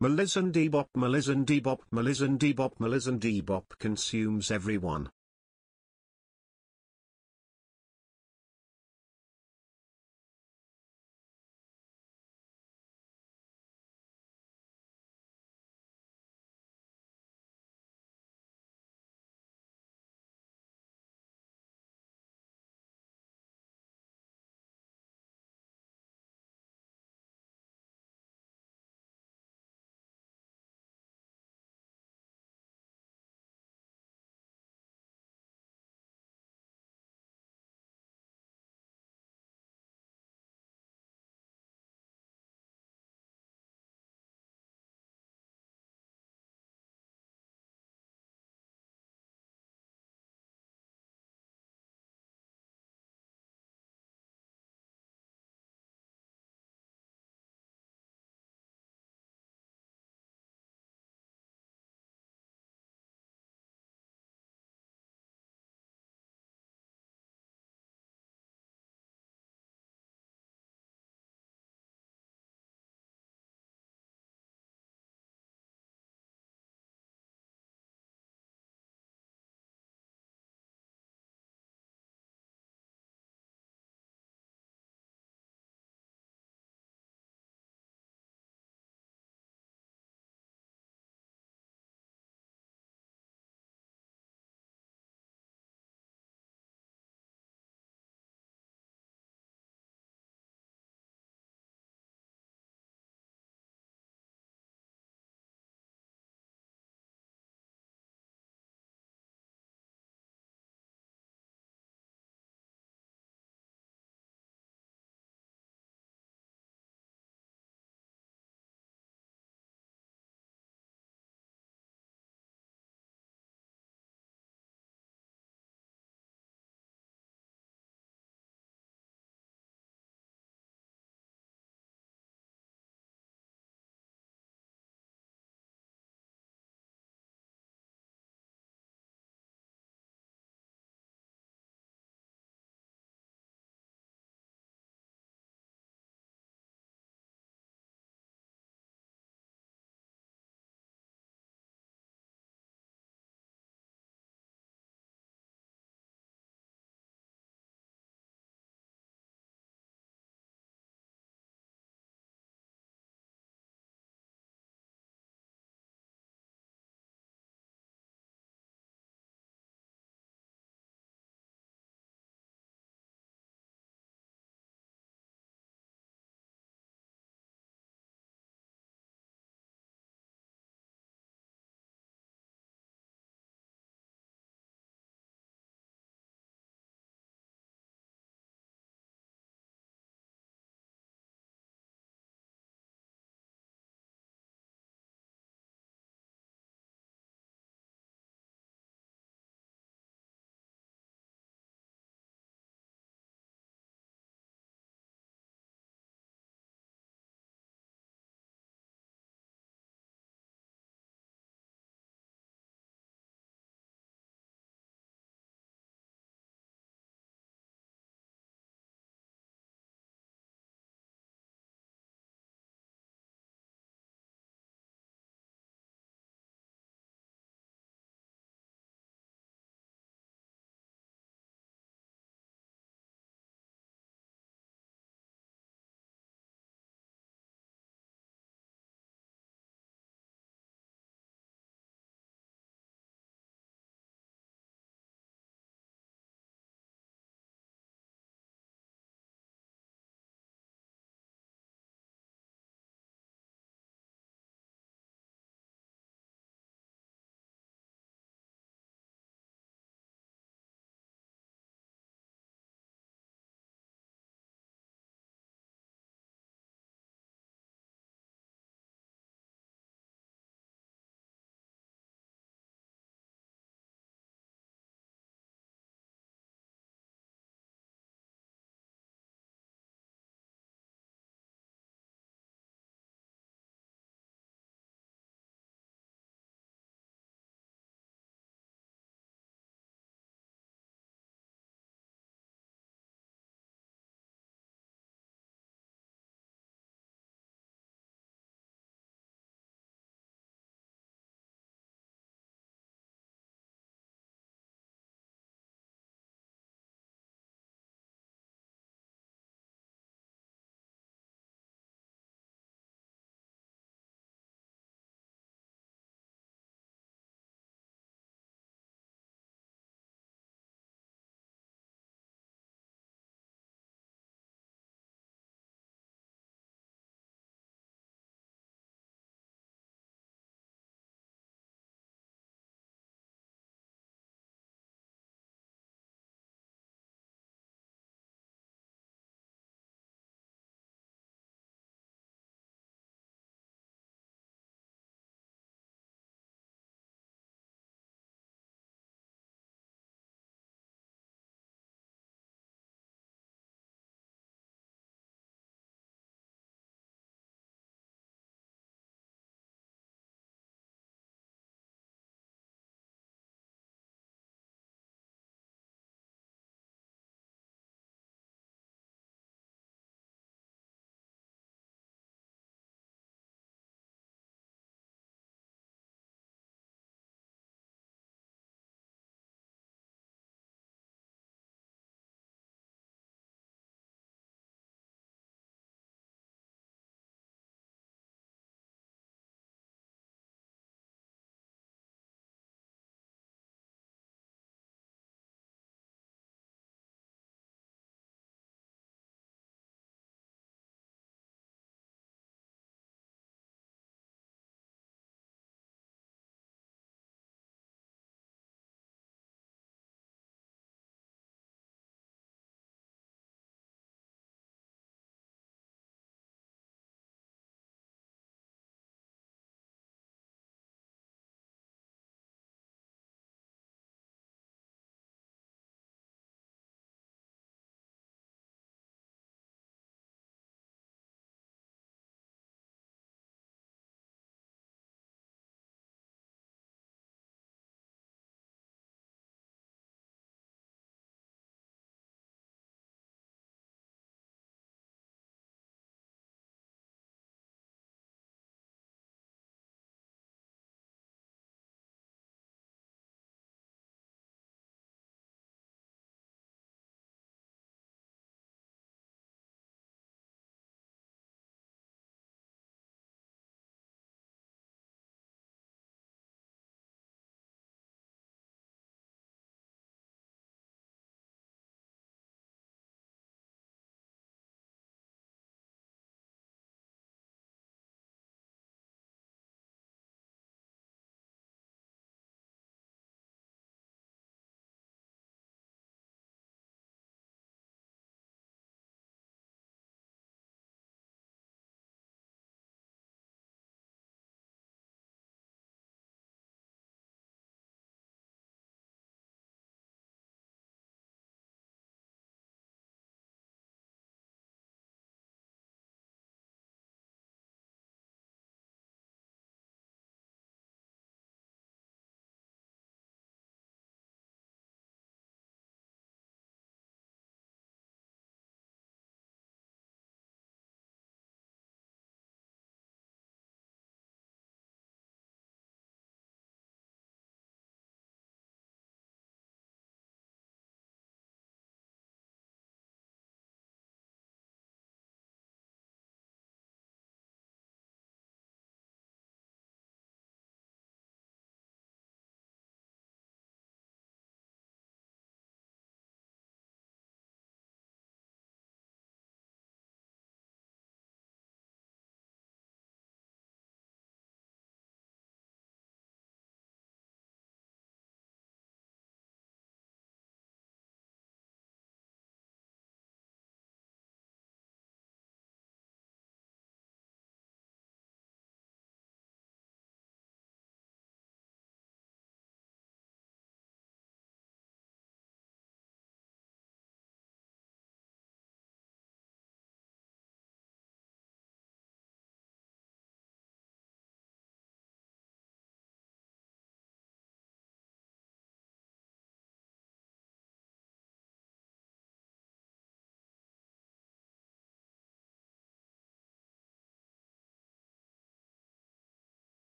Melizandebop, Melizandebop, Melizandebop, Melizandebop consumes everyone.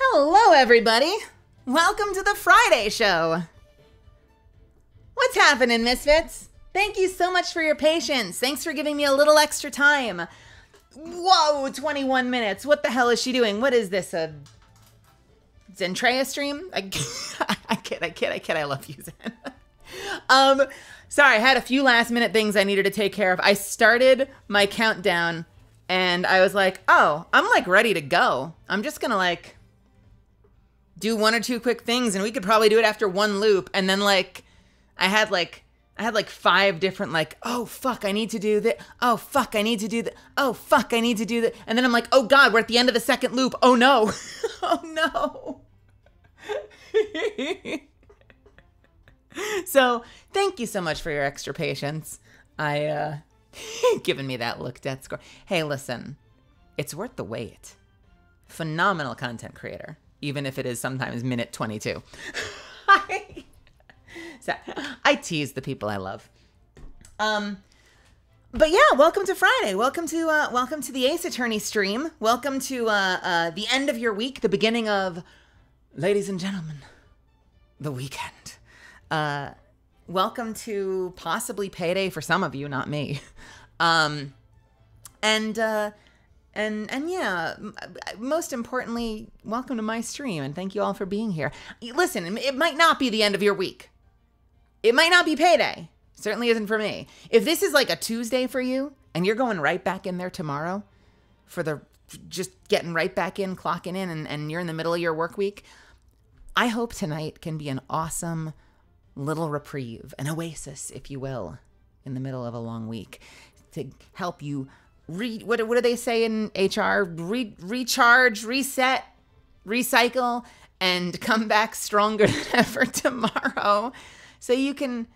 Hello, everybody. Welcome to the Friday show. What's happening, Misfits? Thank you so much for your patience. Thanks for giving me a little extra time. Whoa, 21 minutes. What the hell is she doing? What is this, a Zentrea stream? I kid. I love you, Zen. Sorry, I had a few last minute things I needed to take care of. I started my countdown and I was like, oh, I'm like ready to go. I'm just gonna like do one or two quick things and we could probably do it after one loop. And then like, I had like 5 different like, oh fuck, I need to do that. Oh fuck, I need to do that. Oh fuck, I need to do that. And then I'm like, oh God, we're at the end of the second loop. Oh no. Oh no. So thank you so much for your extra patience. Giving me that look, death score. Hey, listen, it's worth the wait. Phenomenal content creator, even if it is sometimes minute 22. So, I tease the people I love. But yeah, welcome to Friday. Welcome to the Ace Attorney stream. Welcome to the end of your week, the beginning of, ladies and gentlemen, the weekend. Welcome to possibly payday for some of you, not me. And yeah, most importantly, welcome to my stream and thank you all for being here. Listen, it might not be the end of your week. It might not be payday. Certainly isn't for me. If this is like a Tuesday for you and you're going right back in there tomorrow for just getting right back in, clocking in, and you're in the middle of your work week, I hope tonight can be an awesome little reprieve, an oasis, if you will, in the middle of a long week to help you what do they say in HR? Recharge, reset, recycle, and come back stronger than ever tomorrow so you can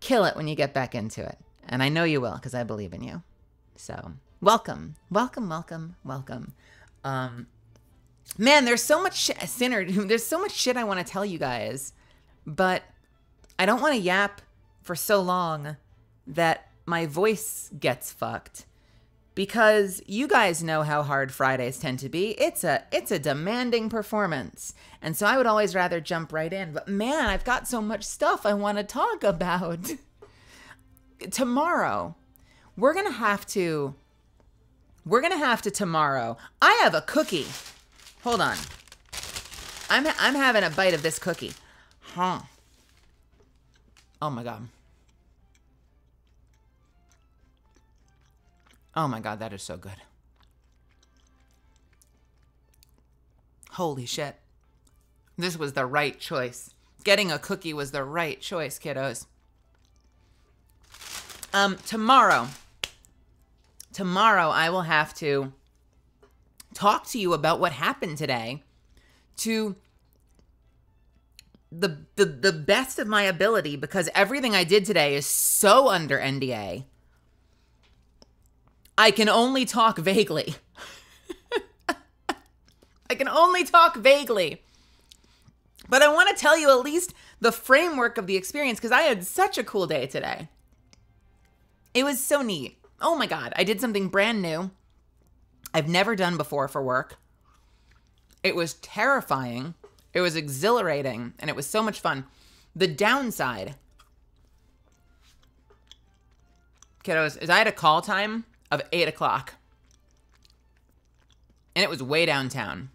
kill it when you get back into it. And I know you will because I believe in you. So welcome. Man, there's so much shit, there's so much shit I want to tell you guys, but I don't want to yap for so long that my voice gets fucked because you guys know how hard Fridays tend to be. It's a demanding performance. And so I would always rather jump right in. But man, I've got so much stuff I want to talk about. Tomorrow, we're going to have to tomorrow. I have a cookie. Hold on. I'm having a bite of this cookie. Huh. Oh my God. Oh my God, that is so good. Holy shit. This was the right choice. Getting a cookie was the right choice, kiddos. Tomorrow I will have to talk to you about what happened today to the best of my ability, because everything I did today is so under NDA. I can only talk vaguely. I can only talk vaguely. But I want to tell you at least the framework of the experience because I had such a cool day today. It was so neat. Oh my God, I did something brand new I've never done before for work. It was terrifying. It was exhilarating, and it was so much fun. The downside, kiddos, is I had a call time of 8 o'clock, and it was way downtown.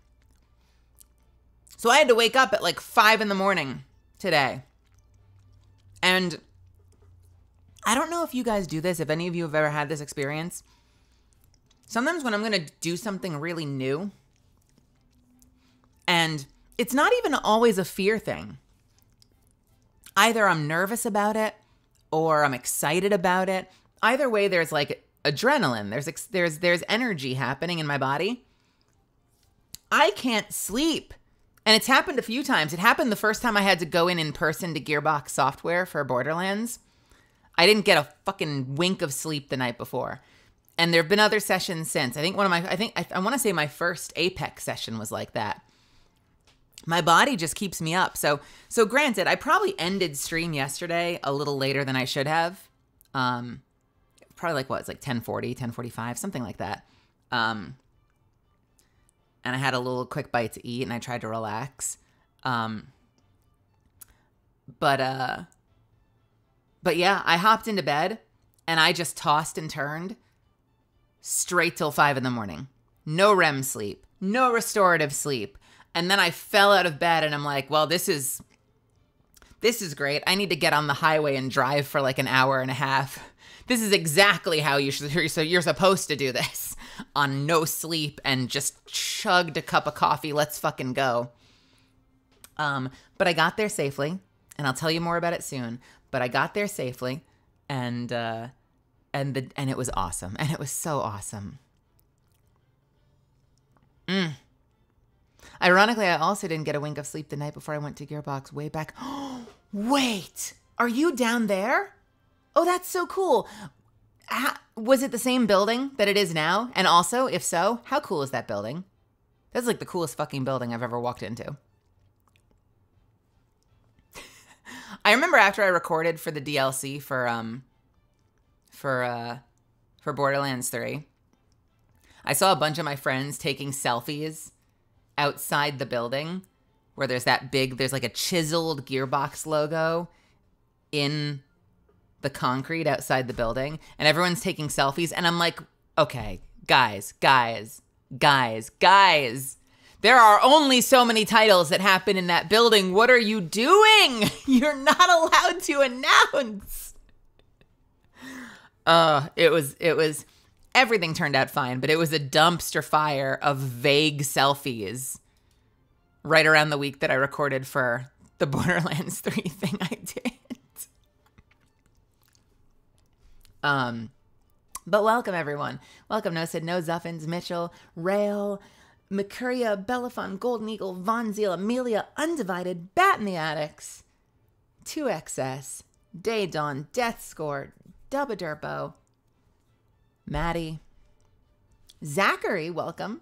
So I had to wake up at like 5 in the morning today. And I don't know if you guys do this, if any of you have ever had this experience. Sometimes when I'm going to do something really new, and it's not even always a fear thing. Either I'm nervous about it or I'm excited about it. Either way, there's like adrenaline. There's energy happening in my body. I can't sleep. And it's happened a few times. It happened the first time I had to go in person to Gearbox Software for Borderlands. I didn't get a fucking wink of sleep the night before. And there have been other sessions since. I want to say my first Apex session was like that. My body just keeps me up. So granted, I probably ended stream yesterday a little later than I should have. Probably like what? It's like 10:40, 10:45, something like that. and I had a little quick bite to eat, and I tried to relax. But yeah, I hopped into bed, and I just tossed and turned straight till 5 in the morning. No REM sleep, no restorative sleep. And then I fell out of bed, and I'm like, well, this is great. I need to get on the highway and drive for like an hour and a half. This is exactly how you're supposed to do this, on no sleep and just chugged a cup of coffee. Let's fucking go. But I got there safely, and I'll tell you more about it soon. But I got there safely, and it was awesome, and it was so awesome. Ironically, I also didn't get a wink of sleep the night before I went to Gearbox way back. Wait, are you down there? Oh, that's so cool. Was it the same building that it is now? And also, if so, how cool is that building? That's like the coolest fucking building I've ever walked into. I remember after I recorded for the DLC for Borderlands 3, I saw a bunch of my friends taking selfies outside the building where there's like a chiseled Gearbox logo in the concrete outside the building, and everyone's taking selfies, and I'm like, okay, guys, there are only so many titles that happen in that building. What are you doing? You're not allowed to announce. It was everything turned out fine, but it was a dumpster fire of vague selfies right around the week that I recorded for the Borderlands 3 thing I did. But welcome, everyone. Welcome, No Sid, No Zuffins, Mitchell, Rail, Mercuria, Belaphon, Golden Eagle, Von Zeal, Amelia, Undivided, Bat in the Attics, 2XS, Day Dawn, Death Score, Dubba Durbo, Maddie, Zachary, welcome,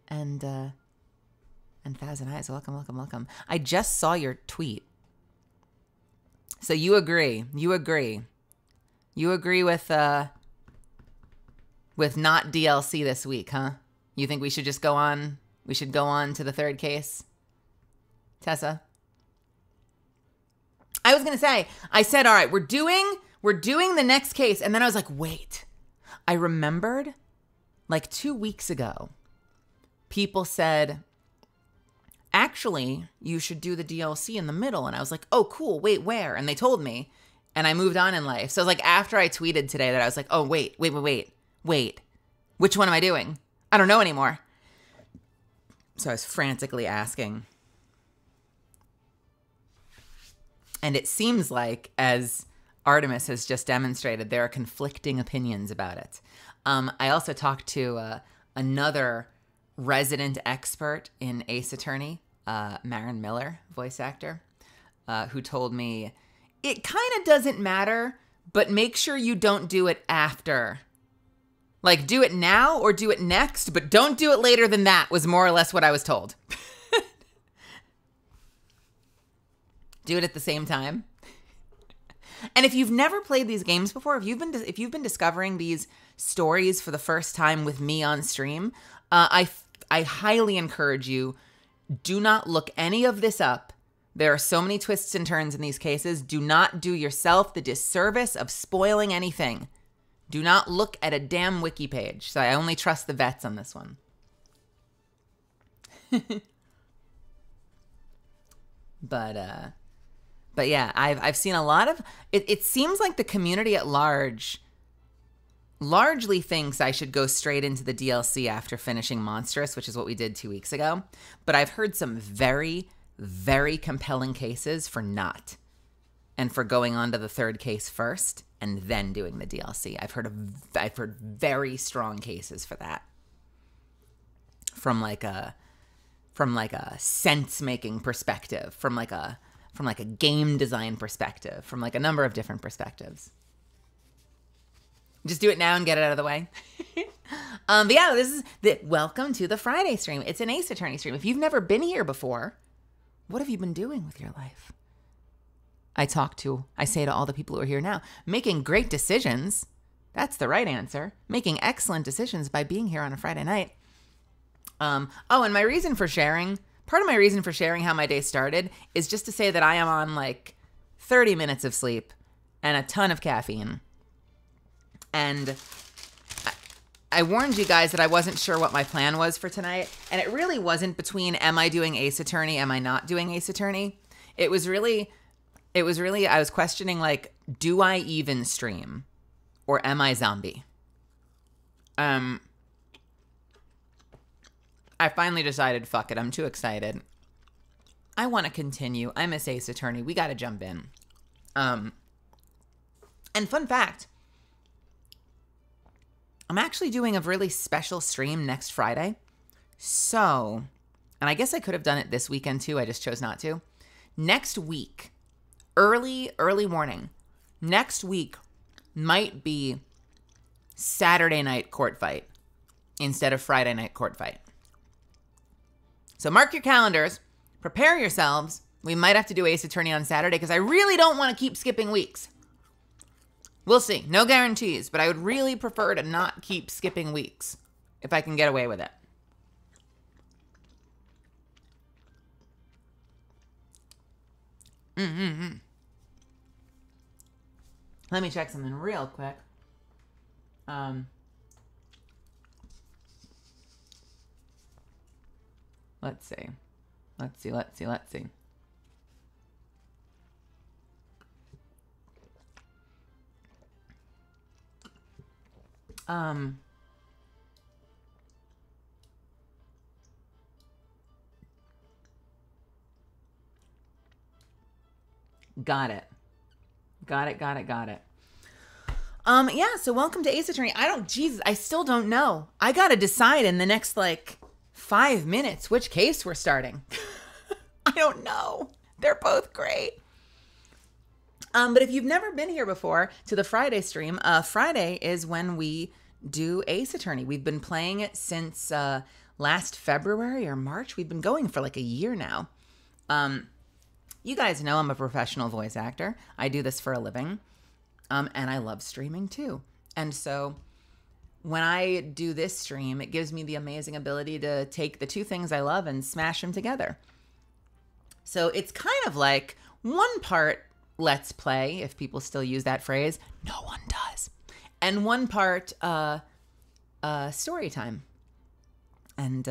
and Thousand Eyes, welcome. I just saw your tweet. So you agree with not DLC this week, huh? You think we should just go on? We should go on to the third case? Tessa? I was going to say, I said, all right, we're doing the next case. And then I was like, wait, I remembered like 2 weeks ago, people said, actually, you should do the DLC in the middle. And I was like, oh, cool. Wait, where? And they told me, and I moved on in life. So it was like after I tweeted today that I was like, oh, wait. Which one am I doing? I don't know anymore. So I was frantically asking. And it seems like, as Artemis has just demonstrated, there are conflicting opinions about it. I also talked to another resident expert in Ace Attorney, Maren Miller, voice actor, who told me, it kind of doesn't matter, but make sure you don't do it after. Like, do it now or do it next, but don't do it later than that, was more or less what I was told. Do it at the same time. And if you've never played these games before, if you've been discovering these stories for the first time with me on stream, I highly encourage you, do not look any of this up. There are so many twists and turns in these cases. Do not do yourself the disservice of spoiling anything. Do not look at a damn wiki page. So I only trust the vets on this one. But yeah, I've seen a lot of it seems like the community at large largely thinks I should go straight into the DLC after finishing Monstrous, which is what we did 2 weeks ago. But I've heard some very, very compelling cases for not, and for going on to the third case first and then doing the DLC. I've heard very strong cases for that. From like a sense making perspective, from like a game design perspective, from like a number of different perspectives. Just do it now and get it out of the way. But yeah, welcome to the Friday stream. It's an Ace Attorney stream. If you've never been here before, what have you been doing with your life? I say to all the people who are here now, making great decisions. That's the right answer. Making excellent decisions by being here on a Friday night. Oh, and my reason for sharing, part of my reason for sharing how my day started is just to say that I am on like 30 minutes of sleep and a ton of caffeine. And I warned you guys that I wasn't sure what my plan was for tonight. And it really wasn't between, am I doing Ace Attorney? Am I not doing Ace Attorney? It was really, I was questioning, like, do I even stream? Or am I zombie? I finally decided, fuck it, I'm too excited. I want to continue. I miss Ace Attorney. We got to jump in. And fun fact, I'm actually doing a really special stream next Friday. So, and I guess I could have done it this weekend too. I just chose not to. Next week, early morning, next week might be Saturday night court fight instead of Friday night court fight. So mark your calendars, prepare yourselves. We might have to do Ace Attorney on Saturday because I really don't want to keep skipping weeks. We'll see. No guarantees, but I would really prefer to not keep skipping weeks if I can get away with it. Let me check something real quick. Let's see. Got it. Yeah, so welcome to Ace Attorney. I still don't know. I gotta decide in the next, 5 minutes which case we're starting. I don't know. They're both great. But if you've never been here before to the Friday stream, Friday is when we do Ace Attorney. We've been playing it since last February or March. We've been going for like a year now. You guys know I'm a professional voice actor. I do this for a living. And I love streaming too. And so when I do this stream, it gives me the amazing ability to take the two things I love and smash them together. So it's kind of like one part let's play, if people still use that phrase. No one does. And one part story time. And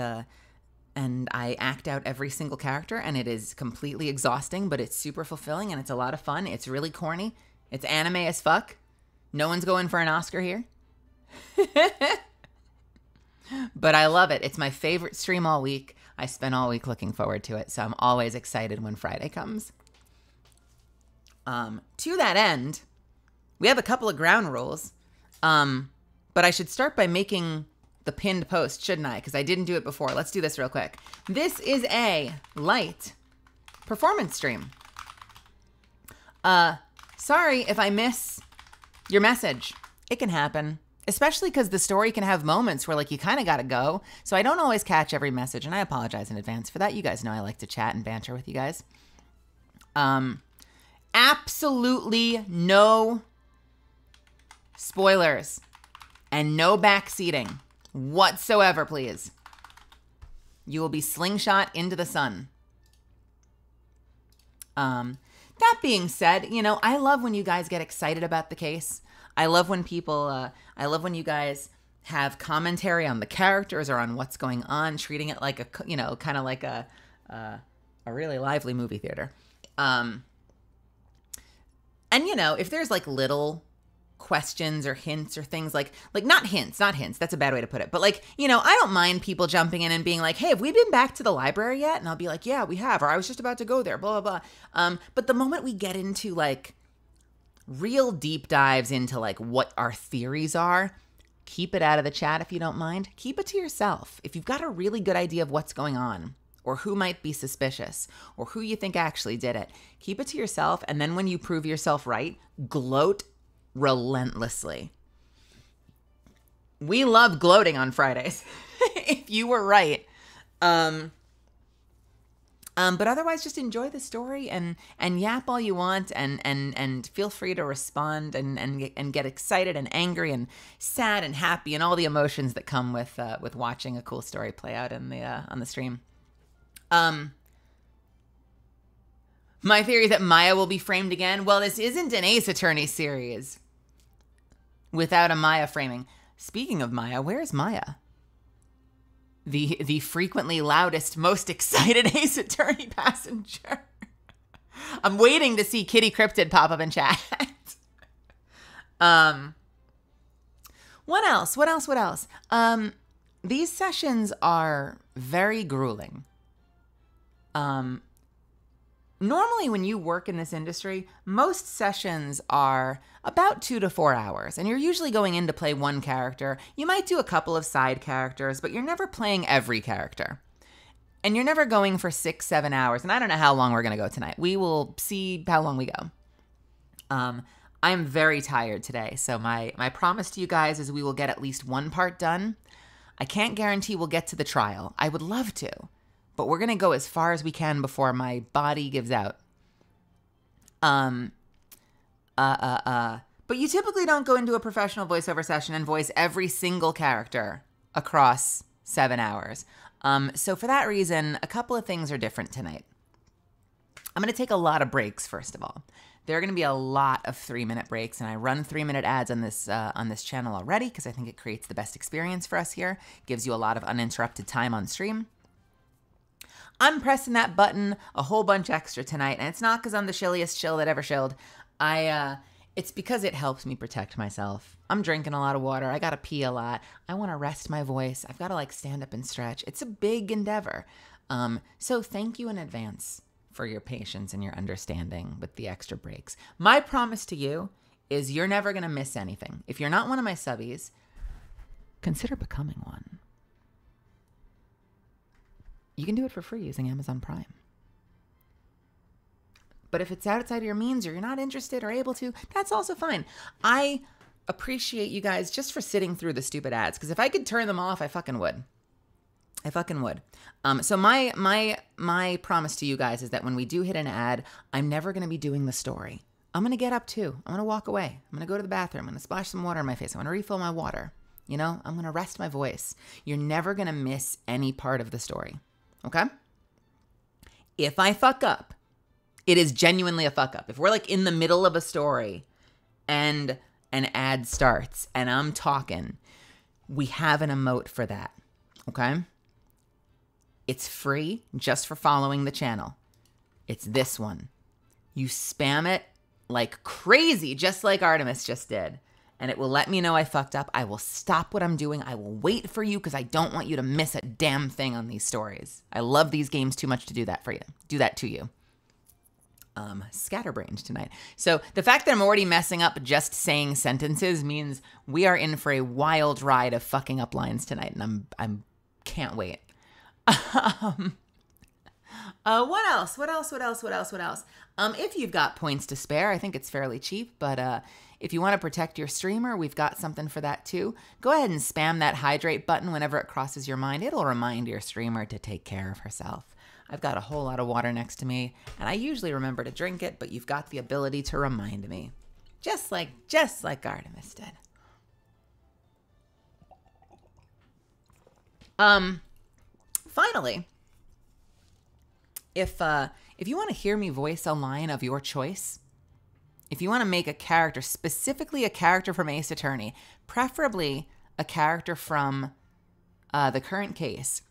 I act out every single character, and it is completely exhausting, but it's super fulfilling, and it's a lot of fun. It's really corny. It's anime as fuck. No one's going for an Oscar here. But I love it. It's my favorite stream all week. I spend all week looking forward to it, so I'm always excited when Friday comes. To that end, we have a couple of ground rules, but I should start by making the pinned post, shouldn't I? Because I didn't do it before. Let's do this real quick. This is a light performance stream. Sorry if I miss your message. It can happen, especially because the story can have moments where you kind of got to go. So I don't always catch every message, and I apologize in advance for that. You guys know I like to chat and banter with you guys. Absolutely no spoilers and no backseating whatsoever, please. You will be slingshot into the sun. That being said, I love when you guys get excited about the case. I love when I love when you guys have commentary on the characters or on what's going on, treating it like kind of like a really lively movie theater. And if there's little questions or hints or things like not hints, that's a bad way to put it, but I don't mind people jumping in and being like, hey, have we been back to the library yet? And I'll be like, yeah, we have, or I was just about to go there, blah blah blah. But the moment we get into real deep dives into what our theories are, keep it out of the chat if you don't mind. Keep it to yourself. If you've got a really good idea of what's going on or who might be suspicious or who you think actually did it, keep it to yourself, and then when you prove yourself right, gloat relentlessly. We love gloating on Fridays. If you were right. But otherwise, just enjoy the story and yap all you want, and feel free to respond and get excited and angry and sad and happy and all the emotions that come with watching a cool story play out in the on the stream. My theory is that Maya will be framed again. Well, this isn't an Ace Attorney series without a Maya framing. Speaking of Maya, where's Maya? The frequently loudest, most excited Ace Attorney passenger. I'm waiting to see Kitty Cryptid pop up in chat. What else? These sessions are very grueling. Normally when you work in this industry, most sessions are about 2 to 4 hours, and you're usually going in to play one character. You might do a couple of side characters, but you're never playing every character. And you're never going for 6-7 hours, and I don't know how long we're going to go tonight. We will see how long we go. I'm very tired today, so my promise to you guys is we will get at least one part done. I can't guarantee we'll get to the trial. I would love to. But we're going to go as far as we can before my body gives out. But you typically don't go into a professional voiceover session and voice every single character across 7 hours. So for that reason, a couple of things are different tonight. I'm going to take a lot of breaks, first of all. There are going to be a lot of 3-minute breaks, and I run 3-minute ads on this channel already because I think it creates the best experience for us here. Gives you a lot of uninterrupted time on stream. I'm pressing that button a whole bunch extra tonight, and it's not because I'm the shilliest shill that ever shilled. It's because it helps me protect myself. I'm drinking a lot of water. I gotta pee a lot. I want to rest my voice. I've got to stand up and stretch. It's a big endeavor. So thank you in advance for your patience and your understanding with the extra breaks. My promise to you is you're never gonna miss anything. If you're not one of my subbies, consider becoming one. You can do it for free using Amazon Prime. But if it's outside of your means or you're not interested or able to, that's also fine. I appreciate you guys just for sitting through the stupid ads, because if I could turn them off, I fucking would. So my promise to you guys is that when we do hit an ad, I'm never going to be doing the story. I'm going to get up too. I'm going to walk away. I'm going to go to the bathroom. I'm going to splash some water in my face. I'm going to refill my water. You know, I'm going to rest my voice. You're never going to miss any part of the story. Okay? If I fuck up, it is genuinely a fuck up. If we're like in the middle of a story and an ad starts and I'm talking, we have an emote for that. Okay? It's free just for following the channel. It's this one. You spam it like crazy, just like Artemis just did. And it will let me know I fucked up. I will stop what I'm doing. I will wait for you because I don't want you to miss a damn thing on these stories. I love these games too much to do that for you. Do that to you. Scatterbrained tonight. So the fact that I'm already messing up just saying sentences means we are in for a wild ride of fucking up lines tonight, and I'm can't wait. What else? If you've got points to spare, I think it's fairly cheap, but if you want to protect your streamer, we've got something for that too. Go ahead and spam that hydrate button whenever it crosses your mind. It'll remind your streamer to take care of herself. I've got a whole lot of water next to me, and I usually remember to drink it, but you've got the ability to remind me. Just like Artemis did. Finally, if you want to hear me voice a line of your choice, if you want to make a character, specifically a character from Ace Attorney, preferably a character from the current case,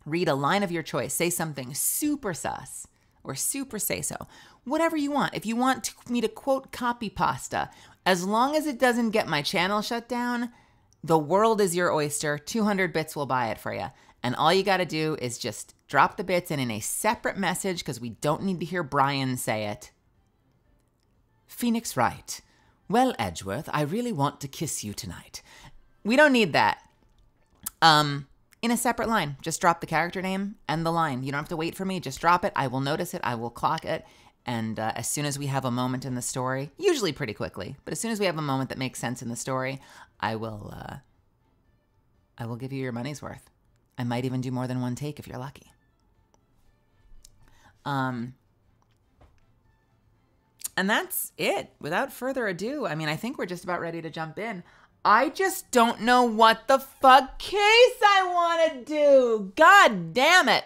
read a line of your choice, say something super sus or super say-so, whatever you want. If you want me to quote copy pasta, as long as it doesn't get my channel shut down, the world is your oyster. 200 bits will buy it for you. And all you got to do is just drop the bits in a separate message, because we don't need to hear Brian say it. Phoenix Wright. Well, Edgeworth, I really want to kiss you tonight. We don't need that. In a separate line, just drop the character name and the line. You don't have to wait for me. Just drop it. I will notice it. I will clock it. And as soon as we have a moment in the story, usually pretty quickly, but as soon as we have a moment that makes sense in the story, I will give you your money's worth. I might even do more than one take if you're lucky. And that's it. Without further ado, I mean, I think we're just about ready to jump in. I just don't know what the fuck case I want to do. God damn it.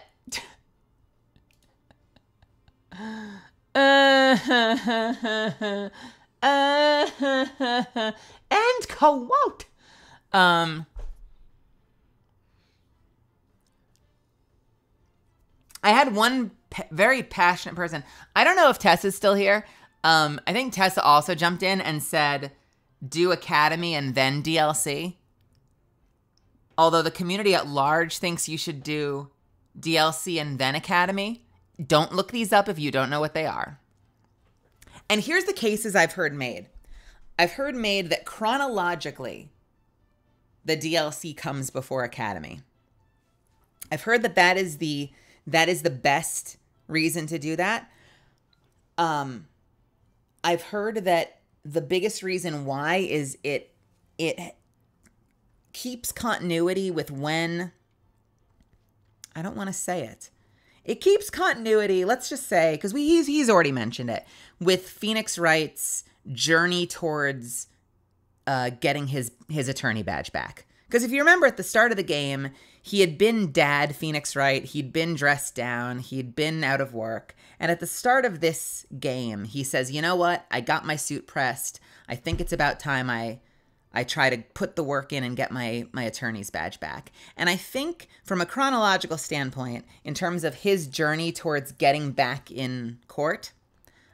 And quote. I had one very passionate person. I don't know if Tessa's still here. I think Tessa also jumped in and said, do Academy and then DLC. Although the community at large thinks you should do DLC and then Academy. Don't look these up if you don't know what they are. And here's the cases I've heard made. I've heard made that chronologically, the DLC comes before Academy. I've heard that that is the best reason to do that. I've heard that the biggest reason why is it keeps continuity with when, I don't want to say it. It keeps continuity, let's just say, because he's already mentioned it, with Phoenix Wright's journey towards getting his attorney badge back. Because if you remember at the start of the game, he had been Dad Phoenix Wright, he'd been dressed down, he'd been out of work, and at the start of this game, he says, you know what, I got my suit pressed, I think it's about time I try to put the work in and get my attorney's badge back. And I think from a chronological standpoint, in terms of his journey towards getting back in court,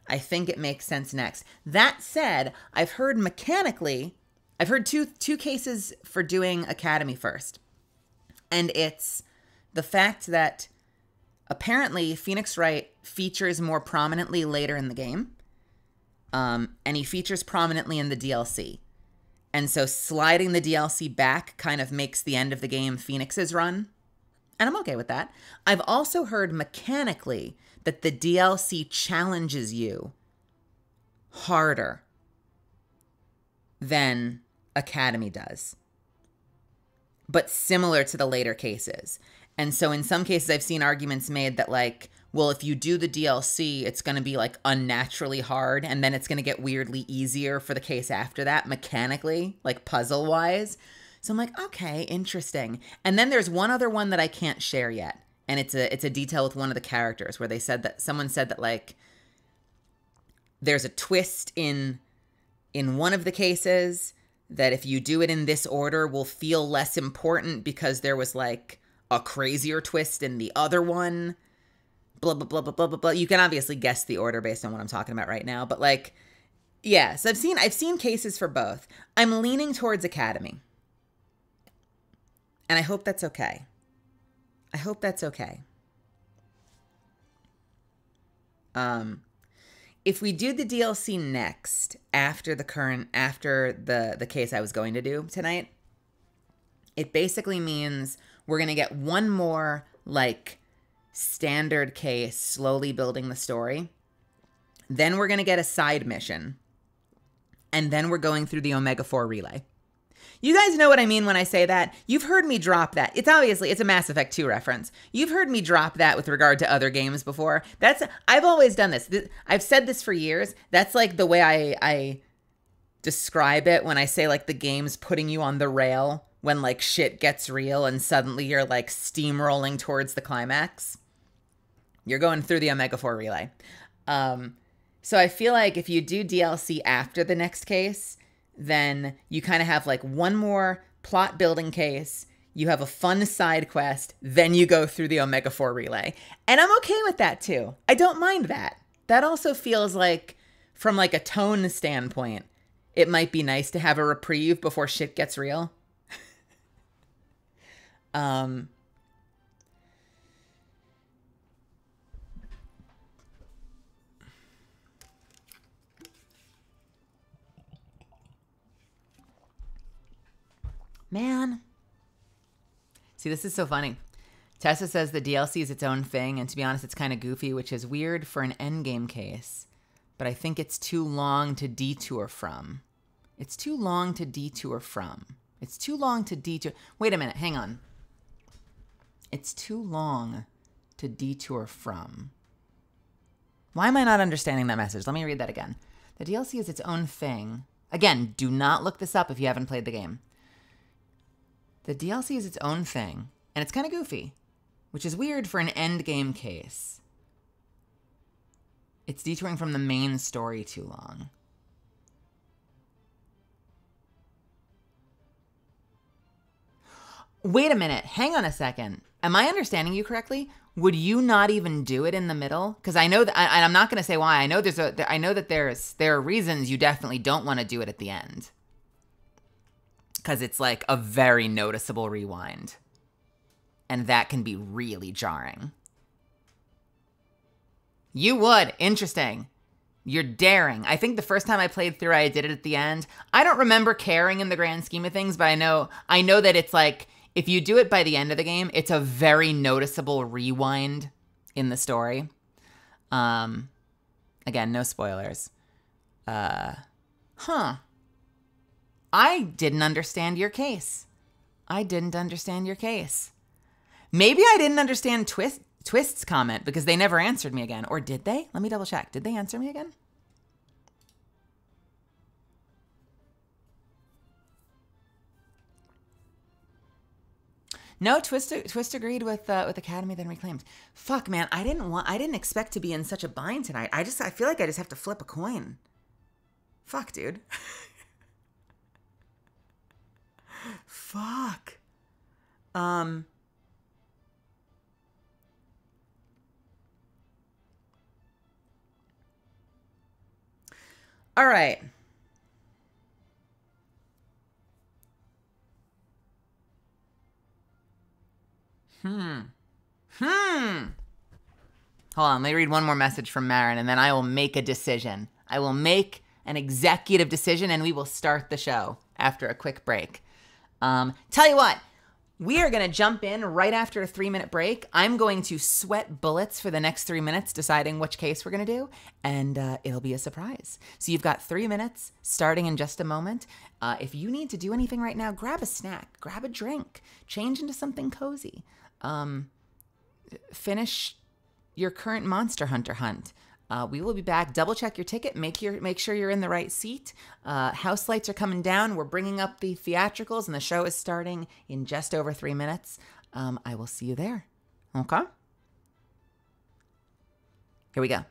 I think it makes sense next. That said, I've heard mechanically, I've heard two cases for doing Academy first. And it's the fact that apparently Phoenix Wright features more prominently later in the game. And he features prominently in the DLC. And so sliding the DLC back kind of makes the end of the game Phoenix's run. And I'm okay with that. I've also heard mechanically that the DLC challenges you harder than Academy does, but similar to the later cases. And so in some cases, I've seen arguments made that like, well, if you do the DLC, it's going to be like unnaturally hard, and then it's going to get weirdly easier for the case after that, mechanically, like puzzle-wise. So I'm like, okay, interesting. And then there's one other one that I can't share yet, and it's a detail with one of the characters where they said that someone said that like there's a twist in one of the cases that if you do it in this order will feel less important because there was like a crazier twist in the other one. Blah, blah, blah, blah, blah, blah, blah. You can obviously guess the order based on what I'm talking about right now. But like, yeah, so I've seen cases for both. I'm leaning towards Academy. And I hope that's okay. I hope that's okay. If we do the DLC next, after the case I was going to do tonight, it basically means we're going to get one more, like, standard case, slowly building the story. Then we're going to get a side mission. And then we're going through the Omega 4 relay. You guys know what I mean when I say that. You've heard me drop that. It's a Mass Effect 2 reference. You've heard me drop that with regard to other games before. I've always done this. I've said this for years. That's like the way I describe it when I say like the game's putting you on the rail when like shit gets real and suddenly you're like steamrolling towards the climax. You're going through the Omega 4 relay. So I feel like if you do DLC after the next case, then you kind of have like one more plot building case, you have a fun side quest, then you go through the Omega 4 relay. And I'm okay with that too. I don't mind that. That also feels like, from like a tone standpoint, it might be nice to have a reprieve before shit gets real. Man. See, this is so funny. Tessa says the DLC is its own thing, and to be honest, it's kind of goofy, which is weird for an endgame case. But I think it's too long to detour from. It's too long to detour from. It's too long to detour. Wait a minute, hang on. It's too long to detour from. Why am I not understanding that message? Let me read that again. The DLC is its own thing. Again, do not look this up if you haven't played the game. The DLC is its own thing, and it's kind of goofy, which is weird for an end game case. It's detouring from the main story too long. Wait a minute. Hang on a second. Am I understanding you correctly? Would you not even do it in the middle? Because I know that, and I'm not going to say why. I know there are reasons you definitely don't want to do it at the end. Because it's like a very noticeable rewind. And that can be really jarring. You would. Interesting. You're daring. I think the first time I played through, I did it at the end. I don't remember caring in the grand scheme of things, but I know that it's like, if you do it by the end of the game, it's a very noticeable rewind in the story. Again, no spoilers. I didn't understand your case. Maybe I didn't understand Twist's comment because they never answered me again. Or did they? Let me double check. Did they answer me again? No, Twist agreed with Academy, then reclaimed. Fuck, man, I didn't expect to be in such a bind tonight. I feel like I just have to flip a coin. Fuck, dude. Fuck. All right. Hold on, let me read one more message from Marin, and then I will make a decision. I will make an executive decision, and we will start the show after a quick break. Tell you what, we are going to jump in right after a 3-minute break. I'm going to sweat bullets for the next 3 minutes, deciding which case we're going to do, and it'll be a surprise. So you've got 3 minutes starting in just a moment. If you need to do anything right now, grab a snack, grab a drink, change into something cozy. Finish your current Monster Hunter hunt. We will be back. Double check your ticket. Make sure you're in the right seat. House lights are coming down. We're bringing up the theatricals, and the show is starting in just over 3 minutes. I will see you there. Okay? Here we go.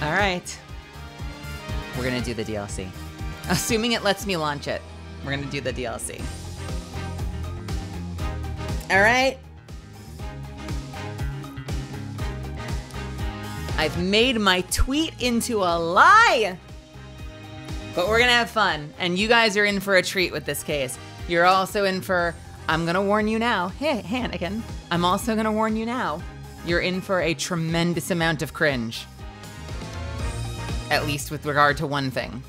All right. We're gonna do the DLC. Assuming it lets me launch it, we're gonna do the DLC. All right. I've made my tweet into a lie. But we're gonna have fun, and you guys are in for a treat with this case. You're also in for, I'm gonna warn you now, hey, Anakin, I'm also gonna warn you now, you're in for a tremendous amount of cringe. At least with regard to one thing.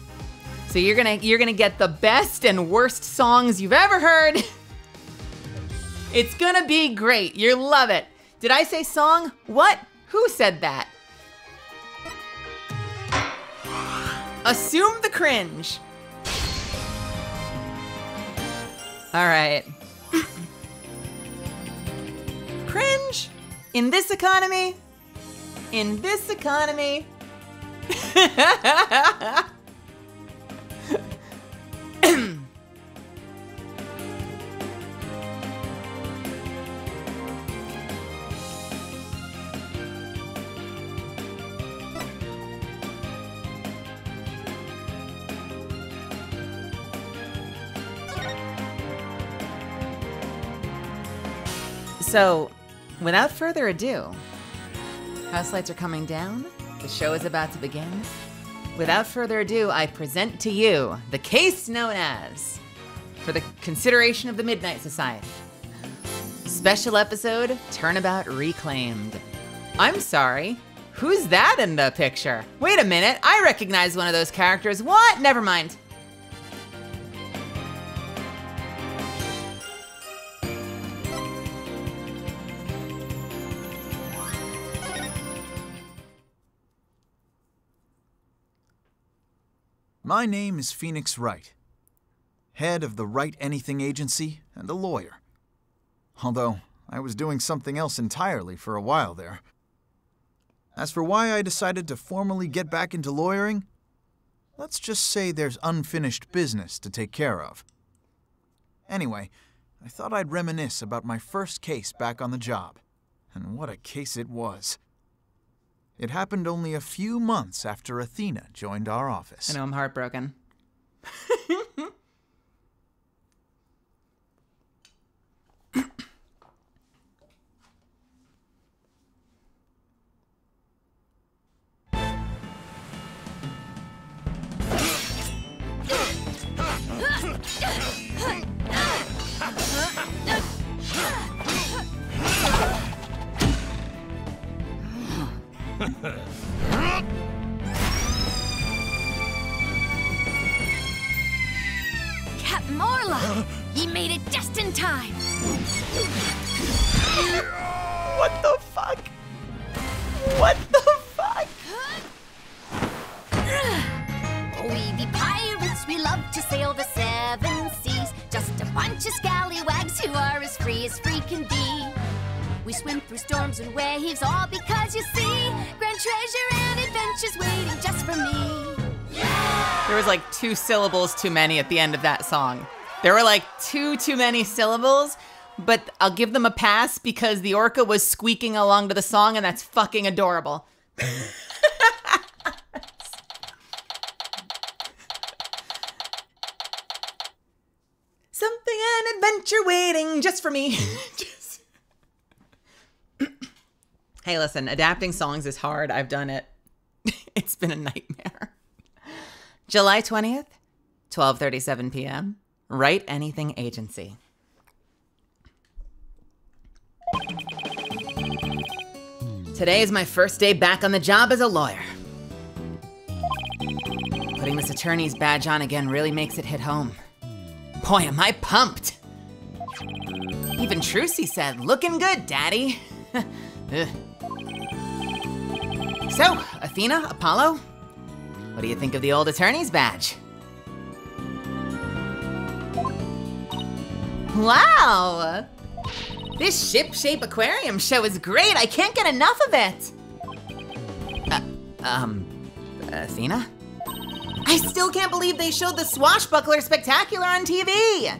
So you're gonna get the best and worst songs you've ever heard. It's gonna be great, you'll love it. Did I say song? What? Who said that? Assume the cringe. All right. Cringe? In this economy? In this economy? So, without further ado, house lights are coming down, the show is about to begin. Without further ado, I present to you the case known as, for the consideration of the Midnight Society, special episode, Turnabout Reclaimed. I'm sorry, who's that in the picture? Wait a minute, I recognize one of those characters. What? Never mind. My name is Phoenix Wright, head of the Write Anything Agency and a lawyer. Although, I was doing something else entirely for a while there. As for why I decided to formally get back into lawyering, let's just say there's unfinished business to take care of. Anyway, I thought I'd reminisce about my first case back on the job. And what a case it was. It happened only a few months after Athena joined our office. I know, I'm heartbroken. Captain Morla! He made it just in time! What the fuck? What the fuck? We be pirates, we love to sail the seven seas. Just a bunch of scallywags who are as free can be. We swim through storms and waves, all because you see grand treasure and adventures waiting just for me. Yeah! There was like 2 syllables too many at the end of that song. There were like too many syllables, but I'll give them a pass because the orca was squeaking along to the song and that's fucking adorable. Something an adventure waiting just for me. Hey, listen, adapting songs is hard. I've done it. It's been a nightmare. July 20th, 12:37 p.m. Write Anything Agency. Today is my first day back on the job as a lawyer. Putting this attorney's badge on again really makes it hit home. Boy, am I pumped. Even Trucy said, "Looking good, Daddy." So, Athena, Apollo, what do you think of the old attorney's badge? Wow! This ship-shape aquarium show is great. I can't get enough of it. Athena? I still can't believe they showed the Swashbuckler Spectacular on TV.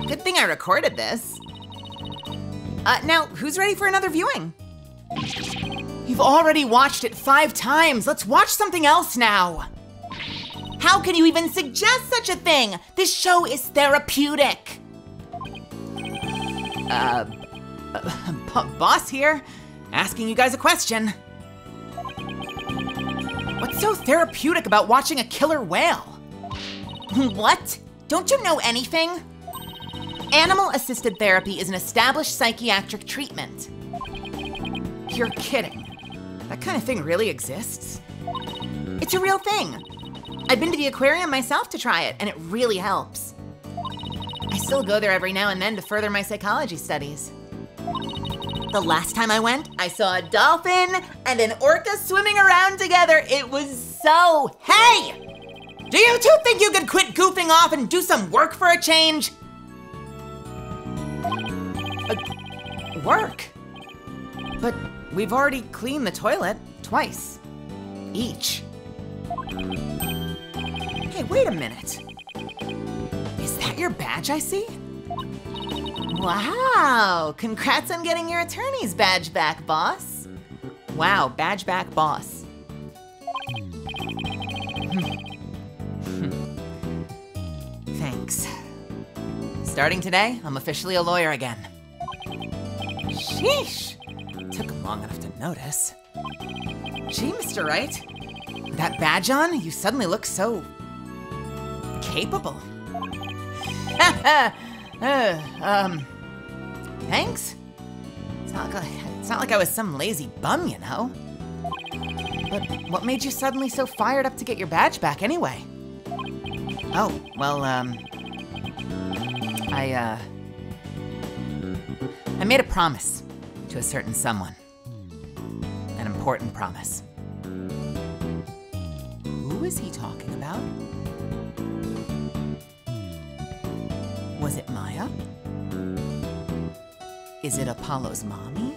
Good thing I recorded this. Now, who's ready for another viewing? You've already watched it 5 times. Let's watch something else now. How can you even suggest such a thing? This show is therapeutic. Boss here, asking you guys a question. What's so therapeutic about watching a killer whale? What? Don't you know anything? Animal-assisted therapy is an established psychiatric treatment. You're kidding. That kind of thing really exists? It's a real thing. I've been to the aquarium myself to try it, and it really helps. I still go there every now and then to further my psychology studies. The last time I went, I saw a dolphin and an orca swimming around together. It was so... Hey! Do you two think you could quit goofing off and do some work for a change? Work? But we've already cleaned the toilet twice. Each. Hey, wait a minute. Is that your badge I see? Wow, congrats on getting your attorney's badge back, boss. Wow, badge back, boss. Thanks. Starting today, I'm officially a lawyer again. Sheesh, took long enough to notice. Gee, Mr. Wright, with that badge on, you suddenly look so capable. Thanks? It's not like I was some lazy bum, you know? But what made you suddenly so fired up to get your badge back anyway? Oh, well, I made a promise to a certain someone. An important promise. Who is he talking about? Was it Maya? Is it Apollo's mommy?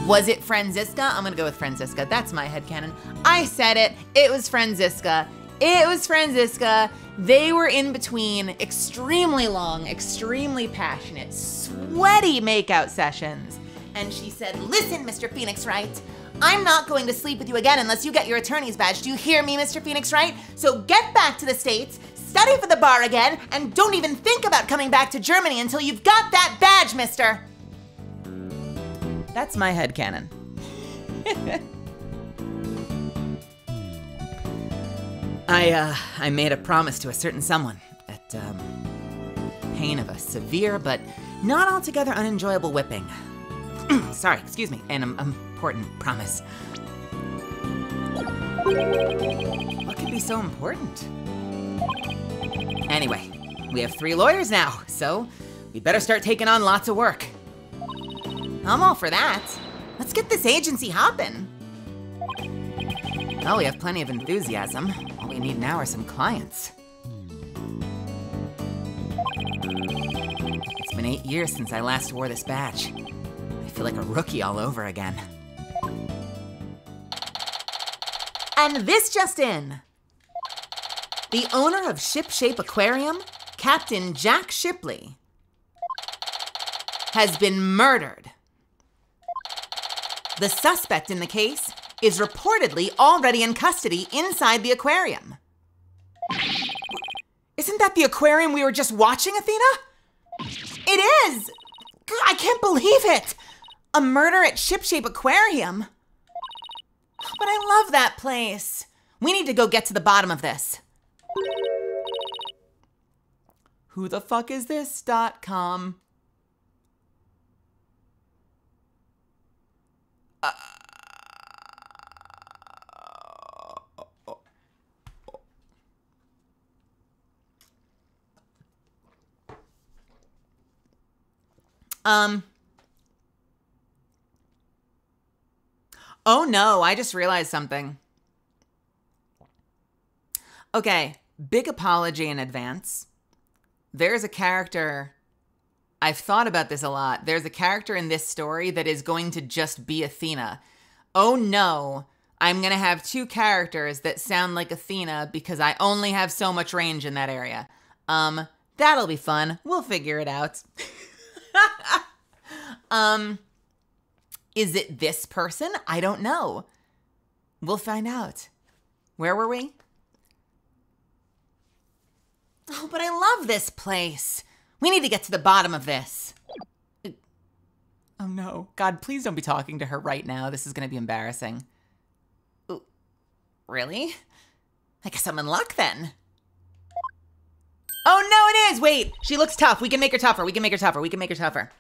Was it Franziska? I'm gonna go with Franziska. That's my headcanon. I said it. It was Franziska. It was Franziska. They were in between extremely long, extremely passionate, sweaty makeout sessions. And she said, listen, Mr. Phoenix Wright, I'm not going to sleep with you again unless you get your attorney's badge. Do you hear me, Mr. Phoenix Wright? So get back to the States, study for the bar again, and don't even think about coming back to Germany until you've got that badge, mister. That's my headcanon. I made a promise to a certain someone at pain of a severe but not altogether unenjoyable whipping. Sorry, excuse me, an important promise. What could be so important? Anyway, we have 3 lawyers now, so we better start taking on lots of work. I'm all for that. Let's get this agency hopping. Well, we have plenty of enthusiasm. All we need now are some clients. It's been 8 years since I last wore this badge. I feel like a rookie all over again. And this just in. The owner of Ship Shape Aquarium, Captain Jack Shipley, has been murdered. The suspect in the case is reportedly already in custody inside the aquarium. Isn't that the aquarium we were just watching, Athena? It is! I can't believe it! A murder at Ship Shape Aquarium. But I love that place. We need to go get to the bottom of this. whothefuckisthis.com. Oh no, I just realized something. Okay, big apology in advance. There's a character, I've thought about this a lot. There's a character in this story that is going to just be Athena. Oh no, I'm gonna have 2 characters that sound like Athena because I only have so much range in that area. That'll be fun. We'll figure it out. Is it this person? I don't know. We'll find out. Where were we? Oh, but I love this place. We need to get to the bottom of this. Oh no. God, please don't be talking to her right now. This is going to be embarrassing. Ooh, really? I guess I'm in luck then. Oh no, it is! Wait, she looks tough. We can make her tougher. We can make her tougher. We can make her tougher.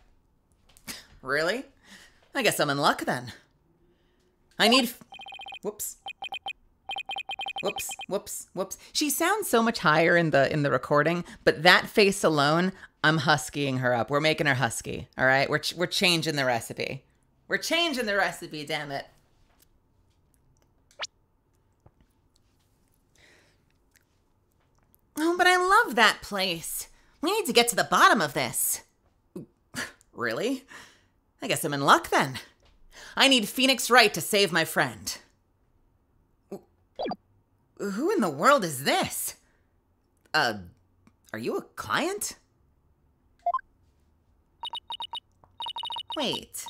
Really? I guess I'm in luck then. I need... Whoops. Whoops, whoops, whoops. She sounds so much higher in the recording, but that face alone, I'm huskying her up. We're making her husky, all right? We're changing the recipe. We're changing the recipe, damn it. Oh, but I love that place. We need to get to the bottom of this. Really? I guess I'm in luck then. I need Phoenix Wright to save my friend. Who in the world is this? Are you a client? Wait.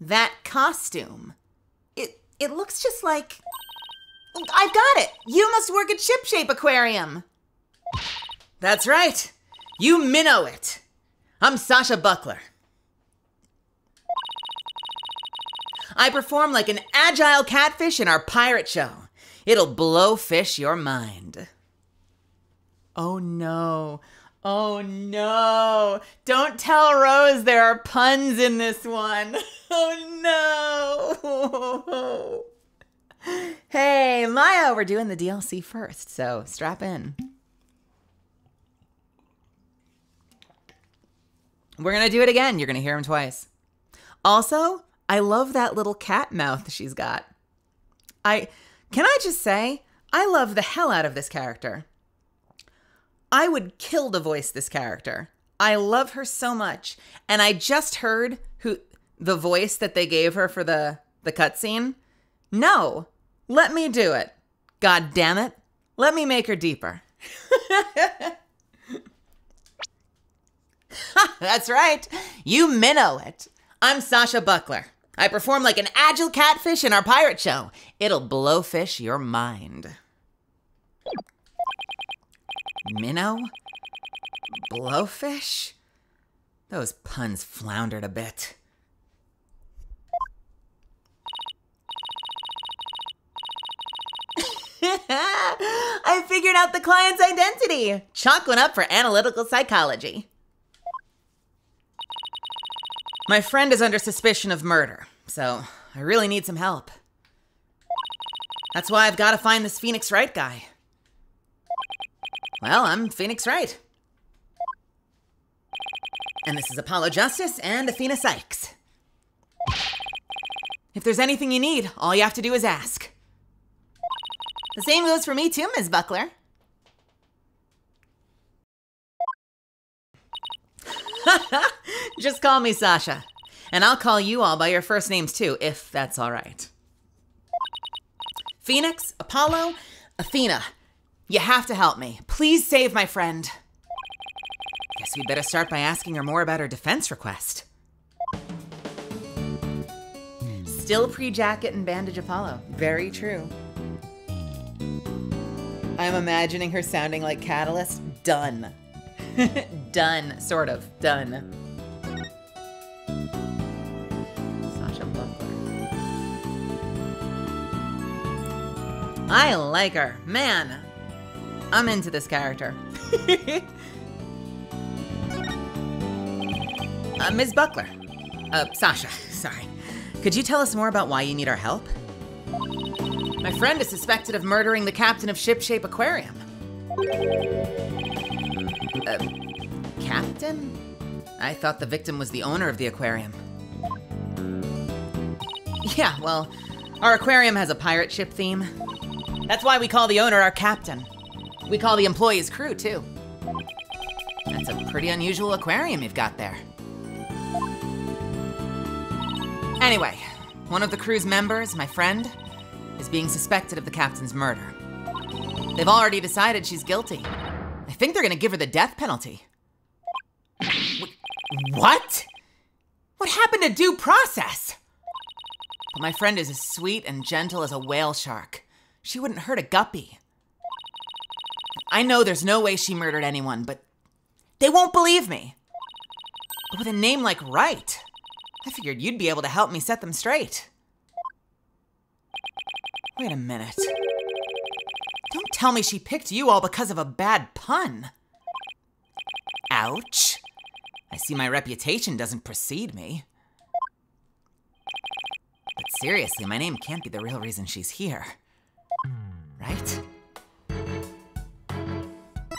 That costume. It looks just like... I've got it! You must work at Ship Shape Aquarium! That's right. You minnow it. I'm Sasha Buckler. I perform like an agile catfish in our pirate show. It'll blow fish your mind. Oh no. Oh no. Don't tell Rose there are puns in this one. Oh no. Hey, Maya, we're doing the DLC first, so strap in. We're gonna do it again. You're gonna hear him twice. Also, I love that little cat mouth she's got. Can I just say, I love the hell out of this character. I would kill to voice this character. I love her so much. And I just heard the voice that they gave her for the cutscene. No, let me do it. God damn it. Let me make her deeper. That's right. You minnow it. I'm Sasha Buckler. I perform like an agile catfish in our pirate show. It'll blow fish your mind. Minnow? Blowfish? Those puns floundered a bit. I figured out the client's identity. Chalk one up for analytical psychology. My friend is under suspicion of murder, so I really need some help. That's why I've got to find this Phoenix Wright guy. Well, I'm Phoenix Wright. And this is Apollo Justice and Athena Sykes. If there's anything you need, all you have to do is ask. The same goes for me too, Ms. Buckler. Just call me Sasha. And I'll call you all by your first names too, if that's all right. Phoenix, Apollo, Athena. You have to help me. Please save my friend. Guess we'd better start by asking her more about her defense request. Still pre-jacket and bandage Apollo. Very true. I'm imagining her sounding like Catalyst. Done. Done, sort of. Done. Sasha Buckler. I like her. Man, I'm into this character. Ms. Buckler. Sasha, sorry. Could you tell us more about why you need our help? My friend is suspected of murdering the captain of Ship Shape Aquarium. Captain? I thought the victim was the owner of the aquarium. Yeah, well, our aquarium has a pirate ship theme. That's why we call the owner our captain. We call the employees crew, too. That's a pretty unusual aquarium you've got there. Anyway, one of the crew's members, my friend, is being suspected of the captain's murder. They've already decided she's guilty. I think they're gonna give her the death penalty. What? What happened to due process? But my friend is as sweet and gentle as a whale shark. She wouldn't hurt a guppy. I know there's no way she murdered anyone, but they won't believe me. But with a name like Wright, I figured you'd be able to help me set them straight. Wait a minute. Don't tell me she picked you all because of a bad pun. Ouch. I see my reputation doesn't precede me. But seriously, my name can't be the real reason she's here. Right?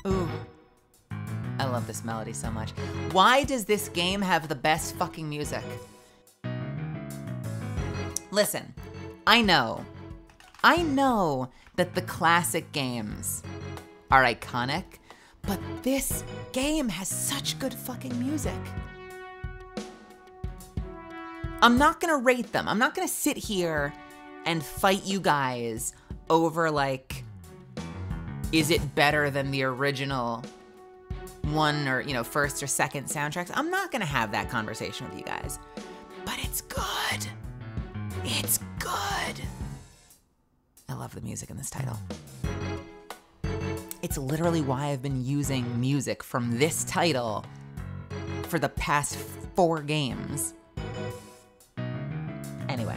Ooh. I love this melody so much. Why does this game have the best fucking music? Listen, I know that the classic games are iconic, but this game has such good fucking music. I'm not gonna rate them. I'm not gonna sit here and fight you guys over, like, is it better than the original one or, first or second soundtracks? I'm not gonna have that conversation with you guys. But it's good. It's good. I love the music in this title. It's literally why I've been using music from this title for the past 4 games. Anyway.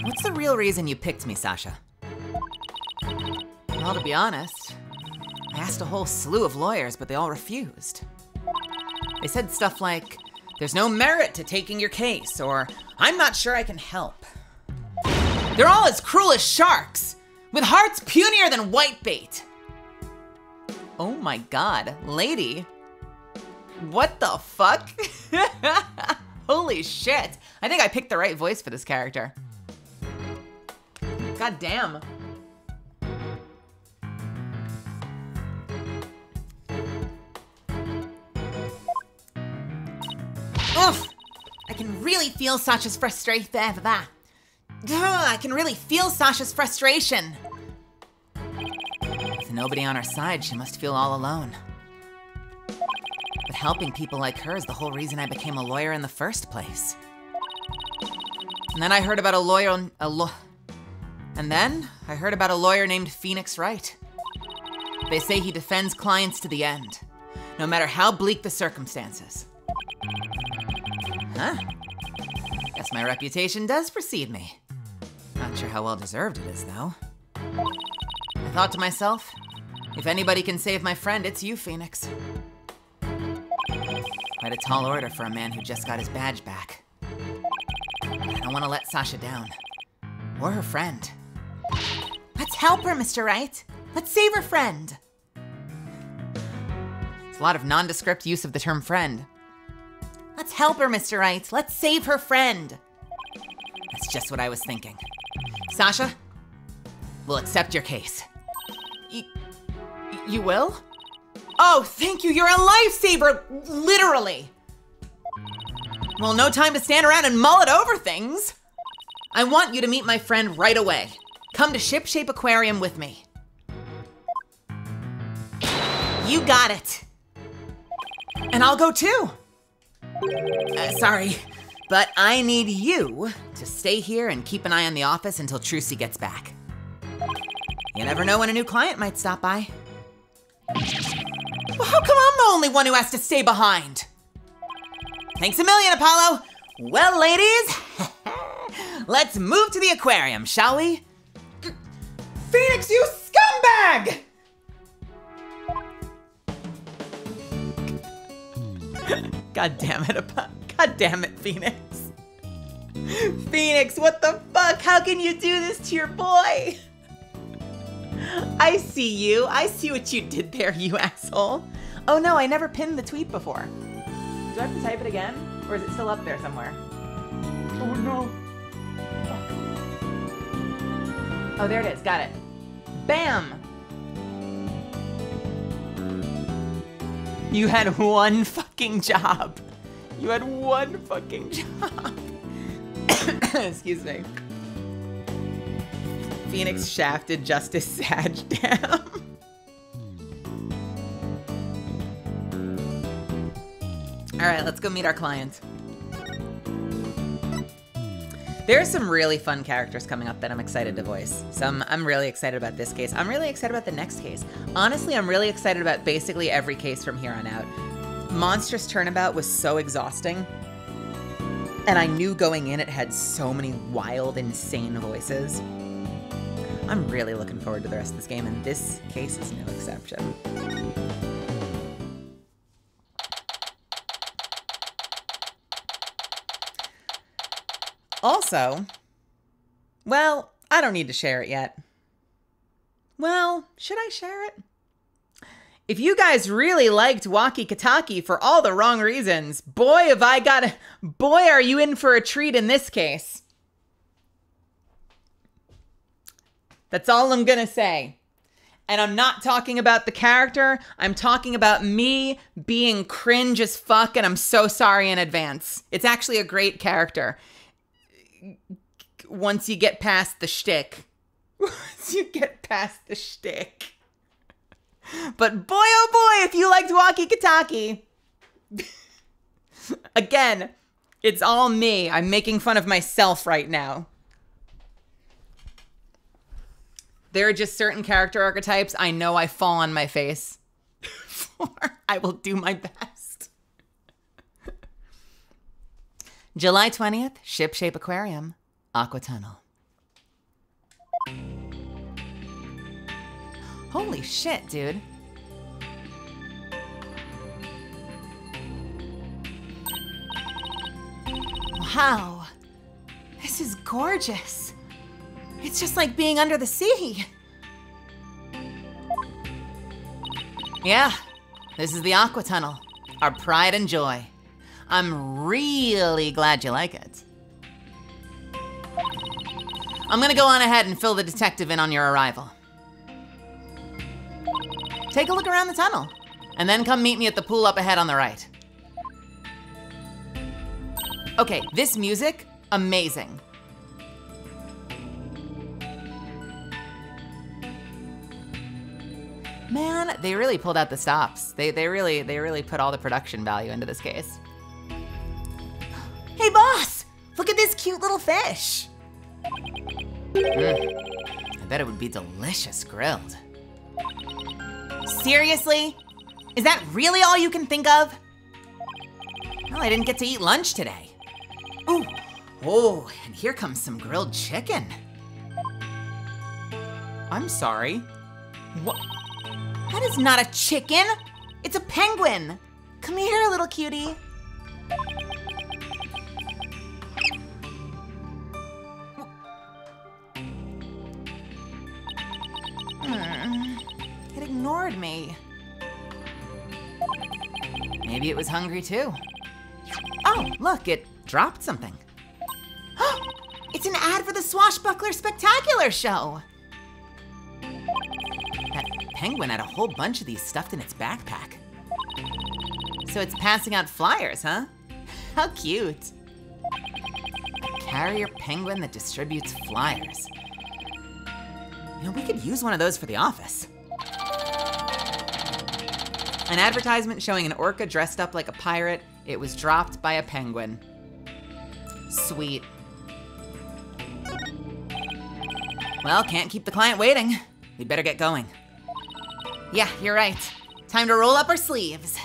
What's the real reason you picked me, Sasha? Well, to be honest, I asked a whole slew of lawyers, but they all refused. They said stuff like, there's no merit to taking your case, or I'm not sure I can help. They're all as cruel as sharks, with hearts punier than whitebait. Oh my god, lady. What the fuck? Holy shit. I think I picked the right voice for this character. God damn. Oof! I can really feel Sasha's frustration. I can really feel Sasha's frustration. With nobody on her side, she must feel all alone. But helping people like her is the whole reason I became a lawyer in the first place. And then I heard about a lawyer named Phoenix Wright. They say he defends clients to the end, no matter how bleak the circumstances. Huh? Guess my reputation does precede me. Not sure how well deserved it is, though. I thought to myself, if anybody can save my friend, it's you, Phoenix. Quite a tall order for a man who just got his badge back. I don't want to let Sasha down. Or her friend. Let's help her, Mr. Wright. Let's save her friend. It's a lot of nondescript use of the term friend. Let's help her, Mr. Wright. Let's save her friend. That's just what I was thinking. Sasha, we'll accept your case. You will? Oh, thank you. You're a lifesaver, literally. Well, no time to stand around and mull it over things. I want you to meet my friend right away. Come to Shipshape Aquarium with me. You got it. And I'll go too. Sorry, but I need you to stay here and keep an eye on the office until Trucy gets back. You never know when a new client might stop by. Well, how come I'm the only one who has to stay behind? Thanks a million, Apollo. Well, ladies, let's move to the aquarium, shall we? Phoenix, you scumbag! God damn it, God damn it, Phoenix. Phoenix, what the fuck? How can you do this to your boy? I see you. I see what you did there, you asshole. Oh no, I never pinned the tweet before. Do I have to type it again? Or is it still up there somewhere? Oh no. Oh, there it is. Got it. Bam! You had one fucking job. You had one fucking job. Excuse me. Phoenix shafted Justice Sag down. All right, let's go meet our client. There are some really fun characters coming up that I'm excited to voice. I'm really excited about this case. I'm really excited about the next case. Honestly, I'm really excited about basically every case from here on out. Monstrous Turnabout was so exhausting. And I knew going in it had so many wild, insane voices. I'm really looking forward to the rest of this game, and this case is no exception. Also, well, I don't need to share it yet. Well, should I share it? If you guys really liked Walkie Kataki for all the wrong reasons, boy, are you in for a treat in this case. That's all I'm gonna say. And I'm not talking about the character, I'm talking about me being cringe as fuck, and I'm so sorry in advance. It's actually a great character. Once you get past the shtick. Once you get past the shtick. But boy, oh boy, if you liked Walkie Kataki. Again, it's all me. I'm making fun of myself right now. There are just certain character archetypes I know I fall on my face for. I will do my best. July 20th, Ship Shape Aquarium, Aqua Tunnel. Holy shit, dude. Wow. This is gorgeous. It's just like being under the sea. Yeah, this is the Aqua Tunnel, our pride and joy. I'm really glad you like it. I'm gonna go on ahead and fill the detective in on your arrival. Take a look around the tunnel, and then come meet me at the pool up ahead on the right. Okay, this music, amazing. Man, they really pulled out the stops. They really put all the production value into this case. Hey boss, look at this cute little fish. I bet it would be delicious grilled. Seriously? Is that really all you can think of? Well, I didn't get to eat lunch today. Ooh, oh, and here comes some grilled chicken. I'm sorry. What? That is not a chicken. It's a penguin. Come here, little cutie. It ignored me. Maybe it was hungry too. Oh, look, it dropped something. It's an ad for the Swashbuckler Spectacular Show. That penguin had a whole bunch of these stuffed in its backpack. So it's passing out flyers, huh? How cute. A carrier penguin that distributes flyers. You know, we could use one of those for the office. An advertisement showing an orca dressed up like a pirate. It was dropped by a penguin. Sweet. Well, can't keep the client waiting. We'd better get going. Yeah, you're right. Time to roll up our sleeves.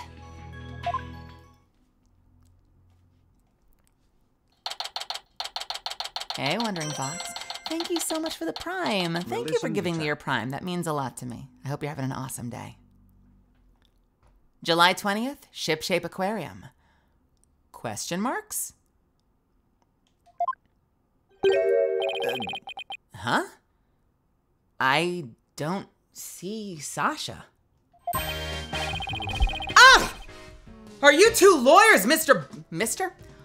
Hey, Wandering Fox. Thank you so much for the Prime. Thank you for giving me your Prime. That means a lot to me. I hope you're having an awesome day. July 20th, Ship Shape Aquarium. Question marks? Huh? I don't see Sasha. Ah! Are you two lawyers, Mister?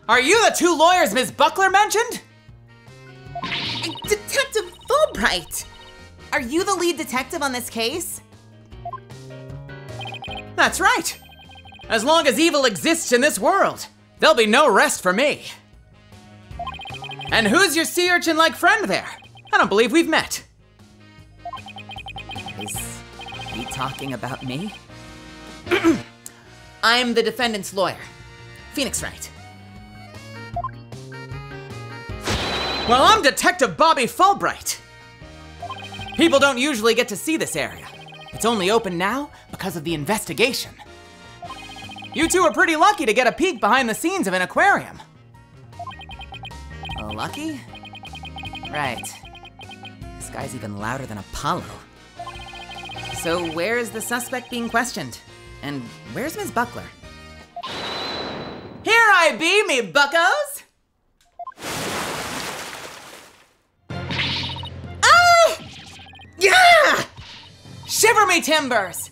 Are you the two lawyers Ms. Buckler mentioned? Detective Fulbright! Are you the lead detective on this case? That's right. As long as evil exists in this world, there'll be no rest for me. And who's your sea urchin-like friend there? I don't believe we've met. Is he talking about me? I'm the defendant's lawyer. Phoenix Wright. Well, I'm Detective Bobby Fulbright. People don't usually get to see this area. It's only open now because of the investigation. You two are pretty lucky to get a peek behind the scenes of an aquarium. Lucky? Right. This guy's even louder than Apollo. So where is the suspect being questioned? And where's Ms. Buckler? Here I be, me buckos! Ah! Yeah! Shiver me timbers!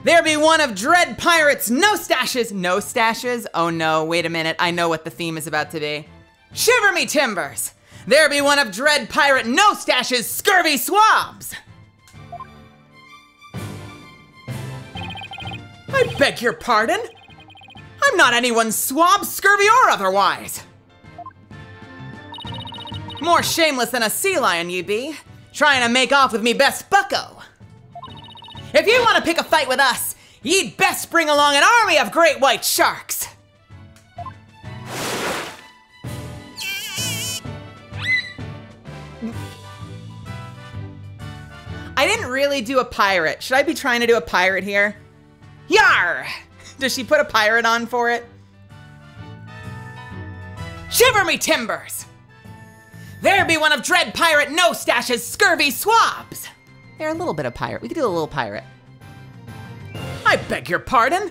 There be one of Dread Pirate's no stashes. No stashes? Oh no, wait a minute. I know what the theme is about to be. Shiver me timbers! There be one of Dread Pirate no stashes scurvy swabs! I beg your pardon? I'm not anyone's swab, scurvy or otherwise. More shameless than a sea lion you be, trying to make off with me best bucko. If you want to pick a fight with us, ye'd best bring along an army of great white sharks. I didn't really do a pirate. Should I be trying to do a pirate here? Yar! Does she put a pirate on for it? Shiver me timbers! There be one of Dread Pirate no stashes scurvy swabs! They're a little bit of pirate. We could do a little pirate. I beg your pardon?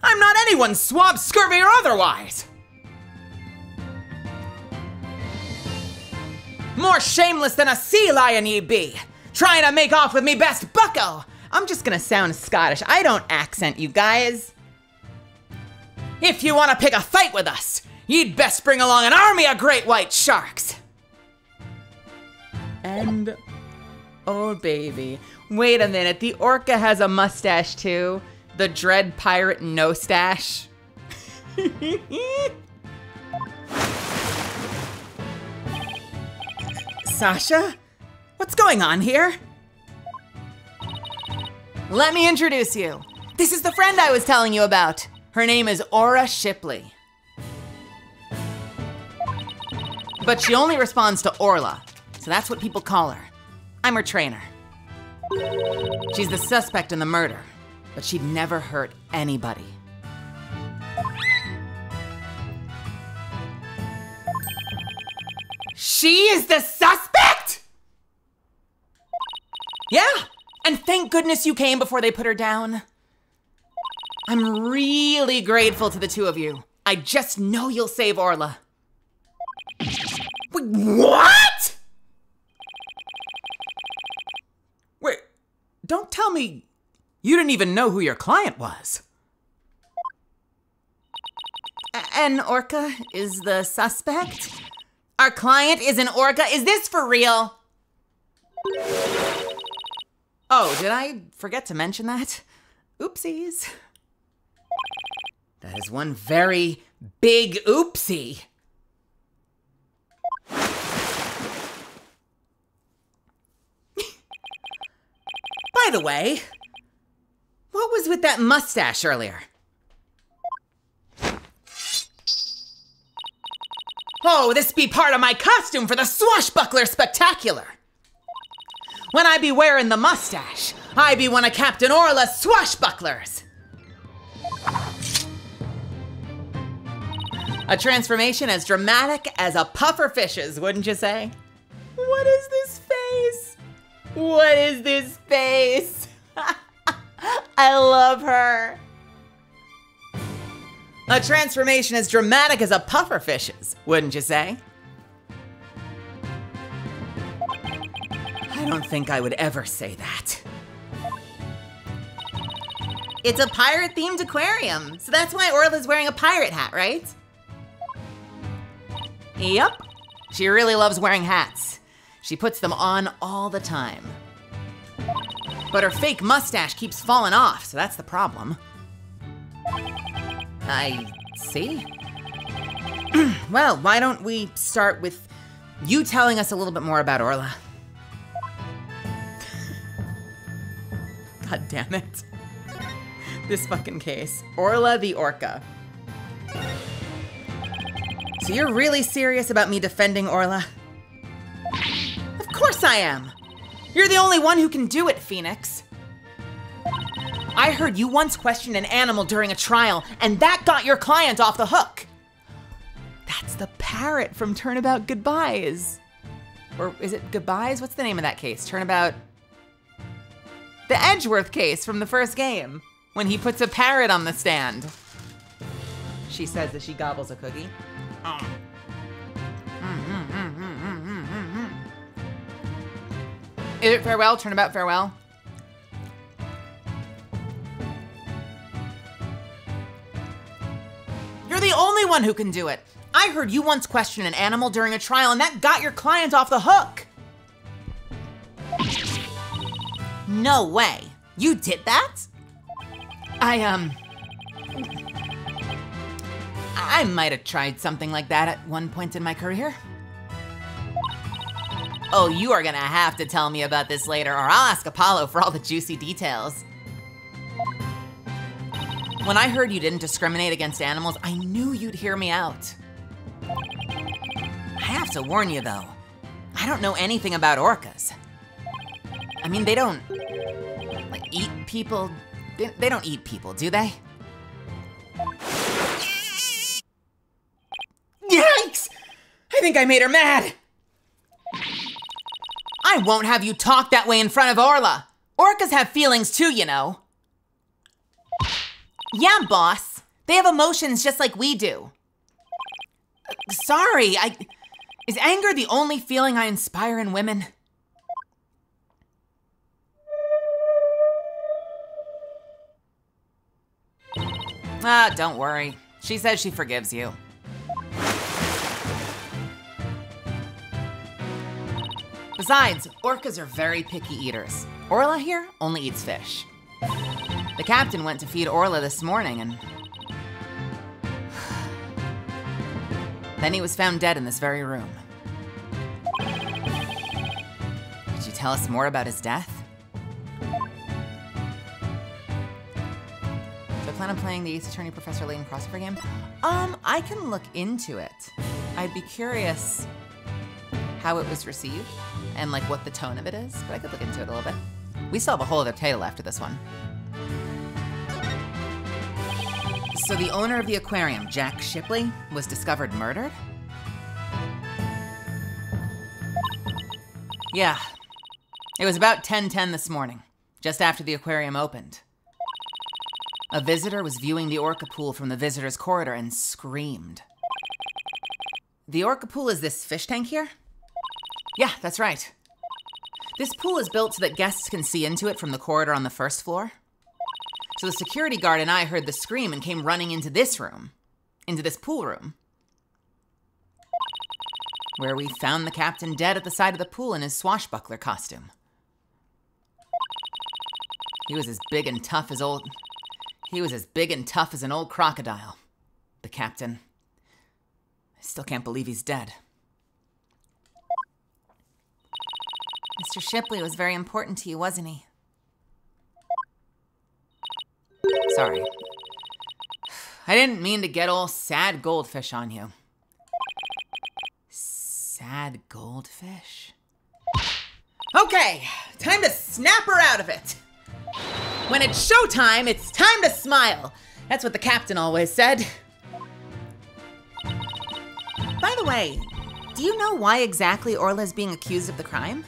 I'm not anyone's swab, scurvy or otherwise! More shameless than a sea lion ye be, trying to make off with me best bucko! I'm just gonna sound Scottish. I don't accent you guys. If you want to pick a fight with us, you'd best bring along an army of great white sharks. And, oh baby, wait a minute, the orca has a mustache too. The Dread Pirate no stash. Sasha? What's going on here? Let me introduce you. This is the friend I was telling you about. Her name is Aura Shipley. But she only responds to Orla, so that's what people call her. I'm her trainer. She's the suspect in the murder, but she'd never hurt anybody. She is the suspect? Yeah, and thank goodness you came before they put her down. I'm really grateful to the two of you. I just know you'll save Orla. Wait, what? Wait, don't tell me you didn't even know who your client was. An orca is the suspect? Our client is an orca? Is this for real? Oh, did I forget to mention that? Oopsies. That is one very big oopsie. By the way, what was with that mustache earlier? Oh, this be part of my costume for the Swashbuckler Spectacular. When I be wearing the mustache, I be one of Captain Orla's swashbucklers. A transformation as dramatic as a pufferfish's, wouldn't you say? What is this face? What is this face? I love her. A transformation as dramatic as a pufferfish's, wouldn't you say? I don't think I would ever say that. It's a pirate-themed aquarium, so that's why Orla's wearing a pirate hat, right? Yep. She really loves wearing hats. She puts them on all the time. But her fake mustache keeps falling off, so that's the problem. I see. Well, why don't we start with you telling us a little bit more about Orla? God damn it. This fucking case. Orla the orca. So you're really serious about me defending Orla? Of course I am. You're the only one who can do it, Phoenix. I heard you once questioned an animal during a trial, and that got your client off the hook. That's the parrot from Turnabout Goodbyes. Or is it Goodbyes? What's the name of that case? Turnabout... The Edgeworth case from the first game, when he puts a parrot on the stand. She says that she gobbles a cookie. Is it farewell? Turnabout farewell? You're the only one who can do it. I heard you once question an animal during a trial, and that got your client off the hook. No way. You did that? I might have tried something like that at one point in my career. Oh, you are gonna have to tell me about this later, or I'll ask Apollo for all the juicy details. When I heard you didn't discriminate against animals, I knew you'd hear me out. I have to warn you though, I don't know anything about orcas. I mean, they don't, like, eat people. They don't eat people, do they? Yikes! I think I made her mad. I won't have you talk that way in front of Orla. Orcas have feelings too, you know. Yeah, boss. They have emotions just like we do. Sorry, is anger the only feeling I inspire in women? Ah, don't worry. She says she forgives you. Besides, orcas are very picky eaters. Orla here only eats fish. The captain went to feed Orla this morning and... then he was found dead in this very room. Could you tell us more about his death? So I plan on playing the Ace Attorney Professor Layton crossover game? I can look into it. I'd be curious how it was received and like what the tone of it is, but I could look into it a little bit. We still have a whole other title after this one. So the owner of the aquarium, Jack Shipley, was discovered murdered? Yeah. It was about 10:10 this morning, just after the aquarium opened. A visitor was viewing the orca pool from the visitor's corridor and screamed. The orca pool is this fish tank here? Yeah, that's right. This pool is built so that guests can see into it from the corridor on the first floor. So the security guard and I heard the scream and came running into this room, into this pool room, where we found the captain dead at the side of the pool in his swashbuckler costume. He was as big and tough as an old crocodile. The captain. I still can't believe he's dead. Mr. Shipley was very important to you, wasn't he? Sorry. I didn't mean to get all sad goldfish on you. Sad goldfish? Okay, time to snap her out of it. When it's showtime, it's time to smile. That's what the captain always said. By the way, do you know why exactly Orla's being accused of the crime?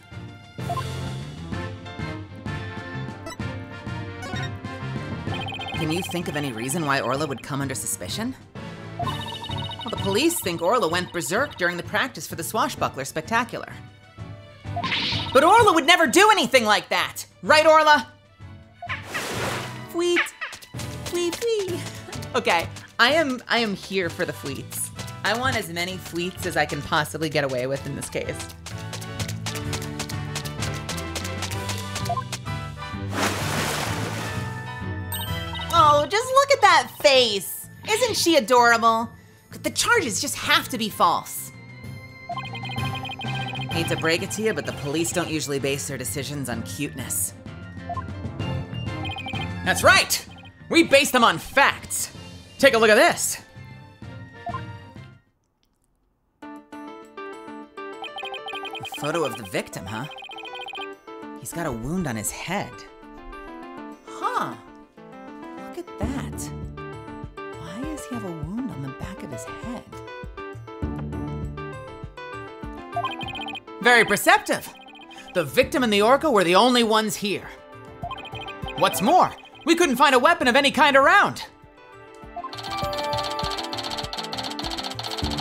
Can you think of any reason why Orla would come under suspicion? Well, the police think Orla went berserk during the practice for the Swashbuckler Spectacular. But Orla would never do anything like that! Right, Orla? Fweet. Fweet, fweet. Okay, I am here for the fweets. I want as many fweets as I can possibly get away with in this case. Oh, just look at that face. Isn't she adorable? The charges just have to be false. Hate to break it to you, but the police don't usually base their decisions on cuteness. That's right! We base them on facts. Take a look at this. A photo of the victim, huh? He's got a wound on his head. Huh. Look at that. Why does he have a wound on the back of his head? Very perceptive. The victim and the orca were the only ones here. What's more, we couldn't find a weapon of any kind around.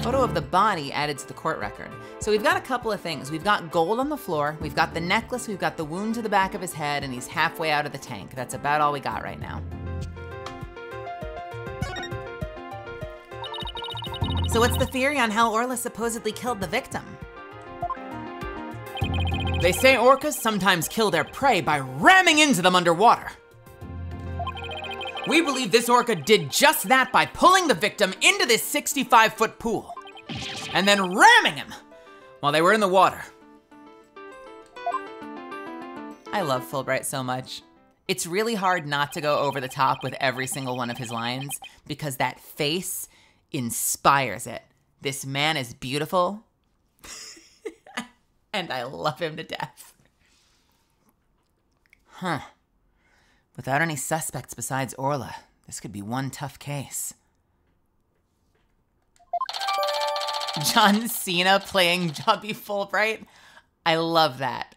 Photo of the body added to the court record. So we've got a couple of things. We've got gold on the floor, we've got the necklace, we've got the wound to the back of his head, and he's halfway out of the tank. That's about all we got right now. So what's the theory on how Orla supposedly killed the victim? They say orcas sometimes kill their prey by ramming into them underwater. We believe this orca did just that by pulling the victim into this 65-foot pool and then ramming him while they were in the water. I love Fulbright so much. It's really hard not to go over the top with every single one of his lines because that face inspires it. This man is beautiful. And I love him to death. Huh. Without any suspects besides Orla, this could be one tough case. John Cena playing Chubby Fulbright. I love that.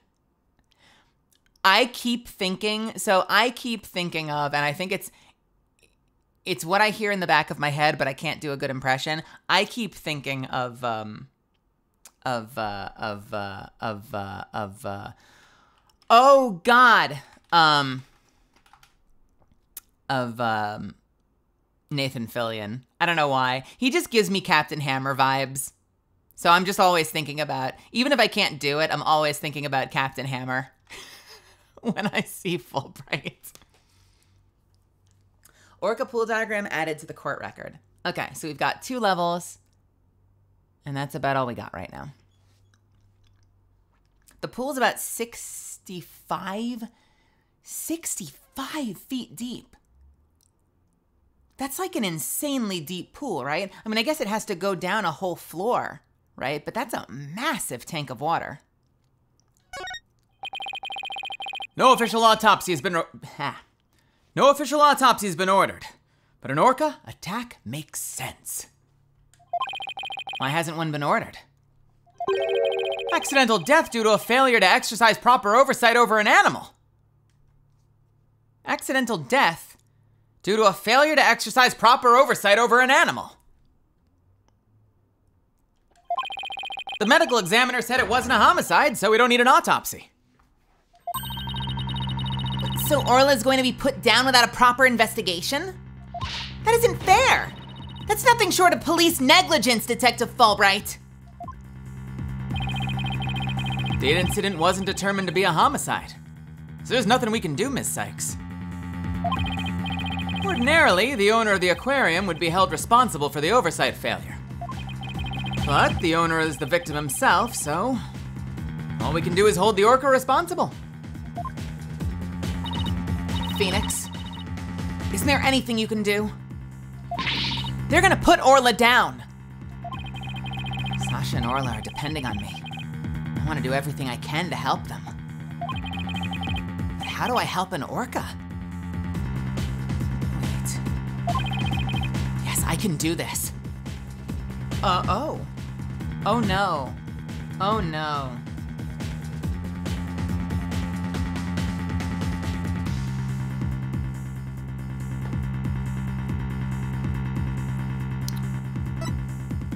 I keep thinking of, and I think it's what I hear in the back of my head, but I can't do a good impression. I keep thinking of Nathan Fillion. I don't know why. He just gives me Captain Hammer vibes. So I'm just always thinking about, even if I can't do it, I'm always thinking about Captain Hammer when I see Fulbright. Orca pool diagram added to the court record. Okay, so we've got 2 levels. And that's about all we got right now. The pool's about 65 feet deep. That's like an insanely deep pool, right? I mean, I guess it has to go down a whole floor, right? But that's a massive tank of water. No official autopsy has been ordered. But an orca attack makes sense. Why hasn't one been ordered? Accidental death due to a failure to exercise proper oversight over an animal. Accidental death due to a failure to exercise proper oversight over an animal. The medical examiner said it wasn't a homicide, so we don't need an autopsy. So Orla's going to be put down without a proper investigation? That isn't fair. That's nothing short of police negligence, Detective Fulbright. The incident wasn't determined to be a homicide, so there's nothing we can do, Miss Sykes. Ordinarily, the owner of the aquarium would be held responsible for the oversight failure. But the owner is the victim himself, so all we can do is hold the orca responsible. Phoenix, isn't there anything you can do? They're gonna put Orla down. Sasha and Orla are depending on me. I want to do everything I can to help them. But how do I help an orca? Wait. Yes, I can do this. Oh no. Oh no.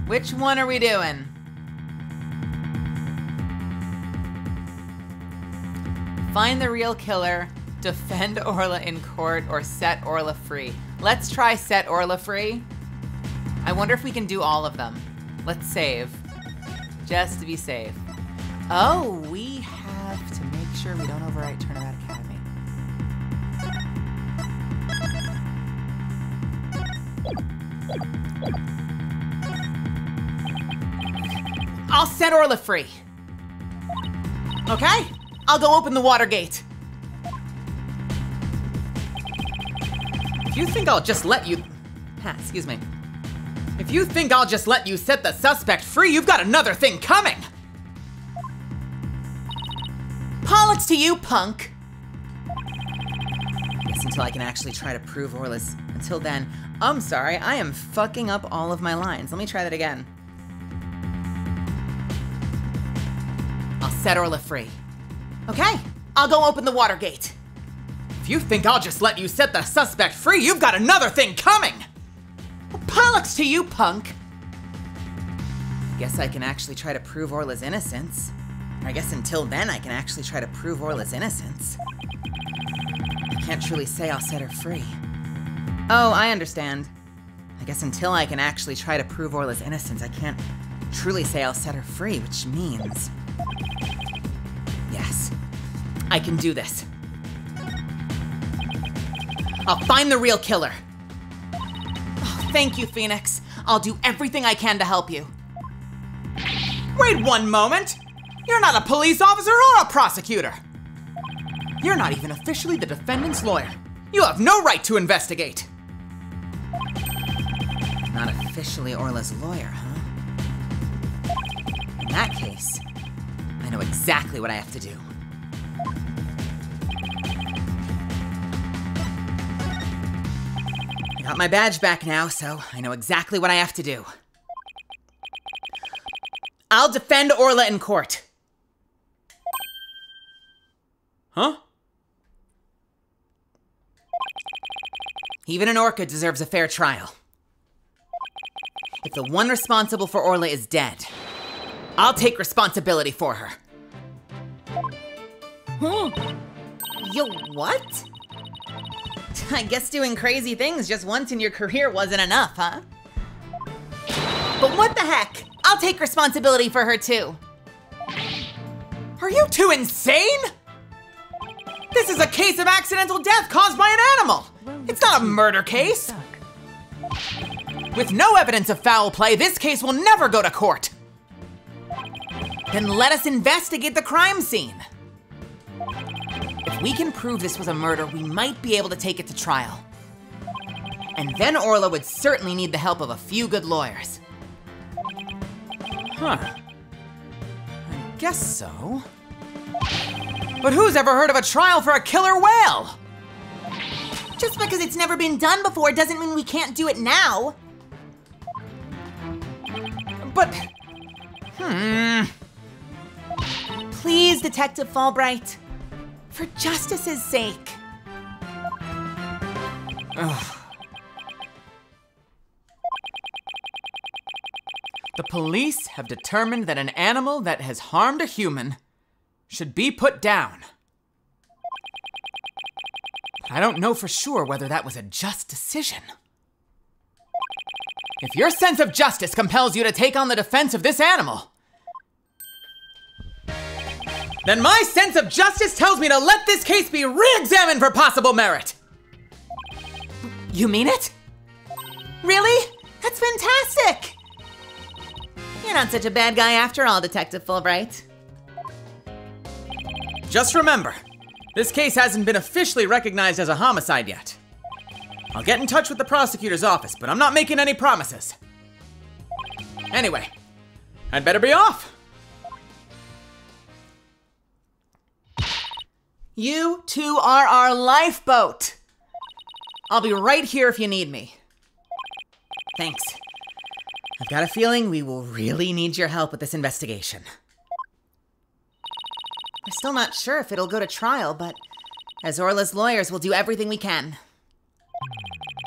Which one are we doing? Find the real killer, defend Orla in court, or set Orla free. Let's try set Orla free. I wonder if we can do all of them. Let's save, just to be safe. Oh, we have to make sure we don't overwrite Turnabout Academy. I'll set Orla free. Okay? I'll go open the water gate. If you think I'll just let you... excuse me. If you think I'll just let you set the suspect free, you've got another thing coming. Pollux to you, punk! Guess until I can actually try to prove Orla's... Until then, I'm sorry, I am fucking up all of my lines. Let me try that again. I'll set Orla free. Okay, I'll go open the water gate. If you think I'll just let you set the suspect free, you've got another thing coming! Pollux to you, punk! Guess I can actually try to prove Orla's innocence. I guess until then I can actually try to prove Orla's innocence. I can't truly say I'll set her free. Oh, I understand. I guess until I can actually try to prove Orla's innocence, I can't truly say I'll set her free, which means... Yes, I can do this. I'll find the real killer. Oh, thank you, Phoenix. I'll do everything I can to help you. Wait one moment! You're not a police officer or a prosecutor! You're not even officially the defendant's lawyer. You have no right to investigate! Not officially Orla's lawyer, huh? In that case, I know exactly what I have to do. I got my badge back now, so I know exactly what I have to do. I'll defend Orla in court. Huh? Even an orca deserves a fair trial. If the one responsible for Orla is dead, I'll take responsibility for her. Yo, what? I guess doing crazy things just once in your career wasn't enough, huh? But what the heck? I'll take responsibility for her too. Are you two insane? This is a case of accidental death caused by an animal. It's not a murder case. With no evidence of foul play, this case will never go to court. Then let us investigate the crime scene. If we can prove this was a murder, we might be able to take it to trial. And then Orla would certainly need the help of a few good lawyers. Huh. I guess so. But who's ever heard of a trial for a killer whale? Just because it's never been done before doesn't mean we can't do it now. But, Please, Detective Fulbright. For justice's sake. Ugh. The police have determined that an animal that has harmed a human should be put down. I don't know for sure whether that was a just decision. If your sense of justice compels you to take on the defense of this animal, then my sense of justice tells me to let this case be re-examined for possible merit. You mean it? Really? That's fantastic! You're not such a bad guy after all, Detective Fulbright. Just remember, this case hasn't been officially recognized as a homicide yet. I'll get in touch with the prosecutor's office, but I'm not making any promises. Anyway, I'd better be off. You two are our lifeboat. I'll be right here if you need me. Thanks. I've got a feeling we will really need your help with this investigation. We're still not sure if it'll go to trial, but as Orla's lawyers, we'll do everything we can.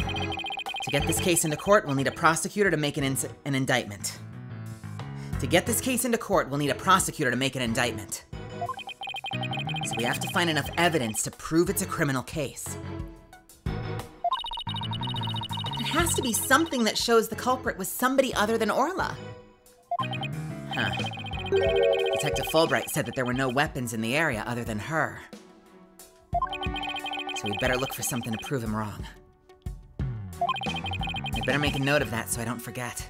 To get this case into court, we'll need a prosecutor to make an indictment. To get this case into court, we'll need a prosecutor to make an indictment. So we have to find enough evidence to prove it's a criminal case. There has to be something that shows the culprit was somebody other than Orla. Huh. Detective Fulbright said that there were no weapons in the area other than her. So we'd better look for something to prove him wrong. I'd better make a note of that so I don't forget.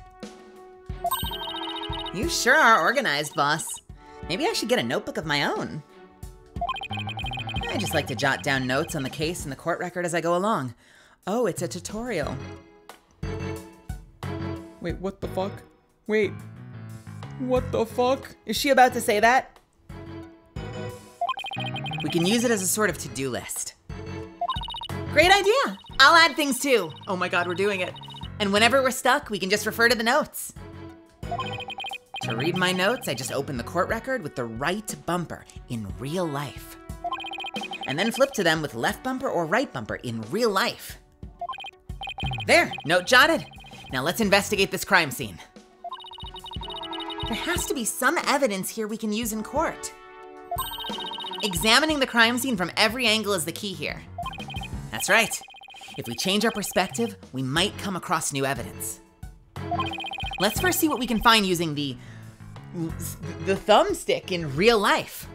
You sure are organized, boss. Maybe I should get a notebook of my own. I just like to jot down notes on the case and the court record as I go along. Oh, it's a tutorial. Wait, what the fuck? Wait, what the fuck? Is she about to say that? We can use it as a sort of to-do list. Great idea. I'll add things too. Oh my God, we're doing it. And whenever we're stuck, we can just refer to the notes. To read my notes, I just open the court record with the right bumper in real life. And then flip to them with left bumper or right bumper in real life. There, note jotted. Now let's investigate this crime scene. There has to be some evidence here we can use in court. Examining the crime scene from every angle is the key here. That's right. If we change our perspective, we might come across new evidence. Let's first see what we can find using the thumbstick in real life.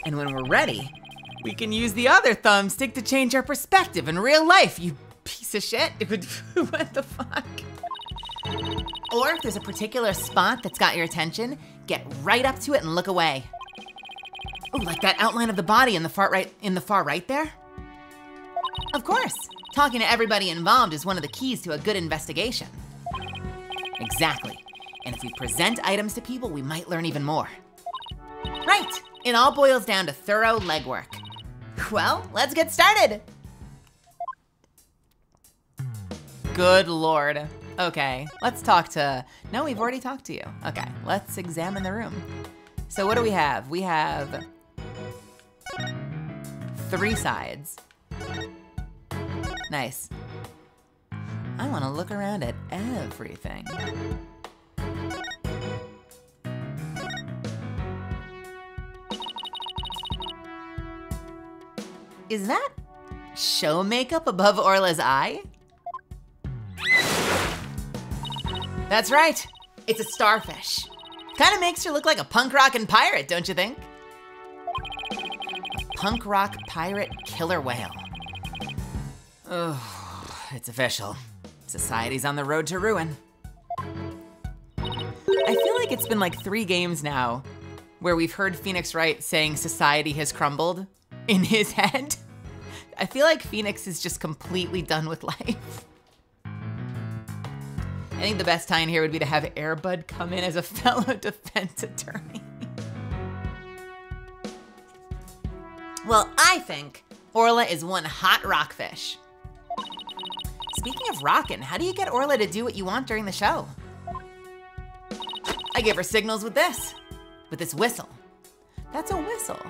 And when we're ready, we can use the other thumbstick to change our perspective in real life, you piece of shit. What the fuck? Or if there's a particular spot that's got your attention, get right up to it and look away. Ooh, like that outline of the body in the far right there? Of course, talking to everybody involved is one of the keys to a good investigation. Exactly. And if we present items to people, we might learn even more. Right, it all boils down to thorough legwork. Well, let's get started. Good Lord. Okay, let's talk to, no, we've already talked to you. Okay, let's examine the room. So what do we have? We have 3 sides. Nice. I want to look around at everything. Is that show makeup above Orla's eye? That's right, it's a starfish. Kind of makes her look like a punk rockin' pirate, don't you think? A punk rock pirate killer whale. Oh, it's official. Society's on the road to ruin. I feel like it's been like 3 games now where we've heard Phoenix Wright saying society has crumbled in his head. I feel like Phoenix is just completely done with life. I think the best tie-in here would be to have Air Bud come in as a fellow defense attorney. Well, I think Orla is one hot rockfish. Speaking of rockin', how do you get Orla to do what you want during the show? I give her signals with this whistle. That's a whistle.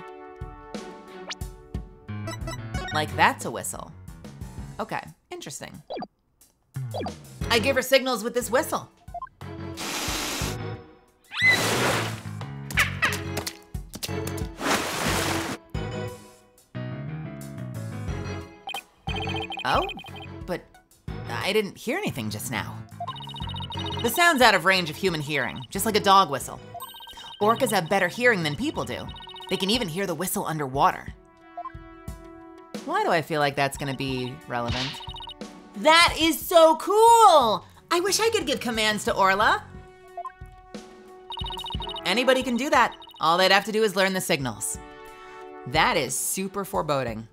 Like that's a whistle. Okay, interesting. I give her signals with this whistle. Oh, but I didn't hear anything just now. The sound's out of range of human hearing, just like a dog whistle. Orcas have better hearing than people do. They can even hear the whistle underwater. Why do I feel like that's gonna be relevant? That is so cool! I wish I could give commands to Orla. Anybody can do that. All they'd have to do is learn the signals. That is super foreboding.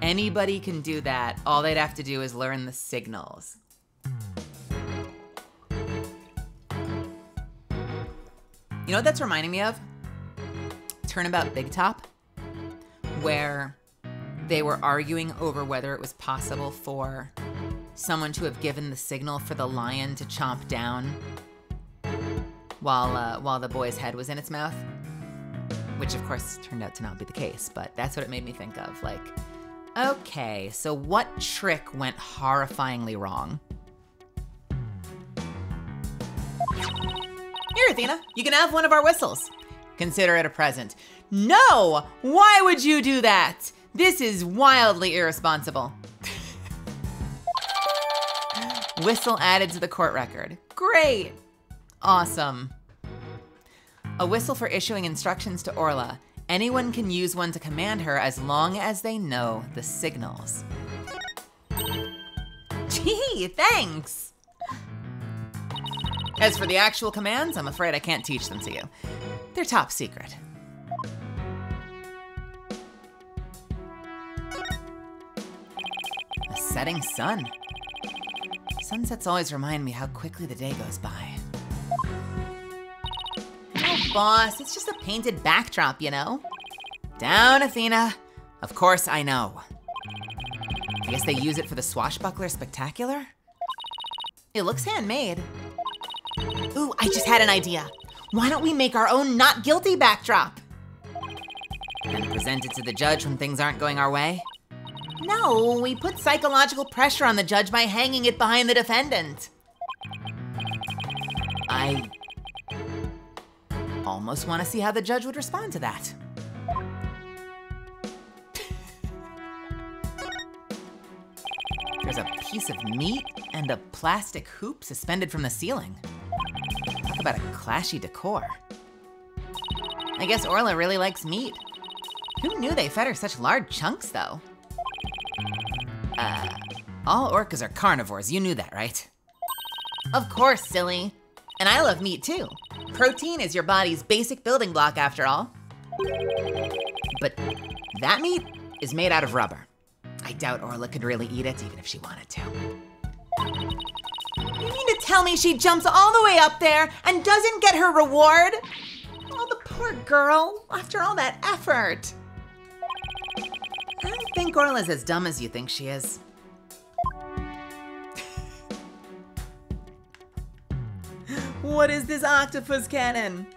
Anybody can do that. All they'd have to do is learn the signals. You know what that's reminding me of? Turnabout Big Top, where they were arguing over whether it was possible for someone to have given the signal for the lion to chomp down while the boy's head was in its mouth, which of course turned out to not be the case, but that's what it made me think of. Like, okay, so what trick went horrifyingly wrong? Here, Athena, you can have one of our whistles. Consider it a present. No! Why would you do that? This is wildly irresponsible. Whistle added to the court record. Great. Awesome. A whistle for issuing instructions to Orla. Anyone can use one to command her as long as they know the signals. Gee, thanks. As for the actual commands, I'm afraid I can't teach them to you. They're top secret. A setting sun. Sunsets always remind me how quickly the day goes by. Oh, boss, it's just a painted backdrop, you know? Down, Athena. Of course I know. I guess they use it for the Swashbuckler Spectacular? It looks handmade. Ooh, I just had an idea. Why don't we make our own not guilty backdrop? And present it to the judge when things aren't going our way? No, we put psychological pressure on the judge by hanging it behind the defendant. I almost want to see how the judge would respond to that. There's a piece of meat and a plastic hoop suspended from the ceiling. Talk about a clashy decor. I guess Orla really likes meat. Who knew they fed her such large chunks, though? All orcas are carnivores, you knew that, right? Of course, silly. And I love meat, too. Protein is your body's basic building block, after all. But that meat is made out of rubber. I doubt Orla could really eat it, even if she wanted to. You mean to tell me she jumps all the way up there and doesn't get her reward? Oh, the poor girl, after all that effort. I don't think Orla's as dumb as you think she is. What is this octopus cannon?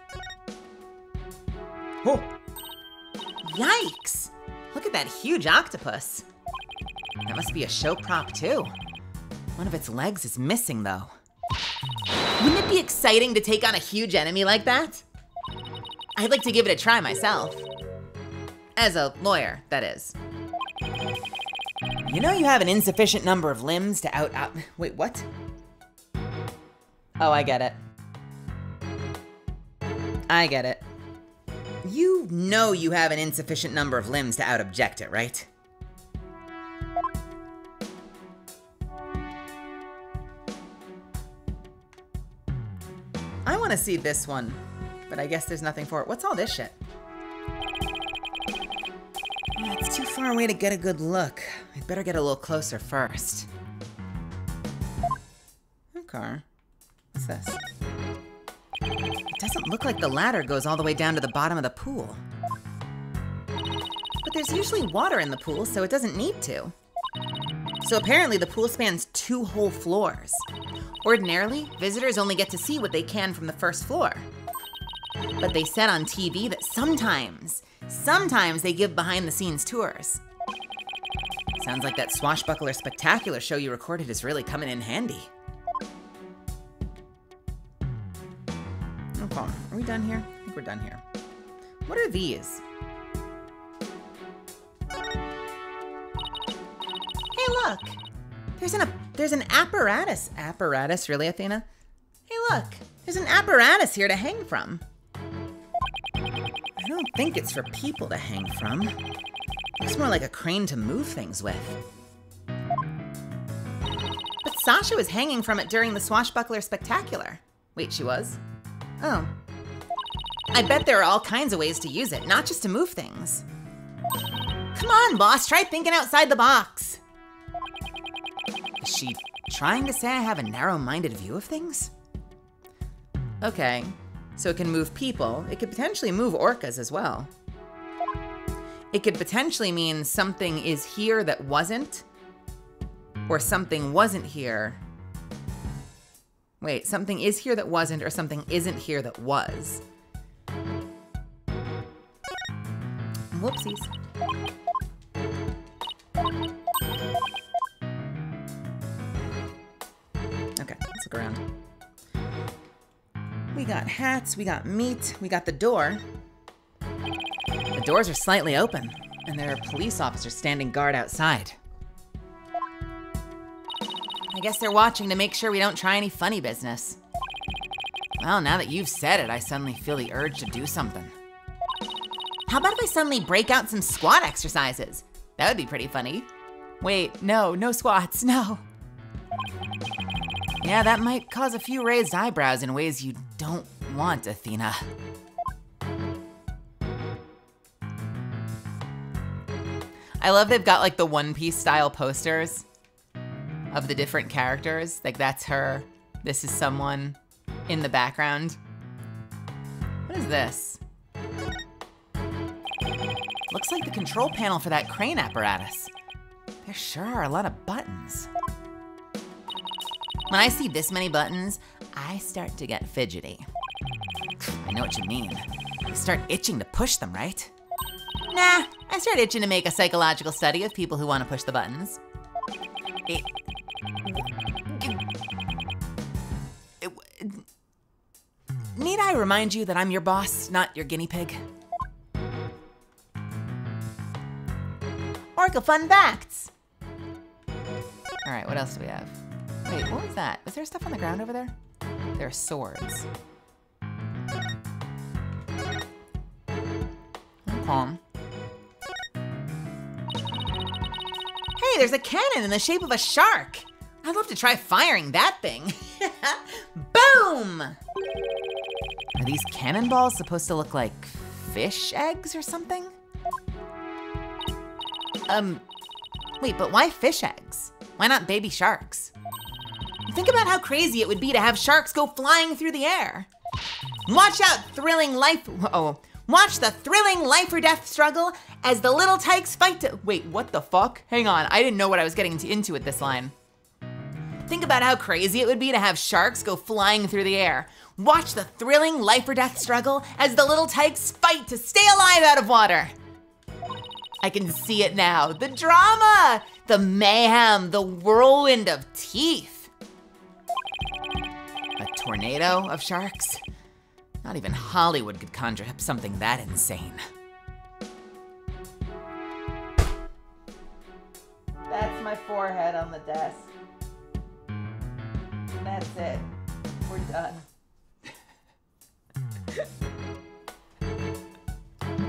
Oh! Yikes! Look at that huge octopus. That must be a show prop too. One of its legs is missing though. Wouldn't it be exciting to take on a huge enemy like that? I'd like to give it a try myself. As a lawyer, that is. You know you have an insufficient number of limbs to wait, what? Oh, I get it. I get it. You know you have an insufficient number of limbs to out-object it, right? I want to see this one, but I guess there's nothing for it. What's all this shit? It's too far away to get a good look. I'd better get a little closer first. Okay. What's this? It doesn't look like the ladder goes all the way down to the bottom of the pool. But there's usually water in the pool, so it doesn't need to. So apparently the pool spans 2 whole floors. Ordinarily, visitors only get to see what they can from the first floor. But they said on TV that sometimes they give behind-the-scenes tours. Sounds like that Swashbuckler Spectacular show you recorded is really coming in handy. Okay, are we done here? I think we're done here. What are these? Hey, look! There's an apparatus. Apparatus, really, Athena? Hey, look! There's an apparatus here to hang from. I don't think it's for people to hang from. Looks more like a crane to move things with. But Sasha was hanging from it during the Swashbuckler Spectacular. Wait, she was? Oh. I bet there are all kinds of ways to use it, not just to move things. Come on, boss, try thinking outside the box. Is she trying to say I have a narrow-minded view of things? Okay, so it can move people. It could potentially move orcas as well. It could potentially mean something is here that wasn't, or something wasn't here. Wait, something is here that wasn't, or something isn't here that was. Whoopsies. Okay, let's look around. We got hats, we got meat, we got the door. The doors are slightly open, and there are police officers standing guard outside. I guess they're watching to make sure we don't try any funny business. Well, now that you've said it, I suddenly feel the urge to do something. How about if I suddenly break out some squat exercises? That would be pretty funny. Wait, no squats, no. Yeah, that might cause a few raised eyebrows in ways you don't want, Athena. I love they've got like the One Piece style posters of the different characters. Like that's her, this is someone in the background. What is this? Looks like the control panel for that crane apparatus. There sure are a lot of buttons. When I see this many buttons, I start to get fidgety. I know what you mean. You start itching to push them, right? Nah, I start itching to make a psychological study of people who want to push the buttons. Need I remind you that I'm your boss, not your guinea pig? Oracle fun facts! All right, what else do we have? Wait, what was that? Was there stuff on the ground over there? There are swords. Palm. Hey, there's a cannon in the shape of a shark. I'd love to try firing that thing. Boom! Are these cannonballs supposed to look like fish eggs or something? Wait, but why fish eggs? Why not baby sharks? Think about how crazy it would be to have sharks go flying through the air. Watch the thrilling life or death struggle as the little tykes fight to— Wait, what the fuck? Hang on, I didn't know what I was getting into with this line. Think about how crazy it would be to have sharks go flying through the air. Watch the thrilling life or death struggle as the little tykes fight to stay alive out of water. I can see it now. The drama, the mayhem, the whirlwind of teeth. A tornado of sharks? Not even Hollywood could conjure up something that insane. That's my forehead on the desk. That's it. We're done.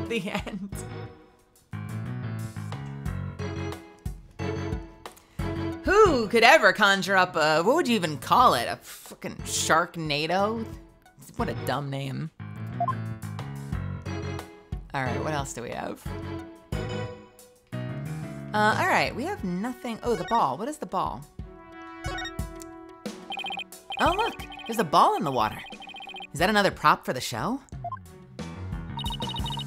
The end. Who could ever conjure up a— what would you even call it? A fucking Sharknado? What a dumb name. All right, what else do we have? All right, we have nothing. Oh, the ball. What is the ball? Oh, look, there's a ball in the water. Is that another prop for the show?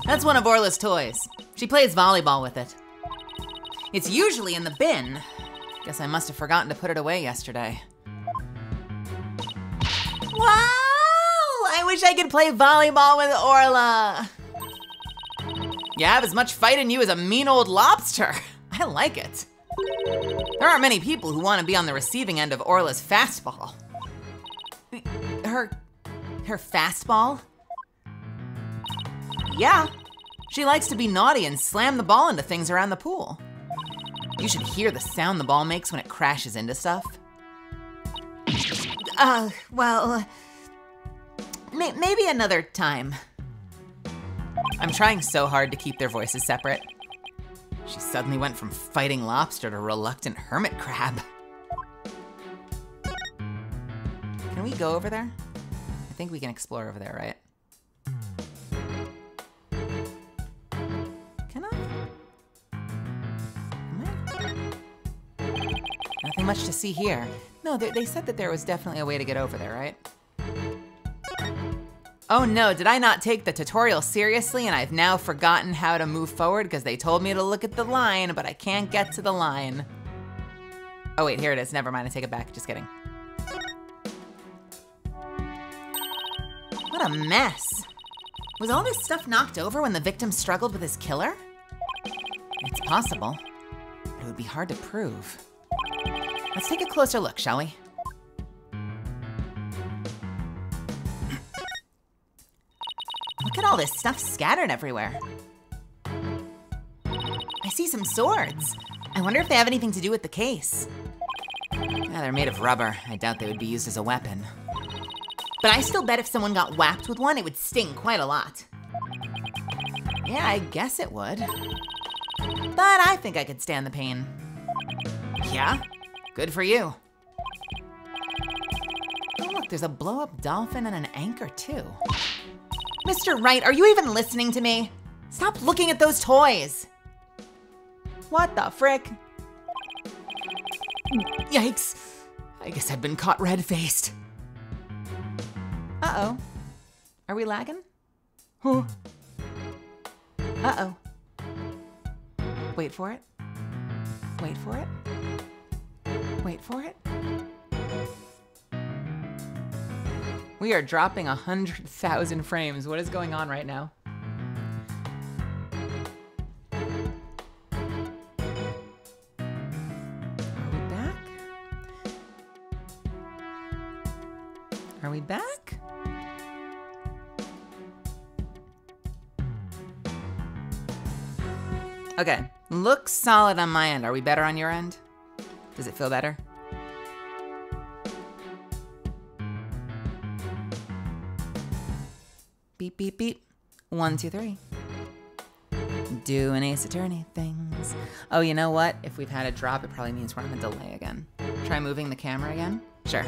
That's one of Orla's toys. She plays volleyball with it. It's usually in the bin. Guess I must have forgotten to put it away yesterday. Wow! I wish I could play volleyball with Orla. You have as much fight in you as a mean old lobster. I like it. There aren't many people who want to be on the receiving end of Orla's fastball. Her fastball? Yeah. She likes to be naughty and slam the ball into things around the pool. You should hear the sound the ball makes when it crashes into stuff. Well, maybe another time. I'm trying so hard to keep their voices separate. She suddenly went from fighting lobster to reluctant hermit crab. Can we go over there? I think we can explore over there, right? Can I? Nothing much to see here. No, they said that there was definitely a way to get over there, right? Oh no, did I not take the tutorial seriously and I've now forgotten how to move forward because they told me to look at the line, but I can't get to the line. Oh wait, here it is. Never mind, I take it back. Just kidding. What a mess. Was all this stuff knocked over when the victim struggled with his killer? It's possible, but it would be hard to prove. Let's take a closer look, shall we? Look at all this stuff scattered everywhere. I see some swords. I wonder if they have anything to do with the case. Yeah, they're made of rubber. I doubt they would be used as a weapon. But I still bet if someone got whacked with one, it would sting quite a lot. Yeah, I guess it would. But I think I could stand the pain. Yeah? Good for you. Oh look, there's a blow-up dolphin and an anchor too. Mr. Wright, are you even listening to me? Stop looking at those toys. What the frick? Yikes. I guess I've been caught red-faced. Uh-oh. Are we lagging? Huh. Uh-oh. Wait for it. Wait for it. Wait for it. We are dropping 100,000 frames. What is going on right now? Are we back? Okay, looks solid on my end. Are we better on your end? Does it feel better? Beep, beep, beep. 1, 2, 3. Doing Ace Attorney things. Oh, you know what? If we've had a drop, it probably means we're on a delay again. Try moving the camera again? Sure.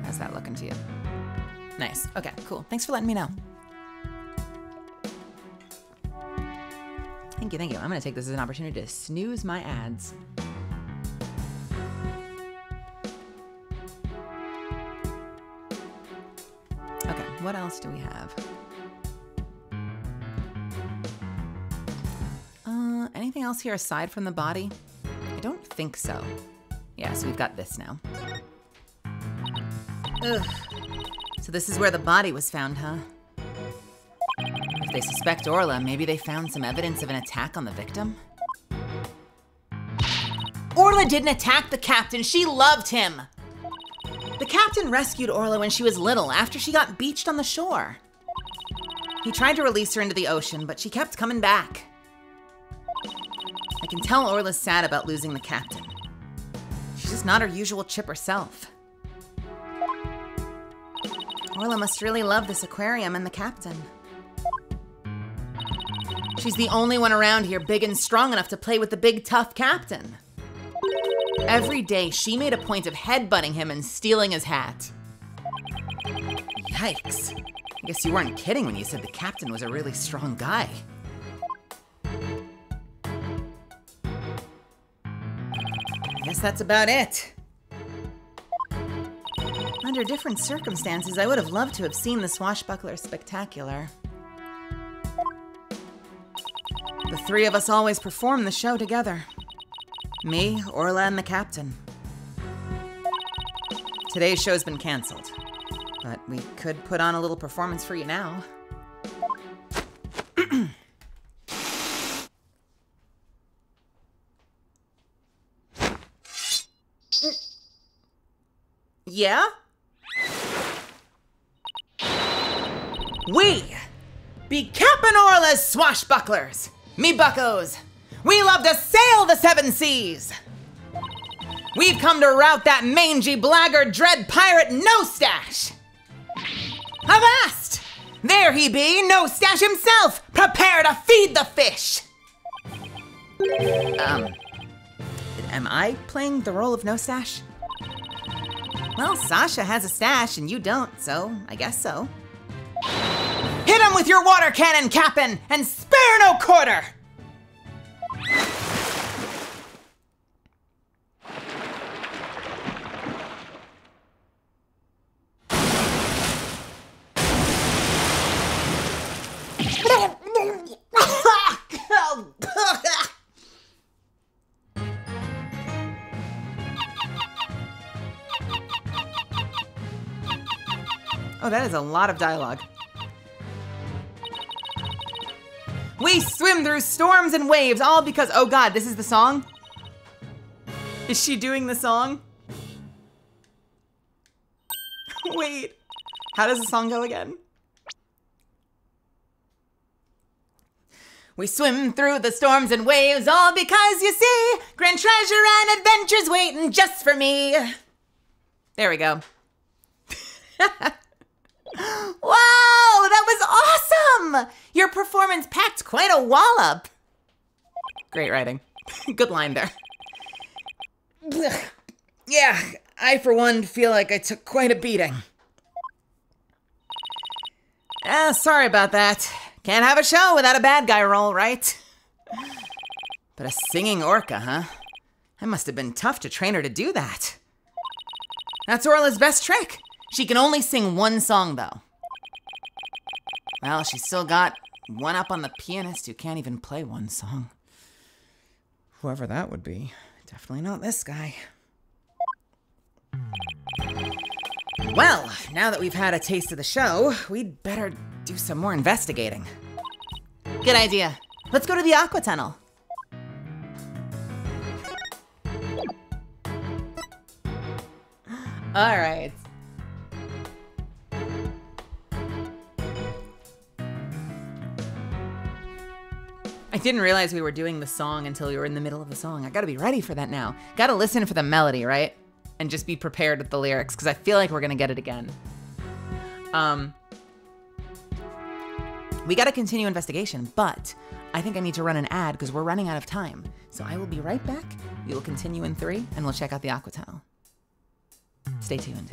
How's that looking to you? Nice. Okay, cool. Thanks for letting me know. Thank you, thank you. I'm gonna take this as an opportunity to snooze my ads. Okay, what else do we have? Anything else here aside from the body? I don't think so. Yeah, so we've got this now. Ugh. So this is where the body was found, huh? If they suspect Orla, maybe they found some evidence of an attack on the victim? Orla didn't attack the captain, she loved him! The captain rescued Orla when she was little, after she got beached on the shore. He tried to release her into the ocean, but she kept coming back. I can tell Orla's sad about losing the captain. She's just not her usual chipper self. Orla must really love this aquarium and the captain. She's the only one around here big and strong enough to play with the big, tough captain. Every day, she made a point of headbutting him and stealing his hat. Yikes. I guess you weren't kidding when you said the captain was a really strong guy. I guess that's about it. Under different circumstances, I would have loved to have seen the Swashbuckler Spectacular. The three of us always perform the show together. Me, Orla, and the captain. Today's show's been canceled, but we could put on a little performance for you now. Yeah? We be Captain Orla's swashbucklers, me buckos. We love to sail the seven seas. We've come to rout that mangy blackguard dread pirate No Stash. Avast! There he be, No Stash himself, prepare to feed the fish. Am I playing the role of No Stash? Well, Sasha has a stash and you don't, so I guess so. Hit him with your water cannon, Cap'n, and spare no quarter! Oh, that is a lot of dialogue. We swim through storms and waves, all because, oh God, this is the song? Is she doing the song? Wait, how does the song go again? We swim through the storms and waves, all because, you see, grand treasure and adventures waiting just for me. There we go. Wow, that was awesome! Your performance packed quite a wallop. Great writing. Good line there. Yeah, I for one feel like I took quite a beating. Sorry about that. Can't have a show without a bad guy role, right? But a singing orca, huh? That must have been tough to train her to do that. That's Orla's best trick. She can only sing one song, though. Well, she's still got one up on the pianist who can't even play one song. Whoever that would be. Definitely not this guy. Well, now that we've had a taste of the show, we'd better do some more investigating. Good idea. Let's go to the Aqua Tunnel. All right. I didn't realize we were doing the song until we were in the middle of the song. I gotta be ready for that now. Gotta listen for the melody, right? And just be prepared with the lyrics, because I feel like we're gonna get it again. We gotta continue investigation, but I think I need to run an ad because we're running out of time. So I will be right back. We will continue in 3, and we'll check out the Aqua Tunnel. Stay tuned.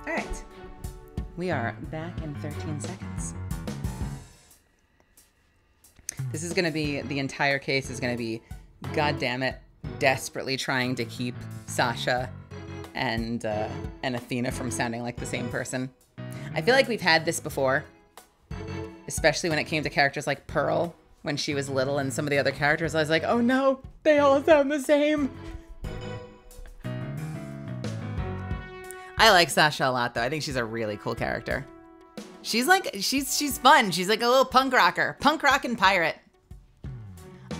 All right, we are back in 13 seconds. This is gonna be, the entire case is gonna be, goddammit, desperately trying to keep Sasha and Athena from sounding like the same person. I feel like we've had this before, especially when it came to characters like Pearl, when she was little, and some of the other characters, I was like, oh no, they all sound the same. I like Sasha a lot, though. I think she's a really cool character. She's like, she's fun. She's like a little punk rocker, punk rockin' pirate.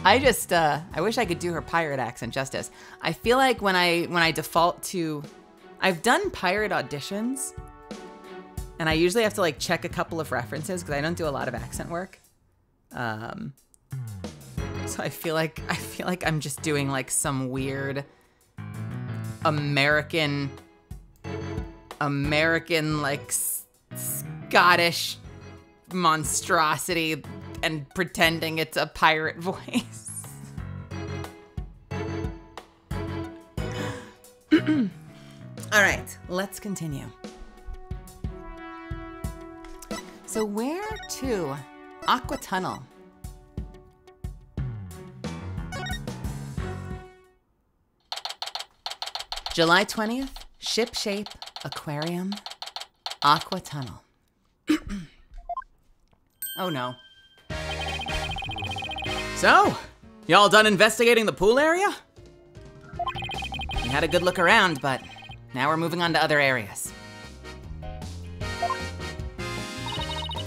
I just, I wish I could do her pirate accent justice. I feel like when I default to, I've done pirate auditions, and I usually have to like check a couple of references because I don't do a lot of accent work. So I feel like I'm just doing like some weird American like Scottish monstrosity and pretending it's a pirate voice. All right, let's continue. So where to? Aqua Tunnel. July 20th, Ship Shape, Aquarium, Aqua Tunnel. Oh no. So, y'all done investigating the pool area? We had a good look around, but now we're moving on to other areas.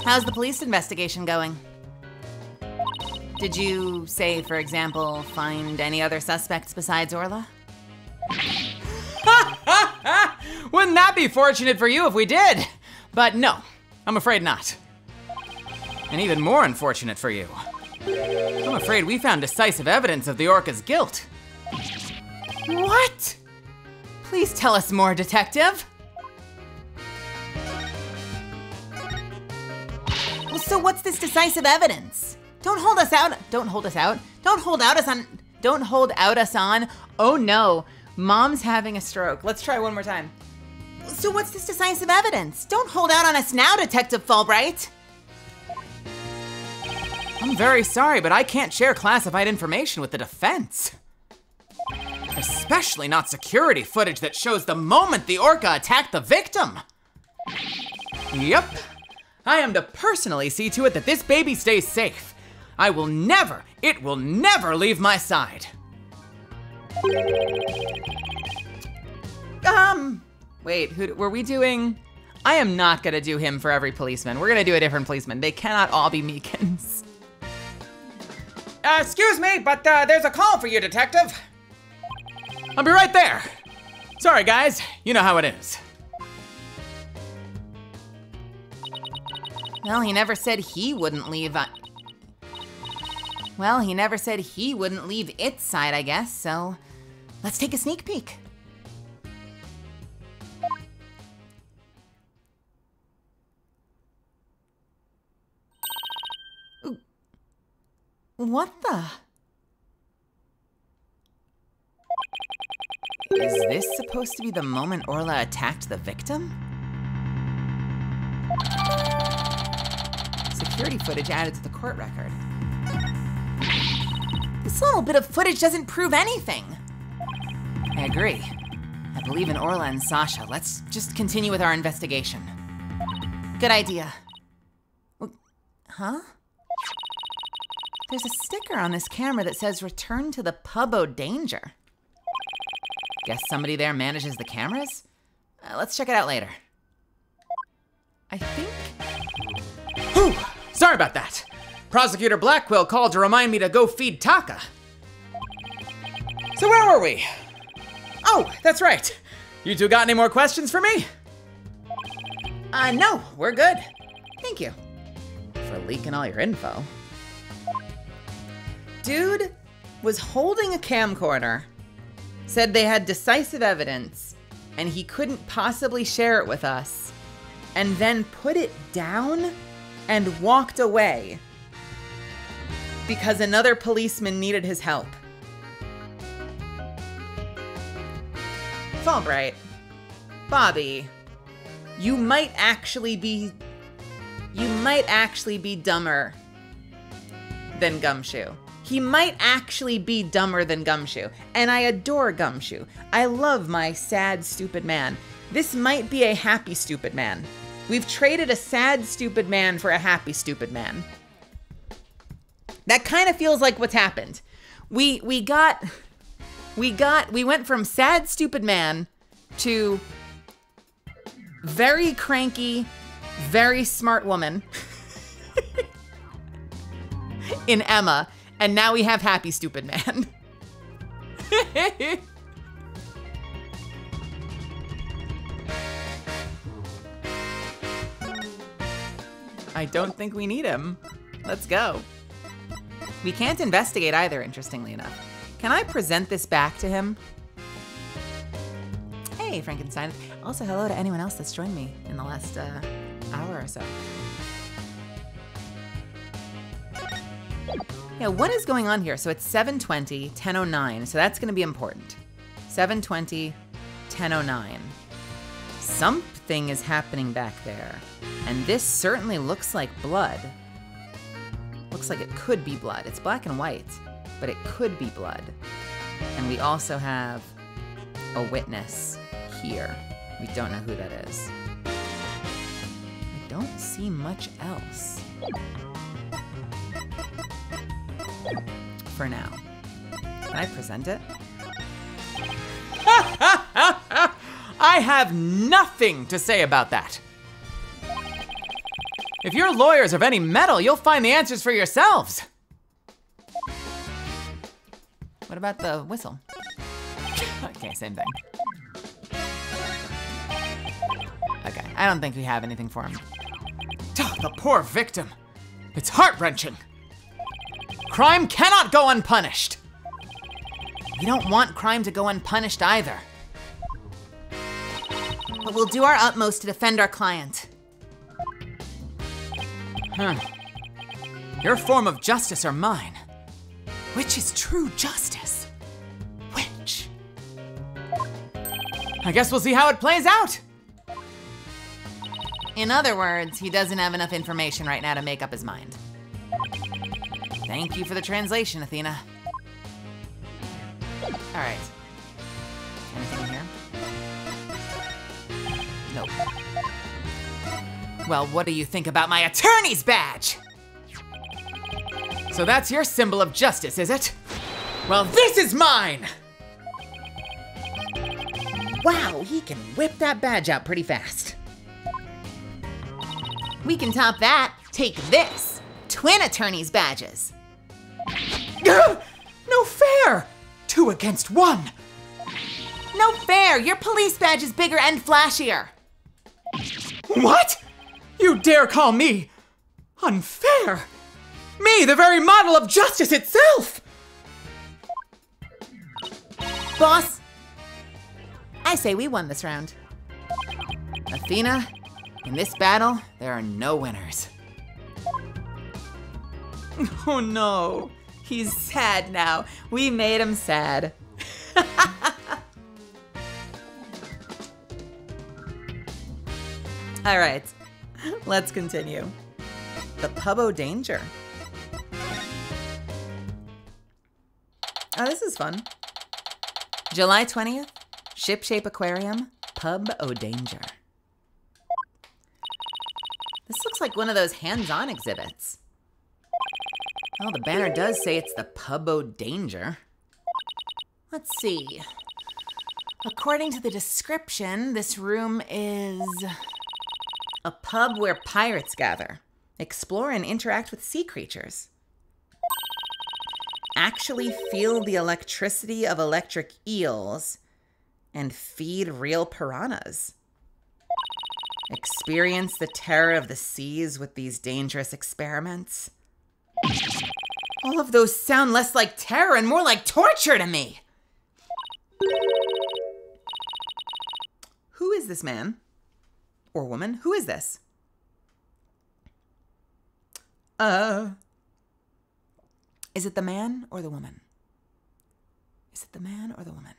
How's the police investigation going? Did you, say, for example, find any other suspects besides Orla? Wouldn't that be fortunate for you if we did? But no, I'm afraid not. And even more unfortunate for you. I'm afraid we found decisive evidence of the orca's guilt. What? Please tell us more, Detective. Well, so what's this decisive evidence? Don't hold us out. Don't hold us out. Don't hold out us on. Don't hold out us on. Oh no, Mom's having a stroke. Let's try one more time. So what's this decisive evidence? Don't hold out on us now, Detective Fulbright. I'm very sorry, but I can't share classified information with the defense. Especially not security footage that shows the moment the orca attacked the victim. Yep. I am to personally see to it that this baby stays safe. I will never, it will never leave my side. Wait, who were we doing? I am not gonna do him for every policeman. We're gonna do a different policeman. They cannot all be Meekins. Excuse me, but there's a call for you, Detective. I'll be right there. Sorry, guys. You know how it is. Well, he never said he wouldn't leave. Well, he never said he wouldn't leave its side, I guess, so let's take a sneak peek. What the? Is this supposed to be the moment Orla attacked the victim? Security footage added to the court record. This little bit of footage doesn't prove anything. I agree. I believe in Orla and Sasha. Let's just continue with our investigation. Good idea. Huh? There's a sticker on this camera that says return to the pub Danger. Guess somebody there manages the cameras? Let's check it out later. I think... Whew! Sorry about that. Prosecutor Blackquill called to remind me to go feed Taka. So where were we? Oh, that's right. You two got any more questions for me? No, we're good. Thank you for leaking all your info. Dude was holding a camcorder, said they had decisive evidence, and he couldn't possibly share it with us, and then put it down and walked away because another policeman needed his help. Fulbright, Bobby, you might actually be dumber than Gumshoe. He might actually be dumber than Gumshoe, and I adore Gumshoe. I love my sad, stupid man. This might be a happy, stupid man. We've traded a sad, stupid man for a happy, stupid man. That kind of feels like what's happened. We went from sad, stupid man to very cranky, very smart woman in Emma. And now we have happy, stupid man. I don't think we need him. Let's go. We can't investigate either, interestingly enough. Can I present this back to him? Hey, Frankenstein. Also, hello to anyone else that's joined me in the last hour or so. Yeah, what is going on here? So it's 7:20, 10:09, so that's going to be important. 7:20, 10:09. Something is happening back there, and this certainly looks like blood. Looks like it could be blood. It's black and white, but it could be blood. And we also have a witness here. We don't know who that is. I don't see much else. For now. Can I present it? I have nothing to say about that. If your lawyer's of any metal, you'll find the answers for yourselves. What about the whistle? Okay, same thing. Okay, I don't think we have anything for him. Oh, the poor victim. It's heart-wrenching. Crime cannot go unpunished. We don't want crime to go unpunished either. But we'll do our utmost to defend our client. Your form of justice or mine? Which is true justice? Which? I guess we'll see how it plays out. In other words, he doesn't have enough information right now to make up his mind. Thank you for the translation, Athena. All right. Anything in here? Nope. Well, what do you think about my attorney's badge? So that's your symbol of justice, is it? Well, this is mine! Wow, he can whip that badge out pretty fast. We can top that. Take this. Twin attorney's badges. No fair! 2 against 1. No fair. Your police badge is bigger and flashier. What? You dare call me unfair? Me, the very model of justice itself! Boss, I say we won this round. Athena, in this battle, there are no winners. Oh no, he's sad now. We made him sad. All right, let's continue. The Pub Danger. Oh, this is fun. July 20th, Shipshape Aquarium, Pub Danger. This looks like one of those hands-on exhibits. Oh, the banner does say it's the Pub Danger. Let's see. According to the description, this room is a pub where pirates gather, explore and interact with sea creatures. Actually feel the electricity of electric eels and feed real piranhas. Experience the terror of the seas with these dangerous experiments. All of those sound less like terror and more like torture to me. Who is this man? Or woman? Who is this? Is it the man or the woman? Is it the man or the woman?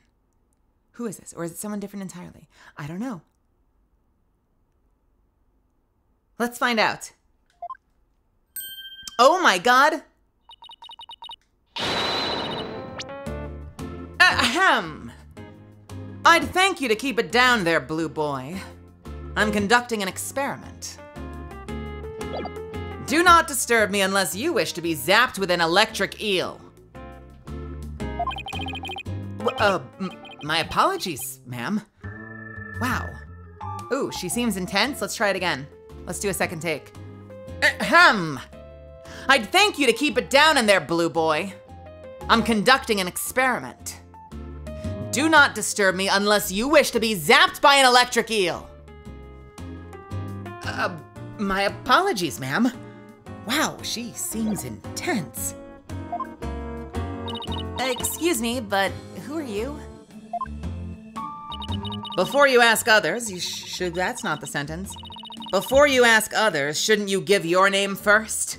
Who is this? Or is it someone different entirely? I don't know. Let's find out. Oh my God. Ahem. I'd thank you to keep it down there, blue boy. I'm conducting an experiment. Do not disturb me unless you wish to be zapped with an electric eel. My apologies, ma'am. Wow. Ooh, she seems intense. Let's try it again. Let's do a second take. Ahem. I'd thank you to keep it down in there, blue boy. I'm conducting an experiment. Do not disturb me unless you wish to be zapped by an electric eel. My apologies, ma'am. Wow, she seems intense. Excuse me, but who are you? Before you ask others, that's not the sentence. Before you ask others, shouldn't you give your name first?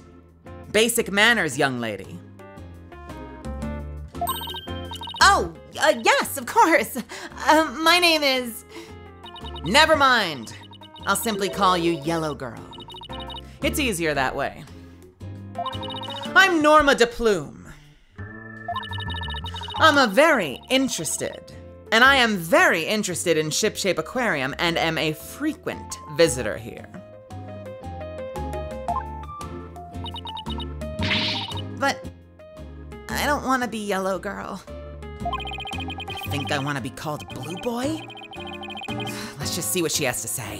basic manners, young lady. Oh, yes, of course. My name is... Never mind. I'll simply call you Yellow Girl. It's easier that way. I'm Norma de Plume. I'm a very interested, and I am very interested in Shipshape Aquarium and am a frequent visitor here. But I don't want to be Yellow Girl. I think I want to be called Blue Boy. Let's just see what she has to say.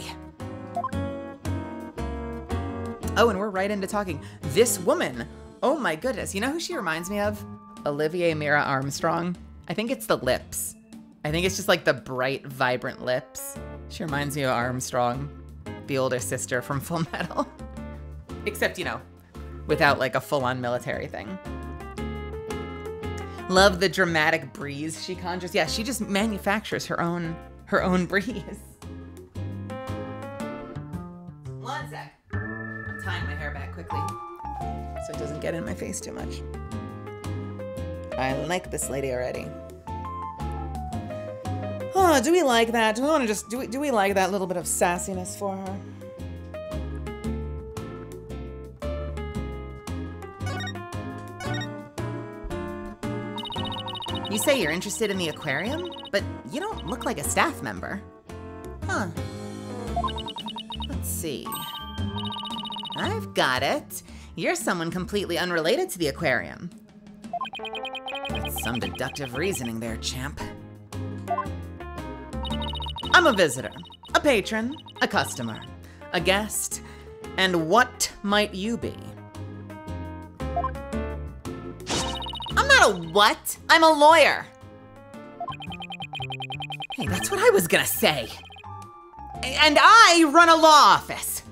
Oh, and we're right into talking. This woman, oh my goodness. You know who she reminds me of? Olivia Mira Armstrong. I think it's the lips. I think it's just like the bright, vibrant lips. She reminds me of Armstrong, the older sister from Full Metal. Except, you know, without like a full-on military thing. Love the dramatic breeze she conjures. Yeah, she just manufactures her own breeze. One sec. I'm tying my hair back quickly so it doesn't get in my face too much. I like this lady already. Oh, do we like that? Do we want to just do we like that little bit of sassiness for her? You say you're interested in the aquarium, but you don't look like a staff member. Huh. Let's see. I've got it. You're someone completely unrelated to the aquarium. That's some deductive reasoning there, champ. I'm a visitor, a patron, a customer, a guest, and what might you be? I'm not a what? I'm a lawyer. Hey, that's what I was gonna say. And I run a law office.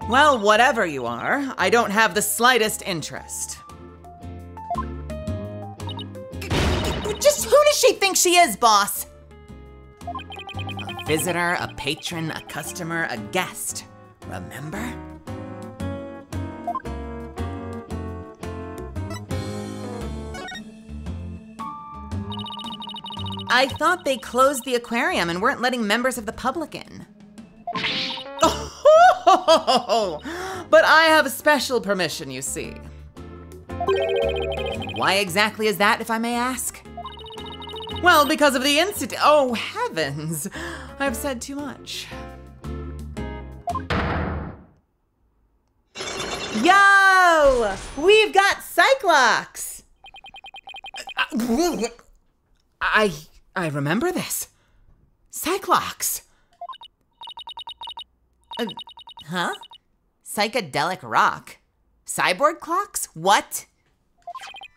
Well, whatever you are, I don't have the slightest interest. Just who does she think she is, boss? A visitor, a patron, a customer, a guest. Remember? I thought they closed the aquarium and weren't letting members of the public in. Oh, but I have special permission, you see. Why exactly is that, if I may ask? Well, because of the incident. Oh, heavens. I've said too much. Yo! We've got Cyclops! I remember this. Cyclops. Huh? Psychedelic rock? Cyborg clocks? What?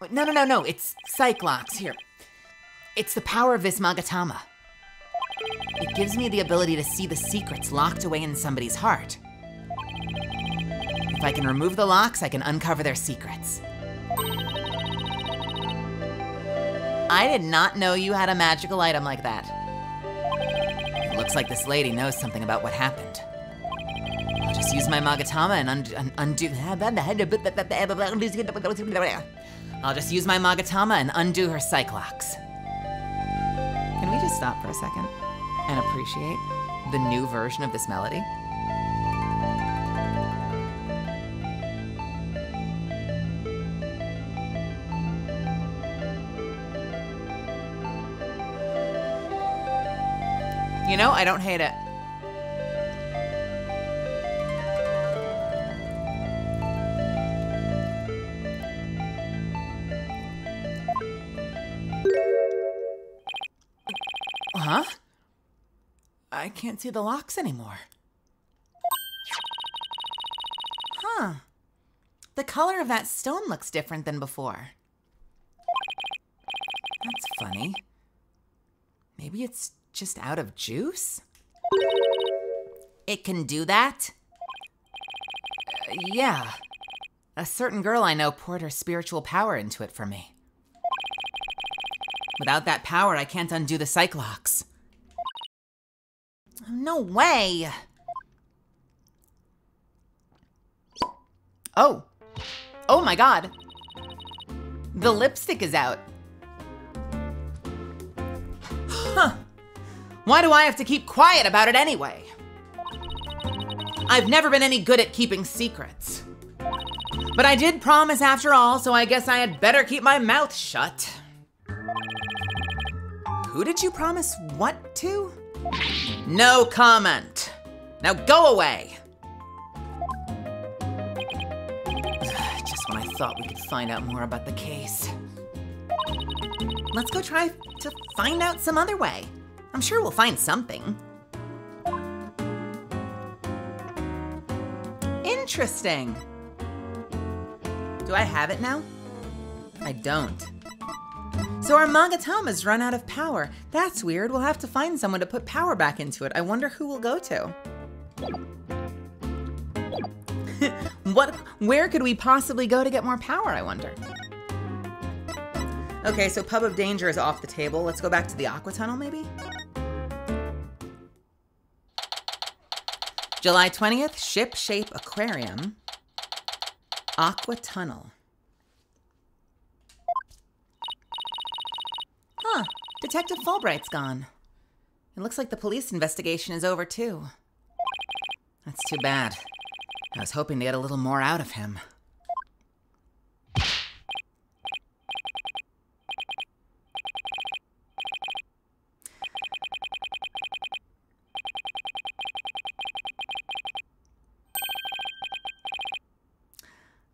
No. It's Cyclops. Here. It's the power of this Magatama. It gives me the ability to see the secrets locked away in somebody's heart. If I can remove the locks, I can uncover their secrets. I did not know you had a magical item like that. It looks like this lady knows something about what happened. I'll just use my Magatama and undo... I'll just use my Magatama and undo her Cyclops. Can we just stop for a second and appreciate the new version of this melody? You know, I don't hate it. Huh? I can't see the locks anymore. Huh. The color of that stone looks different than before. That's funny. Maybe it's just out of juice? It can do that? Yeah. A certain girl I know poured her spiritual power into it for me. Without that power, I can't undo the Cyclops. No way! Oh. Oh my God. The lipstick is out. Huh. Why do I have to keep quiet about it anyway? I've never been any good at keeping secrets. But I did promise after all, so I guess I had better keep my mouth shut. Who did you promise what to? No comment. Now go away. Just when I thought we could find out more about the case. Let's go try to find out some other way. I'm sure we'll find something. Interesting. Do I have it now? I don't. So our Magatama's run out of power. That's weird. We'll have to find someone to put power back into it. I wonder who we'll go to. Where could we possibly go to get more power, I wonder? Okay, so Pub of Danger is off the table. Let's go back to the Aqua Tunnel, maybe? July 20th, Ship Shape Aquarium. Aqua Tunnel. Huh, Detective Fulbright's gone. It looks like the police investigation is over too. That's too bad. I was hoping to get a little more out of him.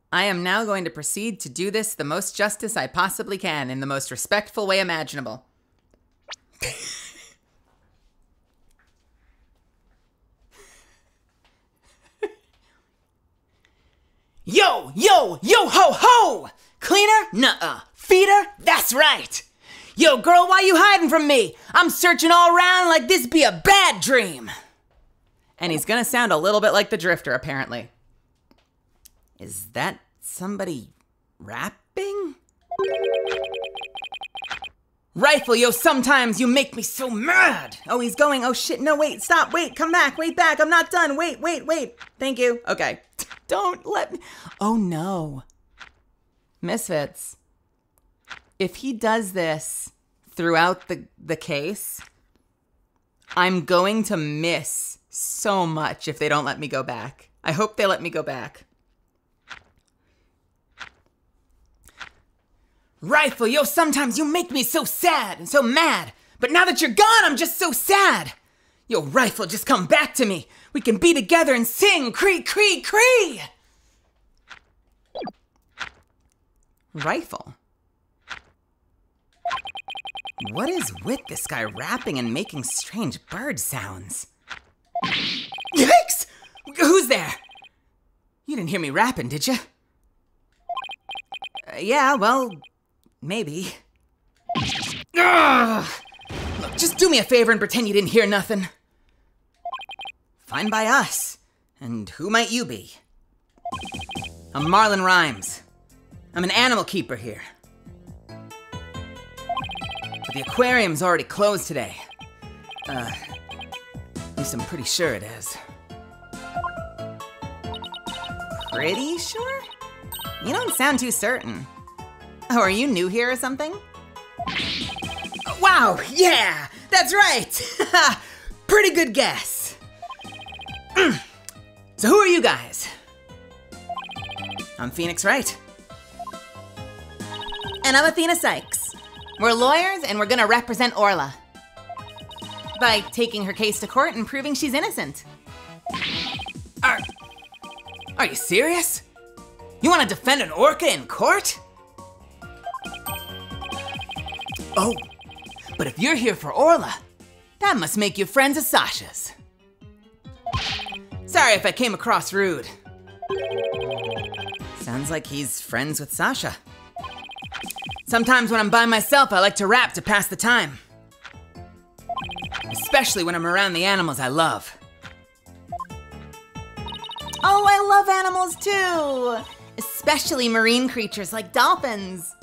I am now going to proceed to do this the most justice I possibly can in the most respectful way imaginable. Yo, yo, yo ho ho! Cleaner? Nuh-uh. Feeder? That's right. Yo, girl, why you hiding from me? I'm searching all around like this be a bad dream. And he's gonna sound a little bit like the Drifter, apparently. Is that somebody rapping? Rifle, yo, sometimes you make me so mad. Oh, he's going. Oh, shit. No, wait, stop. Wait, come back. Wait back. I'm not done. Wait. Thank you. Okay. Don't let me. Oh, no. Misfits. If he does this throughout the case, I'm going to miss so much if they don't let me go back. I hope they let me go back. Rifle, yo, sometimes you make me so sad and so mad. But now that you're gone, I'm just so sad. Yo, Rifle, just come back to me. We can be together and sing cree, cree, cree. Rifle. What is with this guy rapping and making strange bird sounds? Yikes! Who's there? You didn't hear me rapping, did you? Yeah, well, maybe. Ugh! Look, just do me a favor and pretend you didn't hear nothing. Fine by us. And who might you be? I'm Marlon Rhymes. I'm an animal keeper here. But the aquarium's already closed today. At least I'm pretty sure it is. Pretty sure? You don't sound too certain. Oh, are you new here or something? Wow, yeah, that's right. Pretty good guess. So who are you guys? I'm Phoenix Wright. And I'm Athena Sykes. We're lawyers and we're gonna represent Orla by taking her case to court and proving she's innocent. Are you serious? You want to defend an orca in court? Oh, but if you're here for Orla, that must make you friends of Sasha's. Sorry if I came across rude. Sounds like he's friends with Sasha. Sometimes when I'm by myself, I like to rap to pass the time. Especially when I'm around the animals I love. Oh, I love animals too! Especially marine creatures like dolphins.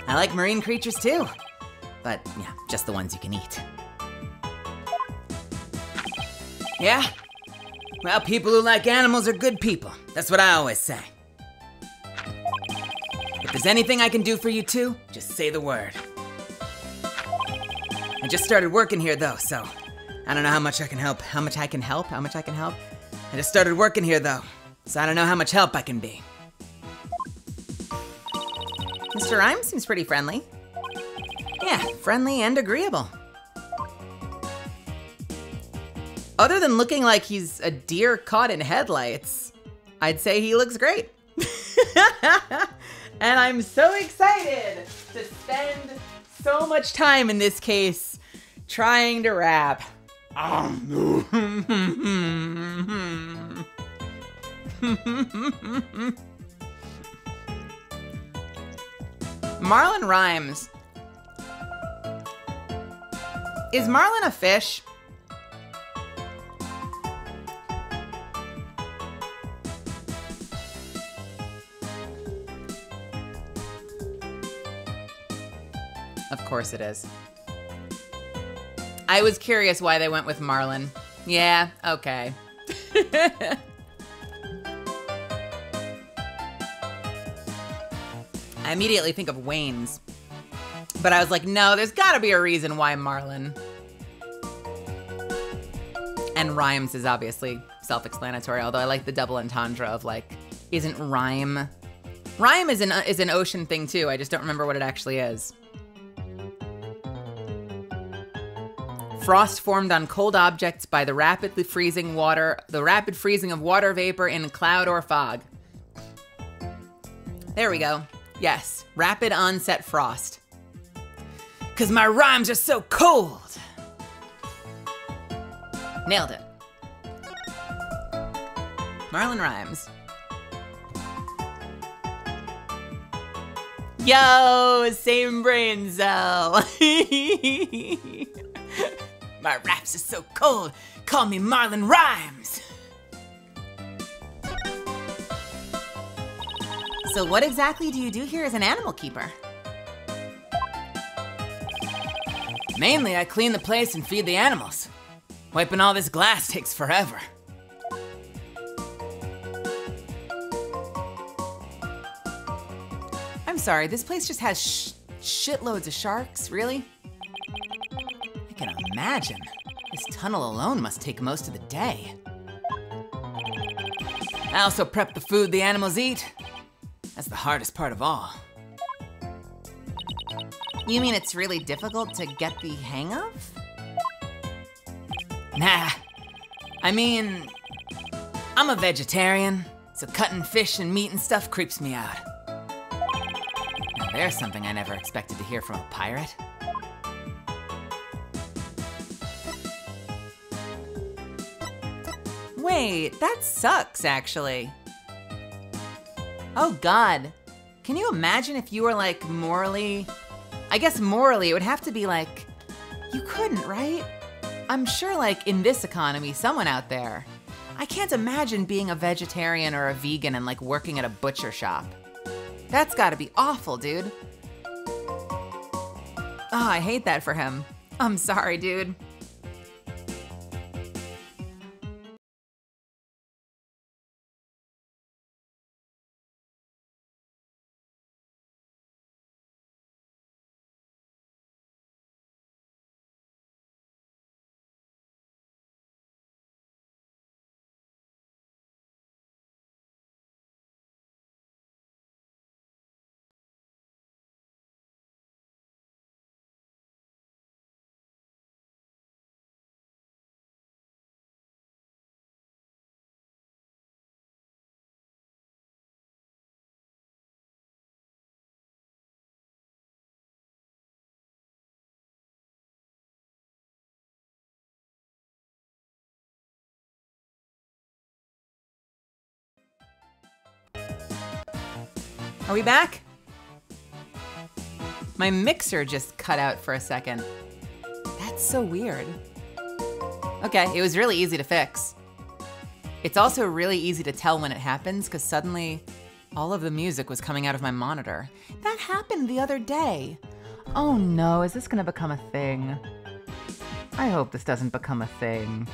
I like marine creatures too. But yeah, just the ones you can eat. Yeah? Well, people who like animals are good people. That's what I always say. If there's anything I can do for you two, just say the word. I just started working here though, so I don't know how much I can help. How much I can help? I just started working here though, so I don't know how much help I can be. Mr. Rhymes seems pretty friendly. Yeah, friendly and agreeable. Other than looking like he's a deer caught in headlights, I'd say he looks great. And I'm so excited to spend so much time in this case trying to rap. Marlin Rhymes. Is Marlin a fish? Of course it is. I was curious why they went with Marlin. Yeah, okay. I immediately think of Wayne's. But I was like, no, there's gotta be a reason why Marlin. And Rhymes is obviously self-explanatory, although I like the double entendre of like, isn't rhyme? Rhyme is an ocean thing too, I just don't remember what it actually is. Frost formed on cold objects by the rapid freezing of water vapor in cloud or fog. There we go. Yes, rapid onset frost. 'Cause my rhymes are so cold. Nailed it. Marlin Rhymes. Yo, same brain cell. My raps are so cold, call me Marlin Rhymes. So what exactly do you do here as an animal keeper? Mainly, I clean the place and feed the animals. Wiping all this glass takes forever. I'm sorry, this place just has shitloads of sharks, really? I can imagine. This tunnel alone must take most of the day. I also prep the food the animals eat. That's the hardest part of all. You mean it's really difficult to get the hang of? Nah. I mean, I'm a vegetarian, so cutting fish and meat and stuff creeps me out. Now there's something I never expected to hear from a pirate. Wait, that sucks, actually. Oh God, can you imagine if you were like morally, I guess morally it would have to be like, you couldn't, right? I'm sure like in this economy, someone out there, I can't imagine being a vegetarian or a vegan and like working at a butcher shop. That's gotta be awful, dude. Oh, I hate that for him. I'm sorry, dude. Are we back? My mixer just cut out for a second. That's so weird. Okay, it was really easy to fix. It's also really easy to tell when it happens because suddenly all of the music was coming out of my monitor. That happened the other day. Oh no, is this gonna become a thing? I hope this doesn't become a thing.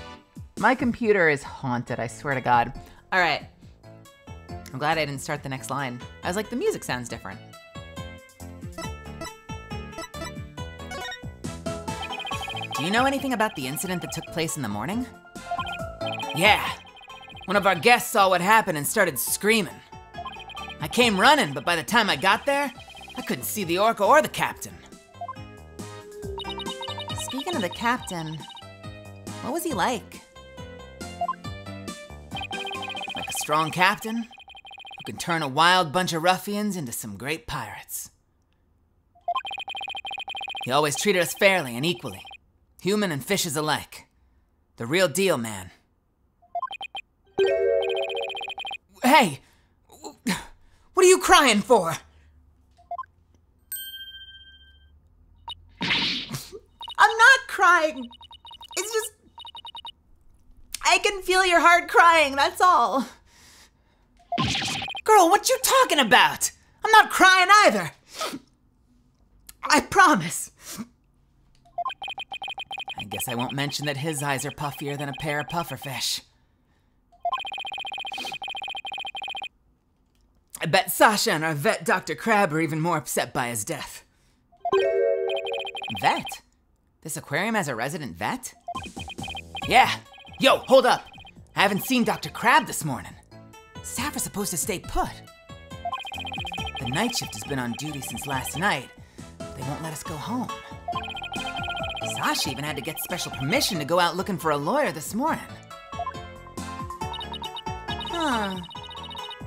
My computer is haunted, I swear to God. All right. I'm glad I didn't start the next line. I was like, the music sounds different. Do you know anything about the incident that took place in the morning? Yeah. One of our guests saw what happened and started screaming. I came running, but by the time I got there, I couldn't see the orca or the captain. Speaking of the captain, what was he like? Like a strong captain who can turn a wild bunch of ruffians into some great pirates. He always treated us fairly and equally, human and fishes alike. The real deal, man. Hey, what are you crying for? I'm not crying. It's just, I can feel your heart crying, that's all. Girl, what you talking about? I'm not crying either. I promise. I guess I won't mention that his eyes are puffier than a pair of pufferfish. I bet Sasha and our vet, Dr. Crab, are even more upset by his death. Vet? This aquarium has a resident vet? Yeah. Yo, hold up. I haven't seen Dr. Crab this morning. Staff are supposed to stay put. The night shift has been on duty since last night. They won't let us go home. Sasha even had to get special permission to go out looking for a lawyer this morning. Huh.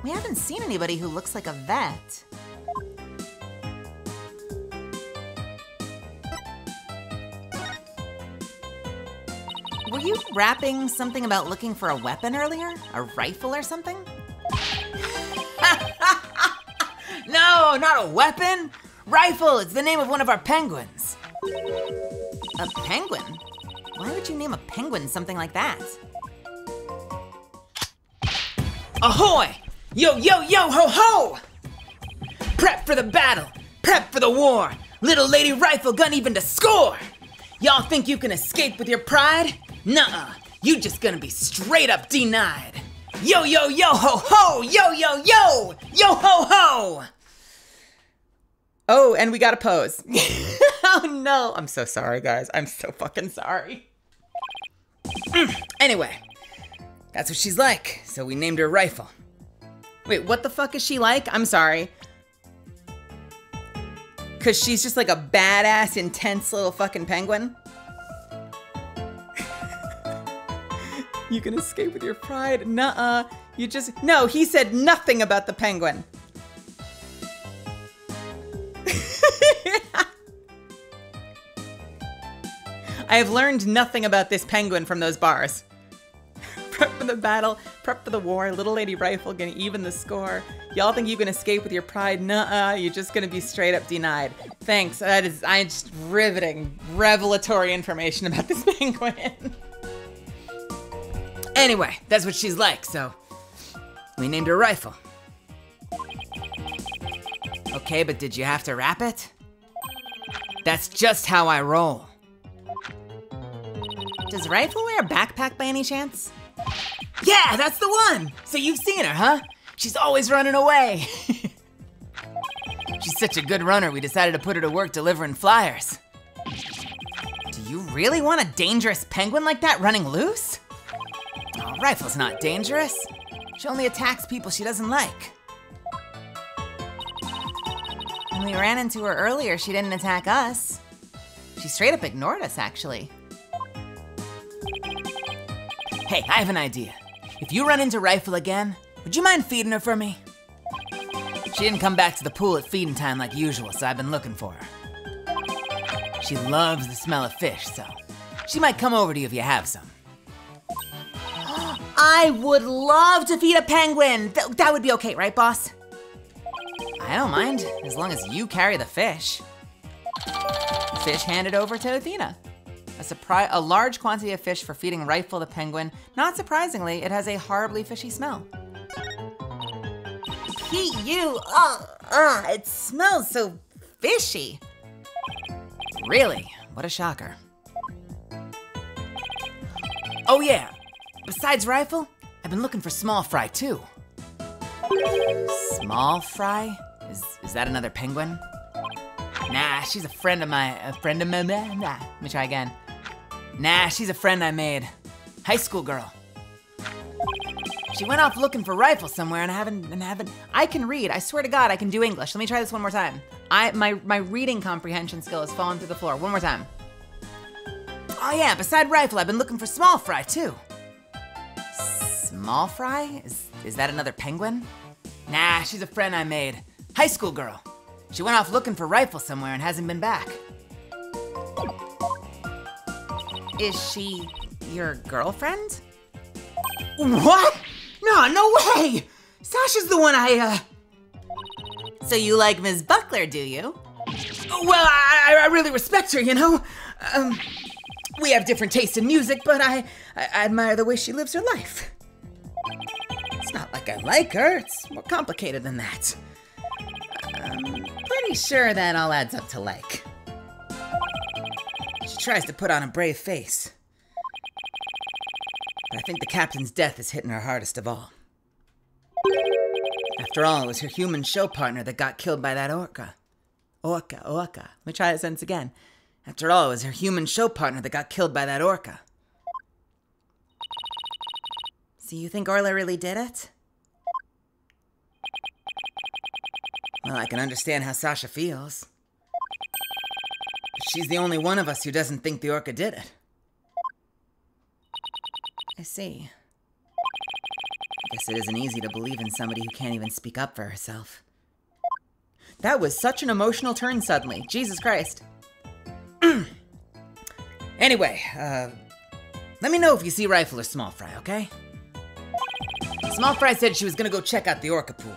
We haven't seen anybody who looks like a vet. Were you rapping something about looking for a weapon earlier? A rifle or something? No, not a weapon. Rifle, it's the name of one of our penguins. A penguin? Why would you name a penguin something like that? Ahoy! Yo, yo, yo, ho, ho! Prep for the battle, prep for the war. Little lady rifle gun even to score. Y'all think you can escape with your pride? Nuh-uh, you just gonna be straight up denied. Yo, yo, yo, ho, ho! Yo, yo, yo! Yo, ho, ho! Oh, and we got a pose. Oh no, I'm so sorry, guys. I'm so fucking sorry. Anyway, that's what she's like, so we named her Rifle. Wait, what the fuck is she like? I'm sorry. Cause she's just like a badass, intense little fucking penguin? You can escape with your pride? Nuh-uh. You just, no, he said nothing about the penguin. I have learned nothing about this penguin from those bars. Prep for the battle, prep for the war, little lady rifle gonna even the score. Y'all think you can escape with your pride? Nuh-uh, you're just gonna be straight up denied. Thanks, that is, I'm just riveting, revelatory information about this penguin. Anyway, that's what she's like, so we named her Rifle. Okay, but did you have to wrap it? That's just how I roll. Does Rifle wear a backpack by any chance? Yeah, that's the one! So you've seen her, huh? She's always running away. She's such a good runner, we decided to put her to work delivering flyers. Do you really want a dangerous penguin like that running loose? Oh, Rifle's not dangerous. She only attacks people she doesn't like. When we ran into her earlier, she didn't attack us. She straight up ignored us, actually. Hey, I have an idea. If you run into Rifle again, would you mind feeding her for me? She didn't come back to the pool at feeding time like usual, so I've been looking for her. She loves the smell of fish, so she might come over to you if you have some. I would love to feed a penguin. That would be okay, right, boss? I don't mind, as long as you carry the fish. Fish handed over to Athena. A large quantity of fish for feeding Rifle the penguin. Not surprisingly, it has a horribly fishy smell. Pete, it smells so fishy. Really? What a shocker. Oh yeah, Besides Rifle, I've been looking for Small Fry too. Small Fry? Is that another penguin? Nah, she's a friend of my, nah. Let me try again. Nah, she's a friend I made. High school girl. She went off looking for Rifle somewhere and I can read. I swear to God, I can do English. Let me try this one more time. My reading comprehension skill has fallen through the floor. One more time. Oh yeah, beside Rifle, I've been looking for Small Fry too. Small Fry? Is that another penguin? Nah, she's a friend I made. High school girl. She went off looking for Rifle somewhere and hasn't been back. Is she your girlfriend? What? No way! Sasha's the one So you like Ms. Buckler, do you? Well, I really respect her, you know? We have different tastes in music, but I admire the way she lives her life. It's not like I like her, it's more complicated than that. Pretty sure that all adds up to like. She tries to put on a brave face. But I think the captain's death is hitting her hardest of all. After all, it was her human show partner that got killed by that orca. Orca. Let me try that sentence again. After all, it was her human show partner that got killed by that orca. So you think Orla really did it? Well, I can understand how Sasha feels. But she's the only one of us who doesn't think the orca did it. I see. I guess it isn't easy to believe in somebody who can't even speak up for herself. That was such an emotional turn suddenly. Jesus Christ. Anyway, let me know if you see Rifle or Small Fry, okay? Small Fry said she was gonna go check out the orca pool.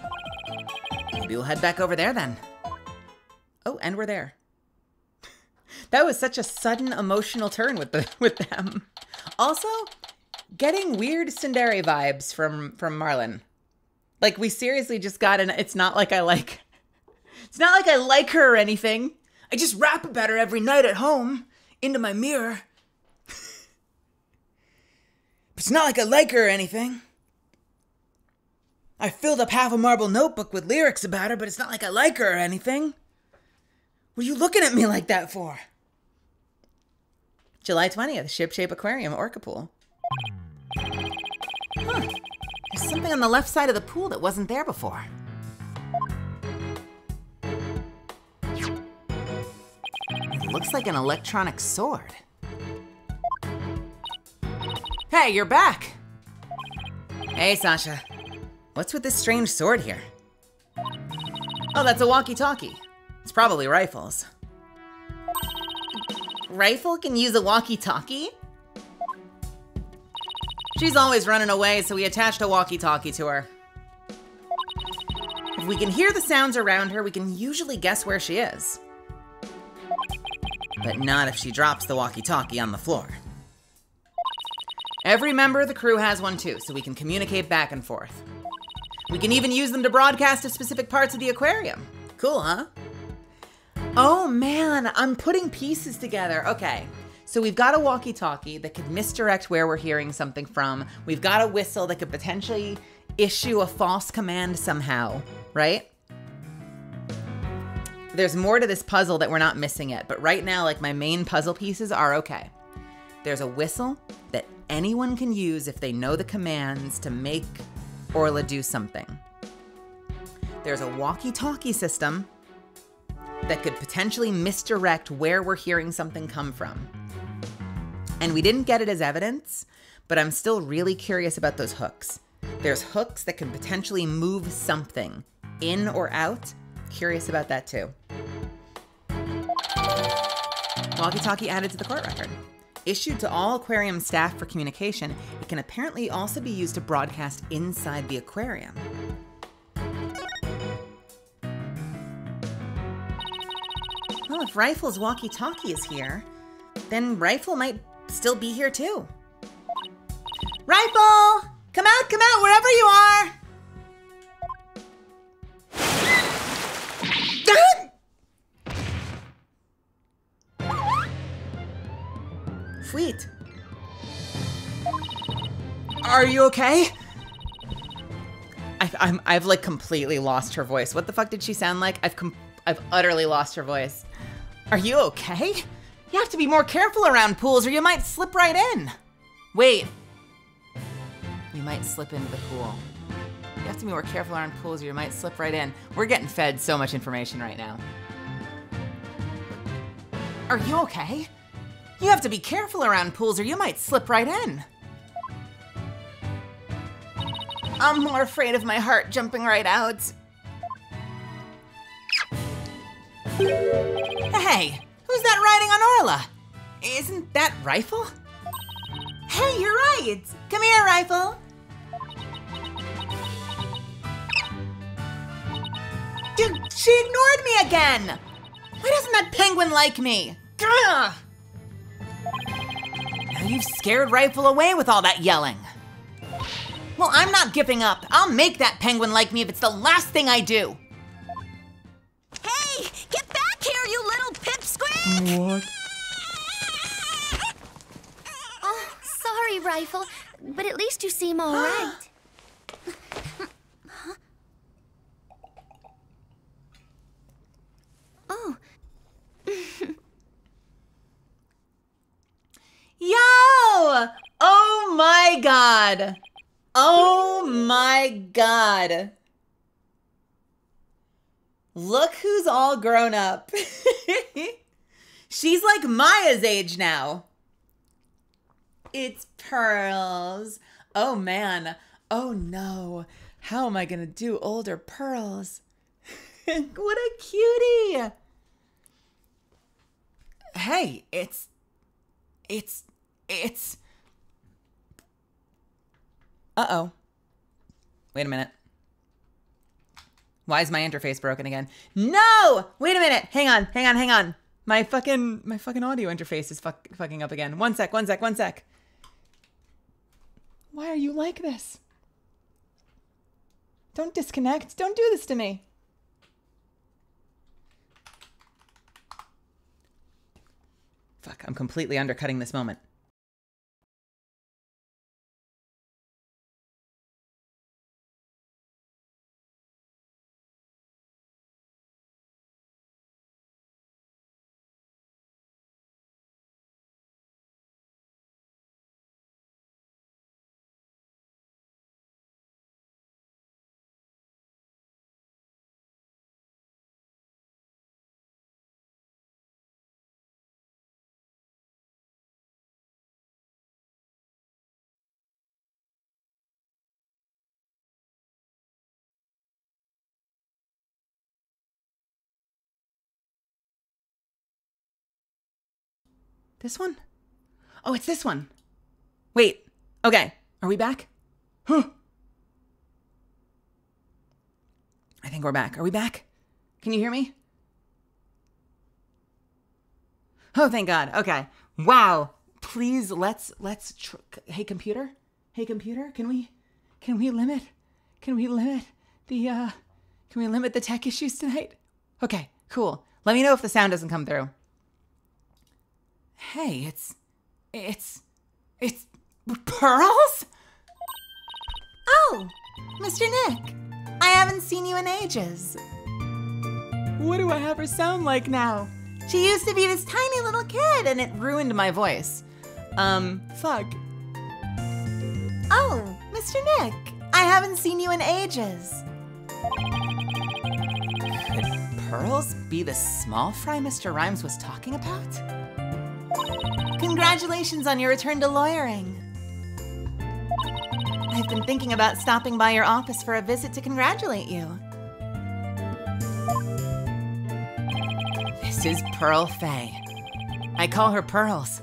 Maybe we'll head back over there then. Oh, and we're there. That was such a sudden emotional turn with them. Also, getting weird Tsundere vibes from Marlon. Like, we seriously just got an it's not like I like her or anything. I just rap about her every night at home, into my mirror. It's not like I like her or anything. I filled up half a marble notebook with lyrics about her, but it's not like I like her or anything. What are you looking at me like that for? July 20th, Ship Shape Aquarium, Orca Pool. Huh. There's something on the left side of the pool that wasn't there before. It looks like an electronic sword. Hey, you're back! Hey, Sasha. What's with this strange sword here? Oh, that's a walkie-talkie. It's probably Rifle's. Rifle can use a walkie-talkie? She's always running away, so we attached a walkie-talkie to her. If we can hear the sounds around her, we can usually guess where she is. But not if she drops the walkie-talkie on the floor. Every member of the crew has one too, so we can communicate back and forth. We can even use them to broadcast to specific parts of the aquarium. Cool, huh? Oh man, I'm putting pieces together. Okay, so we've got a walkie-talkie that could misdirect where we're hearing something from. We've got a whistle that could potentially issue a false command somehow, right? There's more to this puzzle that we're not missing yet, but right now, like, my main puzzle pieces are okay. There's a whistle that anyone can use if they know the commands to make Orla do something. There's a walkie-talkie system that could potentially misdirect where we're hearing something come from. And we didn't get it as evidence, but I'm still really curious about those hooks. There's hooks that can potentially move something in or out. Curious about that too. Walkie-talkie added to the court record. Issued to all aquarium staff for communication, it can apparently also be used to broadcast inside the aquarium. Well, if Rifle's walkie-talkie is here, then Rifle might still be here too. Rifle! Come out, wherever you are! Sweet. Are you okay? I've like completely lost her voice. What the fuck did she sound like? I've utterly lost her voice. Are you okay? You have to be more careful around pools or you might slip right in. Wait. You might slip into the pool. You have to be more careful around pools or you might slip right in. We're getting fed so much information right now. Are you okay? You have to be careful around pools or you might slip right in. I'm more afraid of my heart jumping right out. Hey, who's that riding on Orla? Isn't that Rifle? Hey, you're right. Come here, Rifle. Dude, she ignored me again. Why doesn't that penguin like me? Gah! Now you've scared Rifle away with all that yelling. Well, I'm not giving up. I'll make that penguin like me if it's the last thing I do. Hey, get back here, you little pipsqueak! What? Oh, sorry, Rifle, but at least you seem all right. Huh? Oh. Yo! Oh my god. Oh my god. Look who's all grown up. She's like Maya's age now. It's Pearls. Oh man. Oh no. How am I gonna do older Pearls? What a cutie. Hey, it's... Uh-oh. Wait a minute. Why is my interface broken again? No! Wait a minute. Hang on. My fucking audio interface is fucking up again. One sec. Why are you like this? Don't disconnect. Don't do this to me. Fuck, I'm completely undercutting this moment. This one? Oh, it's this one. Wait. Okay. Are we back? Huh. I think we're back. Are we back? Can you hear me? Oh, thank God. Okay. Wow. Please, let's hey computer, can we limit the tech issues tonight? Okay, cool. Let me know if the sound doesn't come through. Hey, it's Pearls? Oh, Mr. Nick. I haven't seen you in ages. What do I have her sound like now? She used to be this tiny little kid and it ruined my voice. Fuck. Oh, Mr. Nick. I haven't seen you in ages. Could Pearls be the small fry Mr. Rhymes was talking about? Congratulations on your return to lawyering. I've been thinking about stopping by your office for a visit to congratulate you. This is Pearl Faye. I call her Pearls.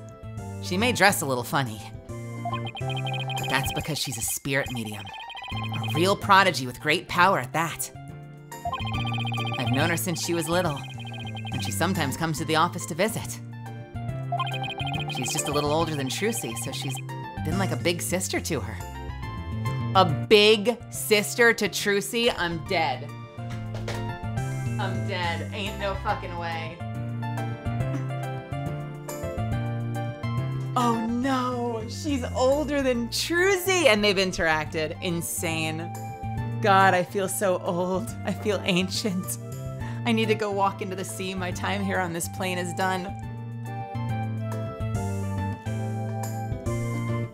She may dress a little funny, but that's because she's a spirit medium. A real prodigy with great power at that. I've known her since she was little, and she sometimes comes to the office to visit. She's just a little older than Trucy, so she's been like a big sister to her. A big sister to Trucy? I'm dead. I'm dead. Ain't no fucking way. Oh no. no, she's older than Truzy, and they've interacted. Insane. God, I feel so old. I feel ancient. I need to go walk into the sea. My time here on this plane is done.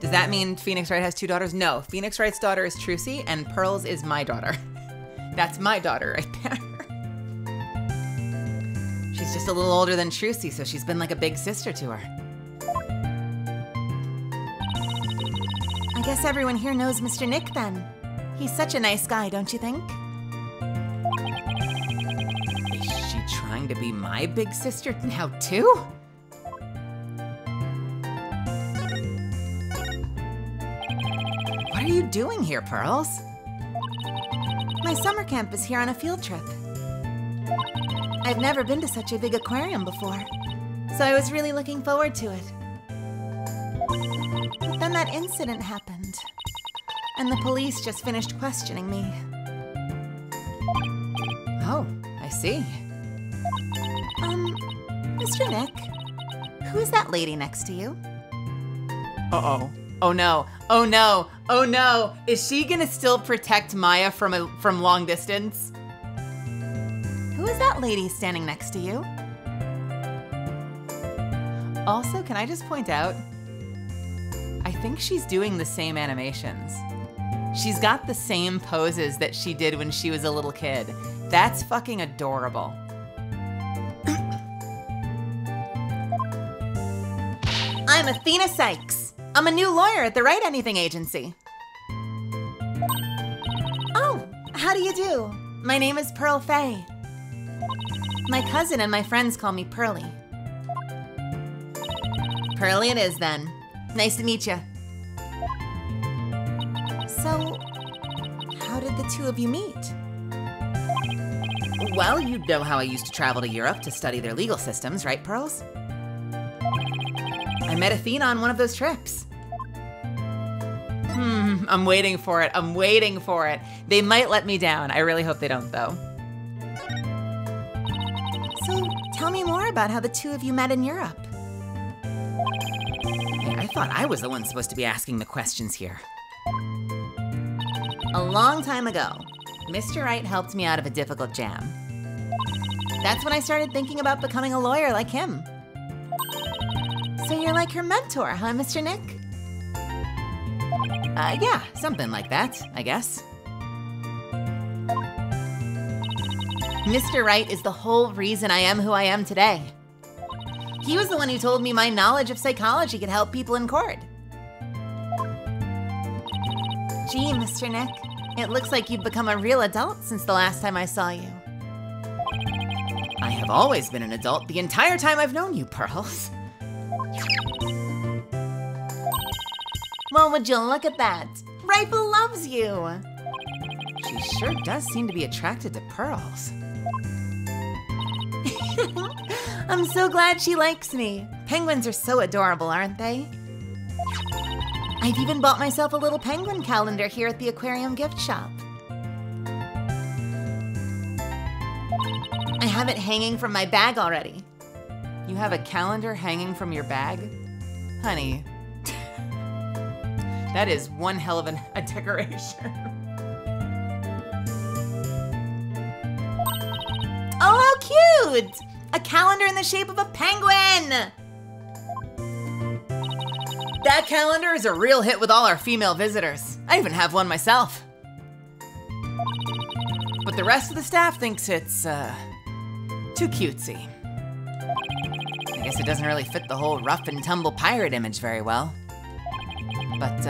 Does that mean Phoenix Wright has 2 daughters? No, Phoenix Wright's daughter is Trucy, and Pearls is my daughter. That's my daughter right there. She's just a little older than Trucy, so she's been like a big sister to her. I guess everyone here knows Mr. Nick then. He's such a nice guy, don't you think? Is she trying to be my big sister now too? What are you doing here, Pearls? My summer camp is here on a field trip. I've never been to such a big aquarium before, so I was really looking forward to it. But then that incident happened, and the police just finished questioning me. Oh, I see. Mr. Nick, who is that lady next to you? Uh-oh. Oh no, oh no, oh no! Is she gonna still protect Maya from long distance? Who is that lady standing next to you? Also, can I just point out, I think she's doing the same animations. She's got the same poses that she did when she was a little kid. That's fucking adorable. I'm Athena Sykes. I'm a new lawyer at the Write Anything agency. Oh, how do you do? My name is Pearl Faye. My cousin and my friends call me Pearly. Pearly it is then. Nice to meet you. So, how did the two of you meet? Well, you know how I used to travel to Europe to study their legal systems, right, Pearls? I met Athena on one of those trips. I'm waiting for it. I'm waiting for it. They might let me down. I really hope they don't, though. So, tell me more about how the two of you met in Europe. Hey, I thought I was the one supposed to be asking the questions here. A long time ago, Mr. Wright helped me out of a difficult jam. That's when I started thinking about becoming a lawyer like him. So you're like her mentor, huh, Mr. Nick? Yeah, something like that, I guess. Mr. Wright is the whole reason I am who I am today. He was the one who told me my knowledge of psychology could help people in court. Gee, Mr. Nick, it looks like you've become a real adult since the last time I saw you. I have always been an adult the entire time I've known you, Pearls. Well, would you look at that? Rifle loves you. She sure does seem to be attracted to Pearls. I'm so glad she likes me. Penguins are so adorable, aren't they? I've even bought myself a little penguin calendar here at the aquarium gift shop. I have it hanging from my bag already. You have a calendar hanging from your bag? Honey, that is one hell of a decoration. Oh, how cute! A calendar in the shape of a penguin! That calendar is a real hit with all our female visitors. I even have one myself. But the rest of the staff thinks it's, too cutesy. I guess it doesn't really fit the whole rough and tumble pirate image very well. But,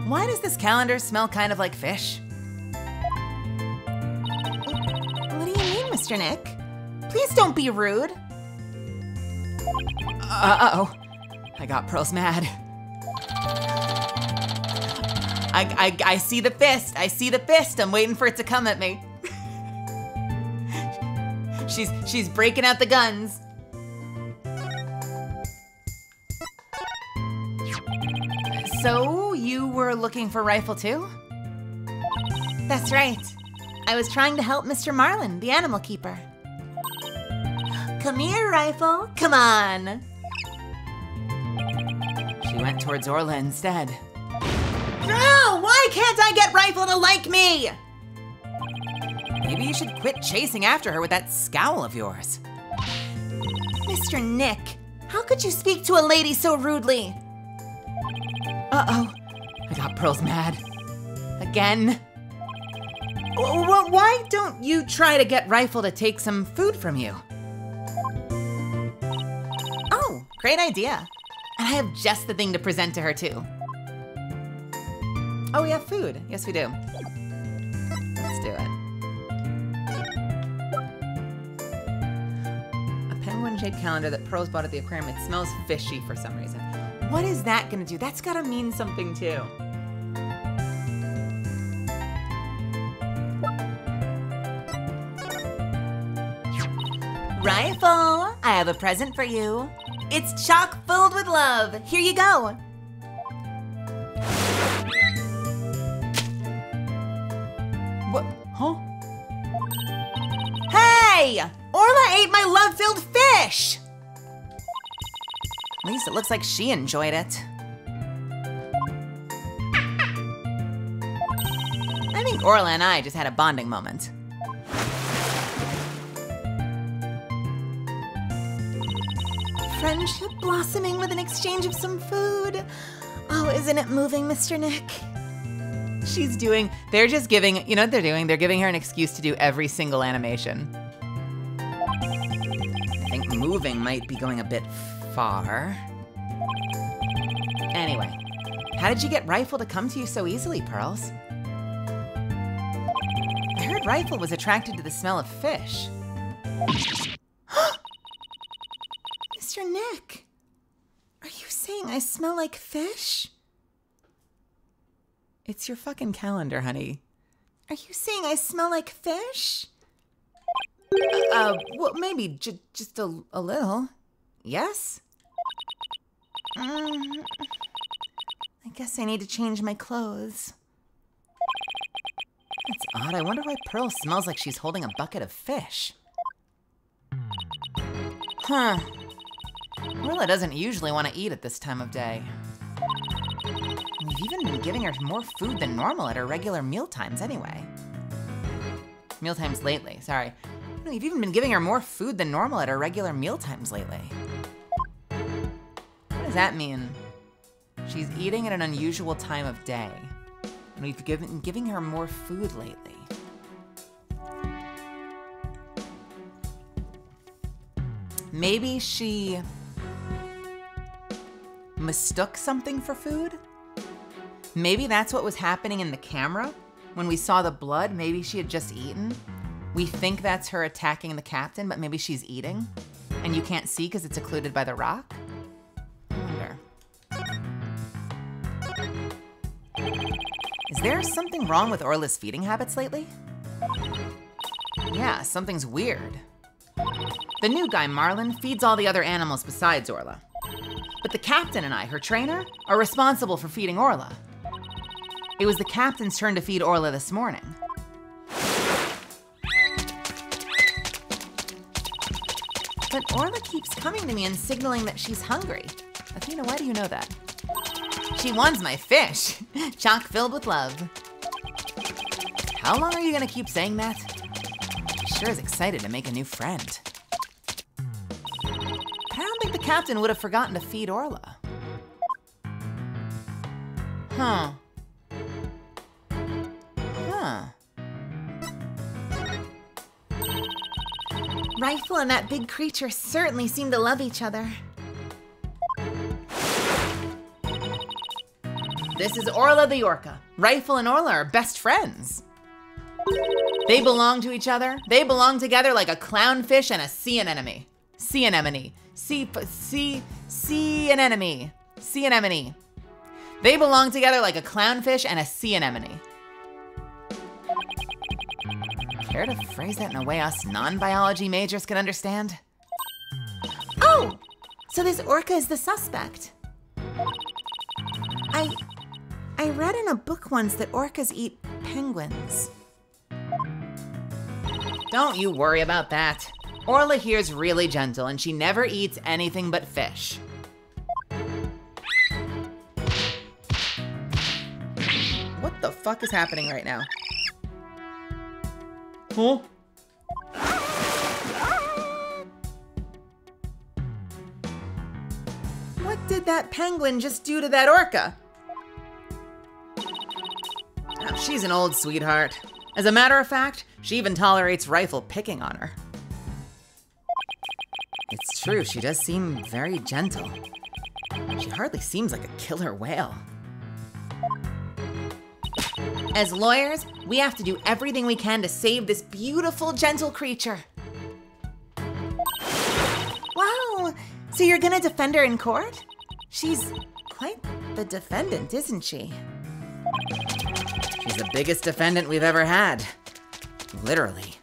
why does this calendar smell kind of like fish? What do you mean, Mr. Nick? Please don't be rude. Uh-oh. I got Pearls mad. I see the fist. I see the fist. I'm waiting for it to come at me. She's breaking out the guns. So, you were looking for Rifle too? That's right. I was trying to help Mr. Marlin, the animal keeper. Come here, Rifle. Come on. She went towards Orla instead. No! Why can't I get Rifle to like me? Maybe you should quit chasing after her with that scowl of yours. Mr. Nick, how could you speak to a lady so rudely? Uh-oh. I got Pearls mad. Again. Well, why don't you try to get Rifle to take some food from you? Oh, great idea. And I have just the thing to present to her, too. Oh, we have food. Yes, we do. Let's do it. A penguin-shaped calendar that Pearls bought at the aquarium. It smells fishy for some reason. What is that gonna do? That's gotta mean something, too. Rifle, I have a present for you. It's chock filled with love. Here you go. What? Huh? Hey! Orla ate my love-filled fish! At least it looks like she enjoyed it. I think Orla and I just had a bonding moment. Friendship blossoming with an exchange of some food. Oh, isn't it moving, Mr. Nick? They're just giving, you know what they're doing? They're giving her an excuse to do every single animation. I think moving might be going a bit far. Anyway, how did you get Rifle to come to you so easily, Pearls? I heard Rifle was attracted to the smell of fish. Mr. Nick, are you saying I smell like fish? It's your fucking calendar, honey. Are you saying I smell like fish? Well, maybe just a little. Yes? I guess I need to change my clothes. That's odd. I wonder why Pearl smells like she's holding a bucket of fish. Huh. Orla doesn't usually want to eat at this time of day. We've even been giving her more food than normal at her regular mealtimes anyway. Mealtimes lately, sorry. We've even been giving her more food than normal at her regular mealtimes lately. What does that mean? She's eating at an unusual time of day. And we've been giving her more food lately. Maybe she mistook something for food? Maybe that's what was happening in the camera. When we saw the blood, maybe she had just eaten. We think that's her attacking the captain, but maybe she's eating. And you can't see because it's occluded by the rock? I wonder. Is there something wrong with Orla's feeding habits lately? Yeah, something's weird. The new guy, Marlin, feeds all the other animals besides Orla. But the captain and I, her trainer, are responsible for feeding Orla. It was the captain's turn to feed Orla this morning. But Orla keeps coming to me and signaling that she's hungry. Athena, why do you know that? She wants my fish, chock filled with love. How long are you gonna keep saying that? She sure is excited to make a new friend. I don't think the captain would have forgotten to feed Orla. Huh. Rifle and that big creature certainly seem to love each other. This is Orla the Orca. Rifle and Orla are best friends. They belong to each other. They belong together like a clownfish and a sea anemone. Sea anemone. Sea anemone. Sea anemone. They belong together like a clownfish and a sea anemone. Care to phrase that in a way us non-biology majors can understand? Oh! So this orca is the suspect. I read in a book once that orcas eat penguins. Don't you worry about that. Orla here's really gentle and she never eats anything but fish. fuck is happening right now? Huh? What did that penguin just do to that orca? Oh, she's an old sweetheart. As a matter of fact, she even tolerates rifle picking on her. It's true, she does seem very gentle. She hardly seems like a killer whale. As lawyers, we have to do everything we can to save this beautiful, gentle creature. Wow, so you're gonna defend her in court? She's quite the defendant, isn't she? She's the biggest defendant we've ever had. Literally.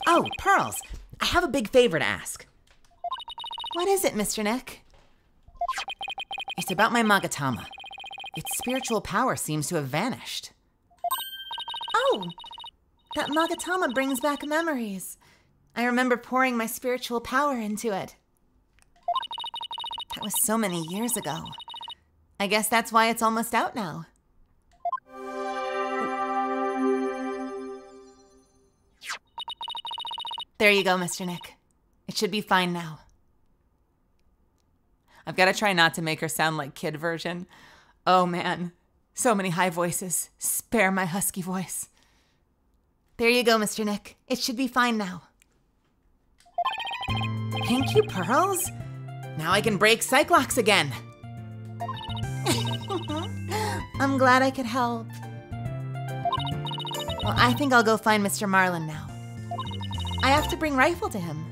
Oh, Pearls, I have a big favor to ask. What is it, Mr. Nick? It's about my Magatama. Its spiritual power seems to have vanished. Oh, that Magatama brings back memories. I remember pouring my spiritual power into it. That was so many years ago. I guess that's why it's almost out now. There you go, Mr. Nick. It should be fine now. I've got to try not to make her sound like kid version. Oh man, so many high voices. Spare my husky voice. There you go, Mr. Nick. It should be fine now. Thank you, Pearls. Now I can break Cyclox again. I'm glad I could help. Well, I think I'll go find Mr. Marlin now. I have to bring Rifle to him.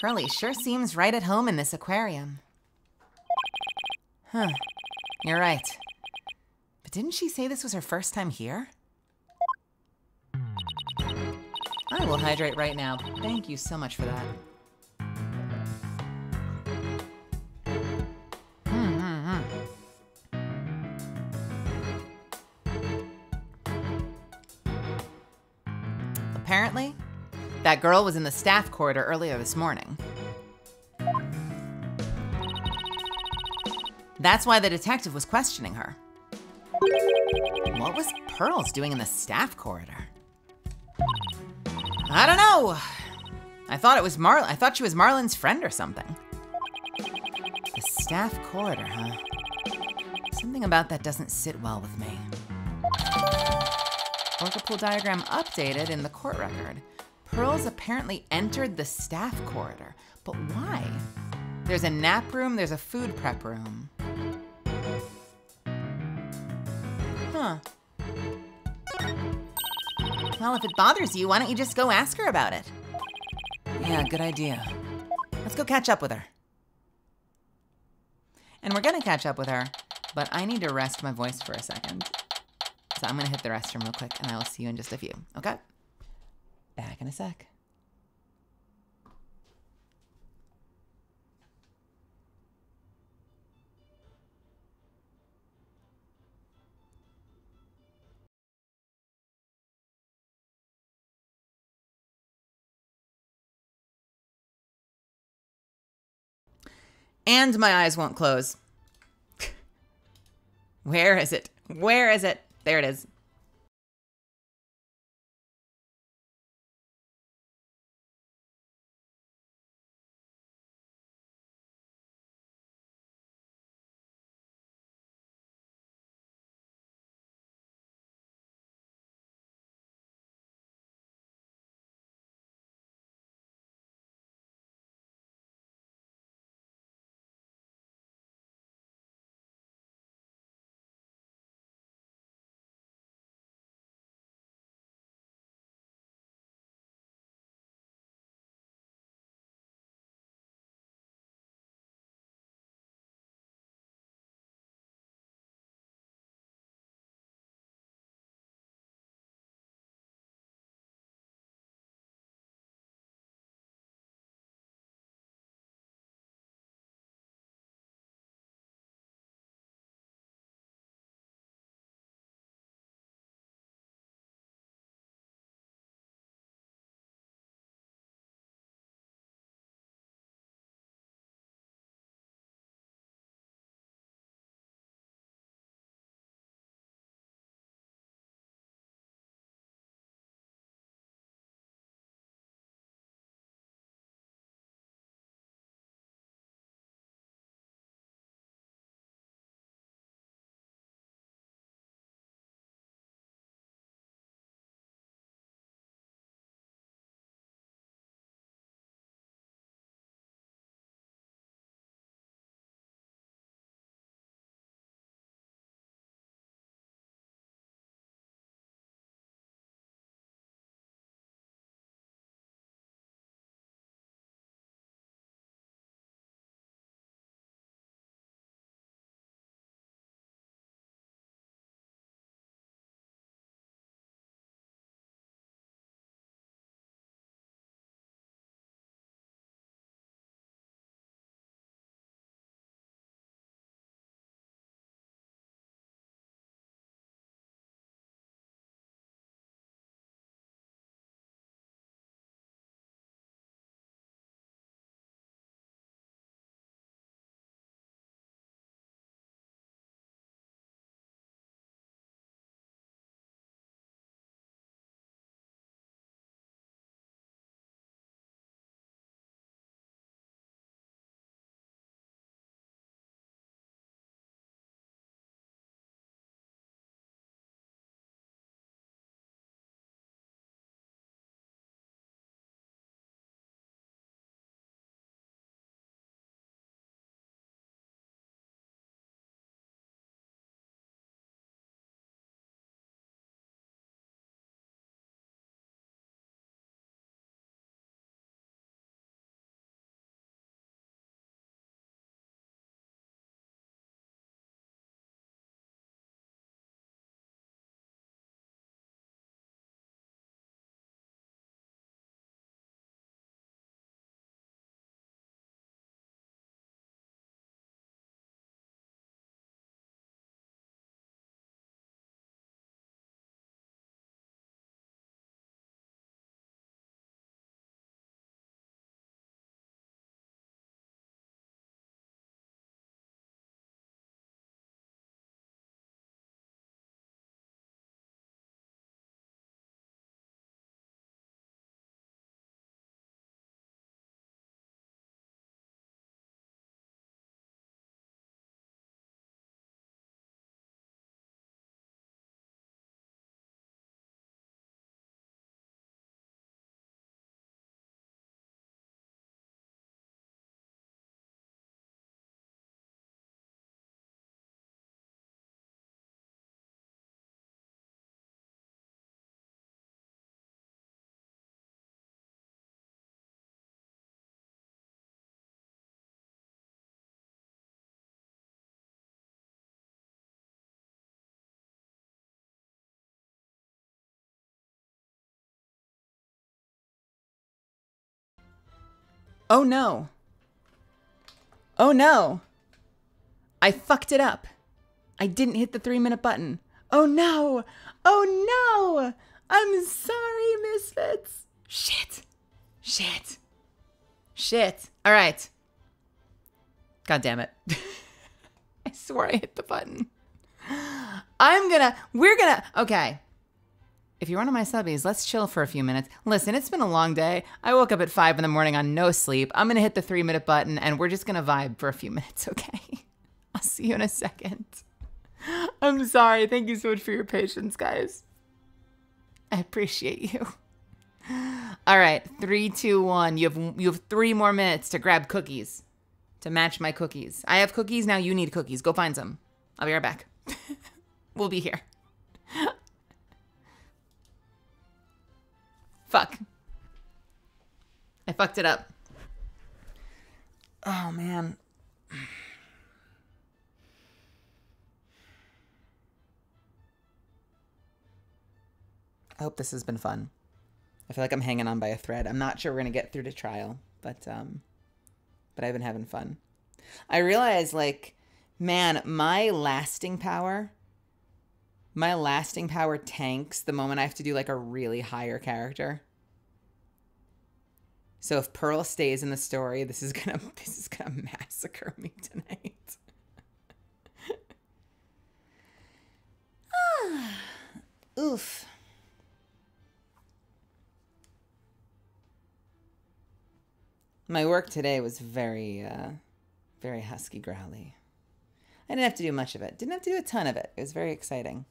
Pearlie sure seems right at home in this aquarium. Huh, you're right. But didn't she say this was her first time here? I will hydrate right now. Thank you so much for that. Apparently, that girl was in the staff corridor earlier this morning. That's why the detective was questioning her. What was Pearls doing in the staff corridor? I don't know. I thought she was Marlin's friend or something. The staff corridor, huh? Something about that doesn't sit well with me. Orca pool diagram updated in the court record. Pearls apparently entered the staff corridor, but why? There's a nap room, there's a food prep room. Huh. Well, if it bothers you, why don't you just go ask her about it? Yeah, good idea. Let's go catch up with her. And we're gonna catch up with her, but I need to rest my voice for a second. So I'm gonna hit the restroom real quick and I will see you in just a few, okay? Back in a sec. And my eyes won't close. Where is it? Where is it? There it is. Oh no. Oh no. I fucked it up. I didn't hit the 3-minute button. Oh no. Oh no. I'm sorry, Misfits. Shit. Shit. Shit. All right. God damn it. I swore I hit the button. Okay. If you're one of my subbies, let's chill for a few minutes. Listen, it's been a long day. I woke up at 5 in the morning on no sleep. I'm going to hit the 3-minute button and we're just going to vibe for a few minutes, okay? I'll see you in a second. I'm sorry. Thank you so much for your patience, guys. I appreciate you. All right, 3, 2, 1. You have 3 more minutes to grab cookies, to match my cookies. I have cookies, now you need cookies. Go find some. I'll be right back. We'll be here. Fuck. I fucked it up. Oh, man. I hope this has been fun. I feel like I'm hanging on by a thread. I'm not sure we're going to get through to trial, but I've been having fun. I realize, like, man, my lasting power tanks the moment I have to do, like, a really higher character. So if Pearl stays in the story, this is gonna massacre me tonight. Oof. My work today was very husky growly. I didn't have to do much of it. Didn't have to do a ton of it. It was very exciting.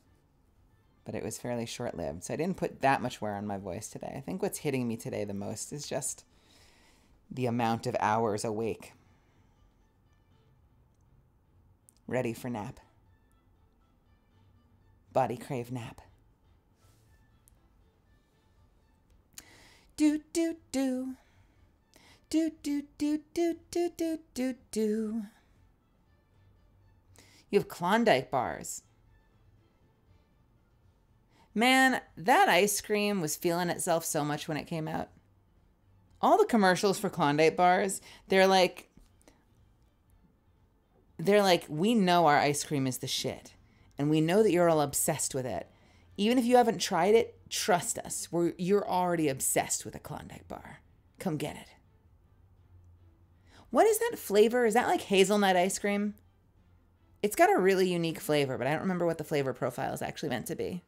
But it was fairly short-lived, so I didn't put that much wear on my voice today. I think what's hitting me today the most is just the amount of hours awake. Ready for nap. Body crave nap. Do, do, do. Do, do, do, do, do, do, do, do. You have Klondike bars. Man, that ice cream was feeling itself so much when it came out. All the commercials for Klondike bars, they're like, we know our ice cream is the shit. And we know that you're all obsessed with it. Even if you haven't tried it, trust us. You're already obsessed with a Klondike bar. Come get it. What is that flavor? Is that like hazelnut ice cream? It's got a really unique flavor, but I don't remember what the flavor profile is actually meant to be.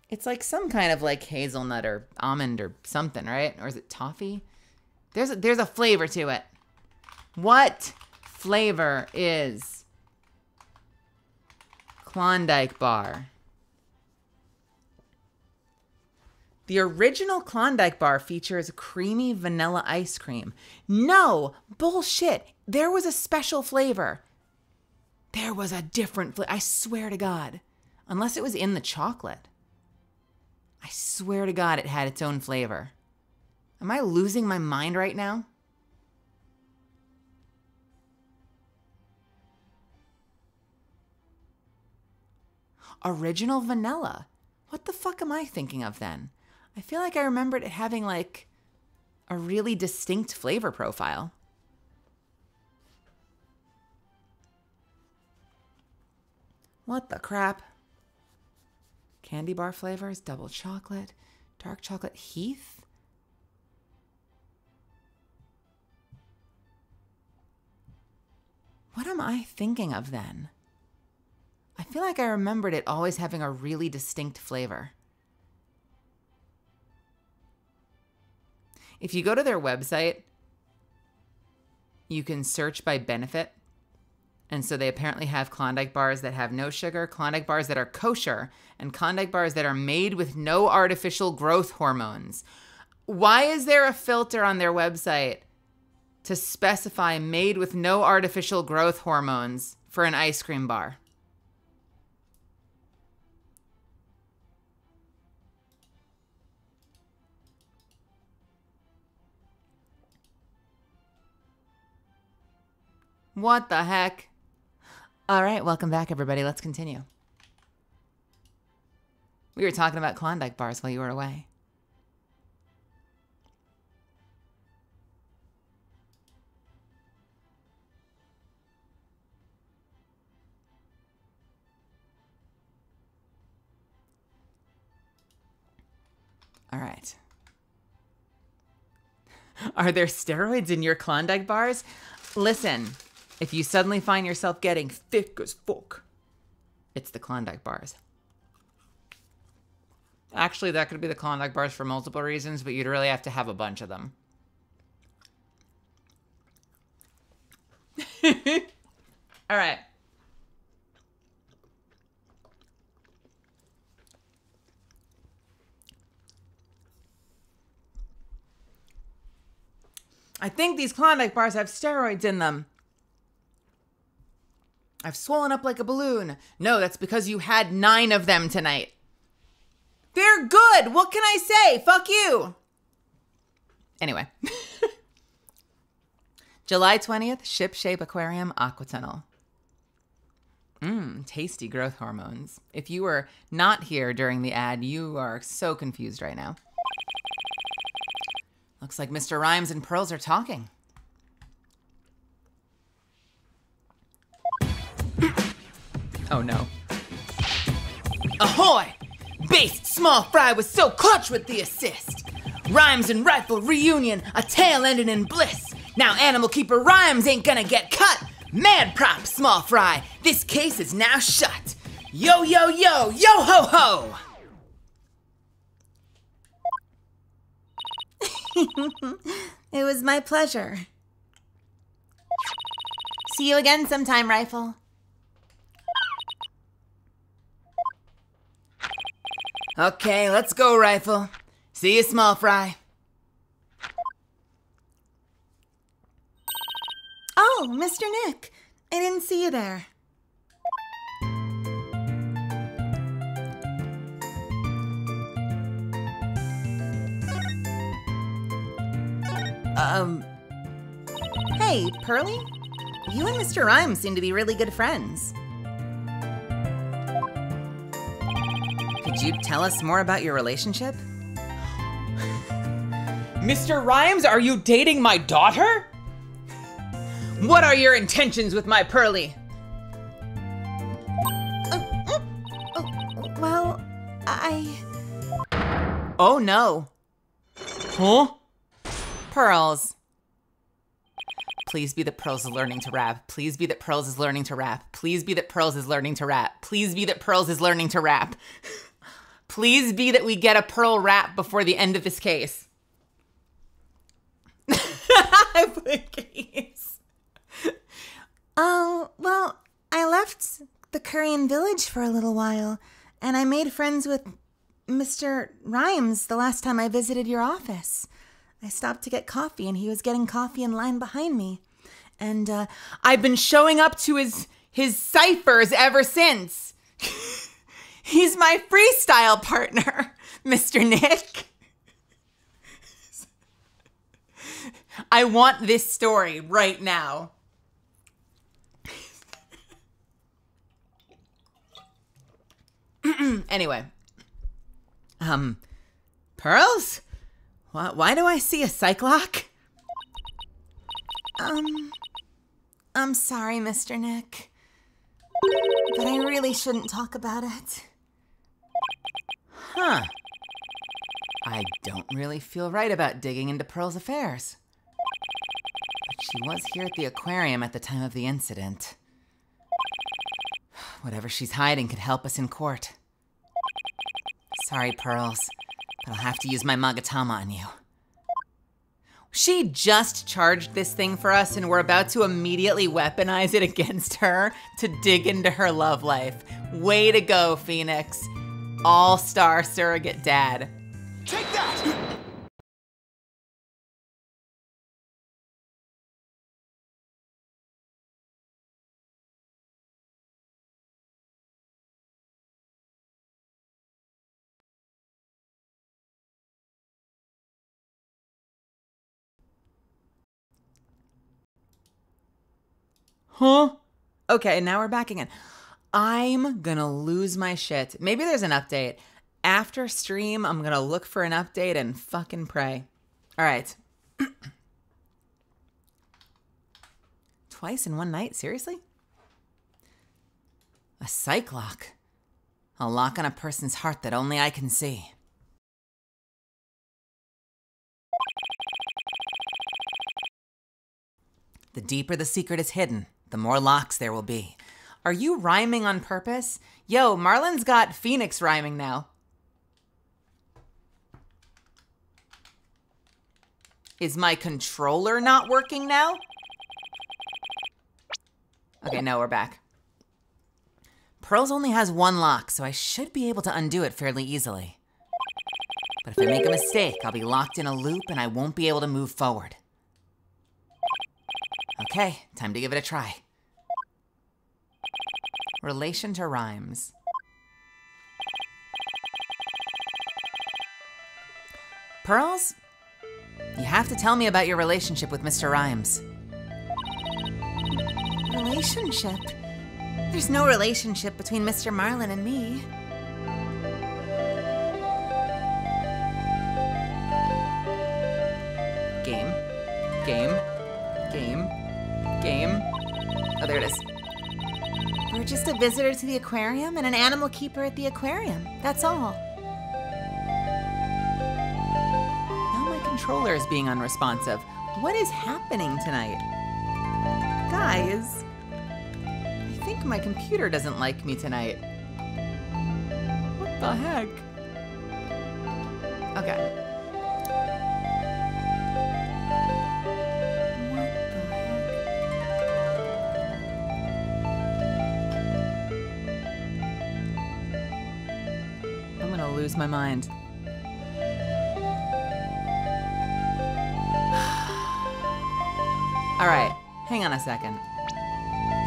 It's like some kind of like hazelnut or almond or something, right? Or is it toffee? There's a flavor to it. What flavor is Klondike bar? The original Klondike bar features creamy vanilla ice cream. No, bullshit. There was a special flavor. There was a different flavor. I swear to God. Unless it was in the chocolate. I swear to God it had its own flavor. Am I losing my mind right now? Original vanilla. What the fuck am I thinking of then? I feel like I remembered it having like a really distinct flavor profile. What the crap? Candy bar flavors, double chocolate, dark chocolate Heath? What am I thinking of then? I feel like I remembered it always having a really distinct flavor. If you go to their website, you can search by benefit. And so they apparently have Klondike bars that have no sugar, Klondike bars that are kosher, and Klondike bars that are made with no artificial growth hormones. Why is there a filter on their website to specify made with no artificial growth hormones for an ice cream bar? What the heck? All right, welcome back, everybody. Let's continue. We were talking about Klondike bars while you were away. All right. Are there steroids in your Klondike bars? Listen, if you suddenly find yourself getting thick as fuck, it's the Klondike bars. Actually, that could be the Klondike bars for multiple reasons, but you'd really have to have a bunch of them. All right. I think these Klondike bars have steroids in them. I've swollen up like a balloon. No, that's because you had 9 of them tonight. They're good. What can I say? Fuck you. Anyway. July 20th, Ship Shape Aquarium Aquatunnel. Tasty growth hormones. If you were not here during the ad, you are so confused right now. Looks like Mr. Rhymes and Pearls are talking. Oh no. Ahoy! Based Small Fry was so clutch with the assist. Rhymes and Rifle reunion, a tale ending in bliss. Now Animal Keeper Rhymes ain't gonna get cut. Mad prop, Small Fry. This case is now shut. Yo, yo, yo, yo ho ho! It was my pleasure. See you again sometime, Rifle. Okay, let's go, Rifle. See you, Small Fry. Oh, Mr. Nick. I didn't see you there. Hey, Pearly? You and Mr. Rhymes seem to be really good friends. Could you tell us more about your relationship? Mr. Rhymes, are you dating my daughter? What are your intentions with my Pearly? Well, Oh no. Huh? Pearls. Please be that Pearls is learning to rap. Please be that Pearls is learning to rap. Please be that Pearls is learning to rap. Please be that Pearls is learning to rap. Please be that we get a Pearl rap before the end of this case. Please. oh, well, I left the Korean village for a little while, and I made friends with Mr. Rhymes the last time I visited your office. I stopped to get coffee, and he was getting coffee in line behind me. And, I've been showing up to his ciphers ever since. He's my freestyle partner, Mr. Nick. I want this story right now. Anyway. Pearls? Why do I see a cyclock? I'm sorry, Mr. Nick. But I really shouldn't talk about it. Huh. I don't really feel right about digging into Pearl's affairs. But she was here at the aquarium at the time of the incident. Whatever she's hiding could help us in court. Sorry, Pearls, but I'll have to use my Magatama on you. She just charged this thing for us, and we're about to immediately weaponize it against her to dig into her love life. Way to go, Phoenix. All-star surrogate dad. Take that! Huh? Okay, now we're back again. I'm gonna lose my shit. Maybe there's an update. After stream, I'm gonna look for an update and fucking pray. All right. Twice in one night? Seriously? A psych lock. A lock on a person's heart that only I can see. The deeper the secret is hidden, the more locks there will be. Are you rhyming on purpose? Yo, Marlin's got Phoenix rhyming now. Is my controller not working now? Okay, no, we're back. Pearls only has one lock, so I should be able to undo it fairly easily. But if I make a mistake, I'll be locked in a loop and I won't be able to move forward. Okay, time to give it a try. Relation to rhymes. Pearls, you have to tell me about your relationship with Mr. Rhymes. Relationship? There's no relationship between Mr. Marlin and me. Game. Oh, there it is. We're just a visitor to the aquarium and an animal keeper at the aquarium. That's all. Now my controller is being unresponsive. What is happening tonight? Guys, I think my computer doesn't like me tonight. What the heck? Okay. Lose my mind. All right, hang on a second.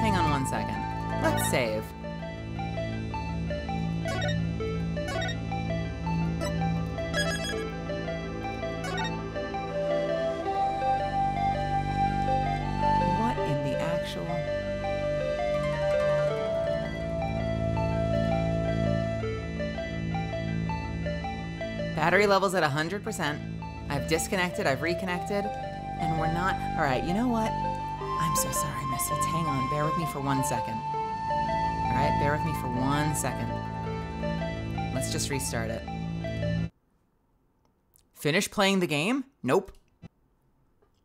Hang on 1 second. Let's save. What in the actual... Battery level's at 100%. I've disconnected, I've reconnected, and we're not... All right, you know what? I'm so sorry, Misfits. Hang on, bear with me for 1 second. All right, bear with me for 1 second. Let's just restart it. Finish playing the game? Nope.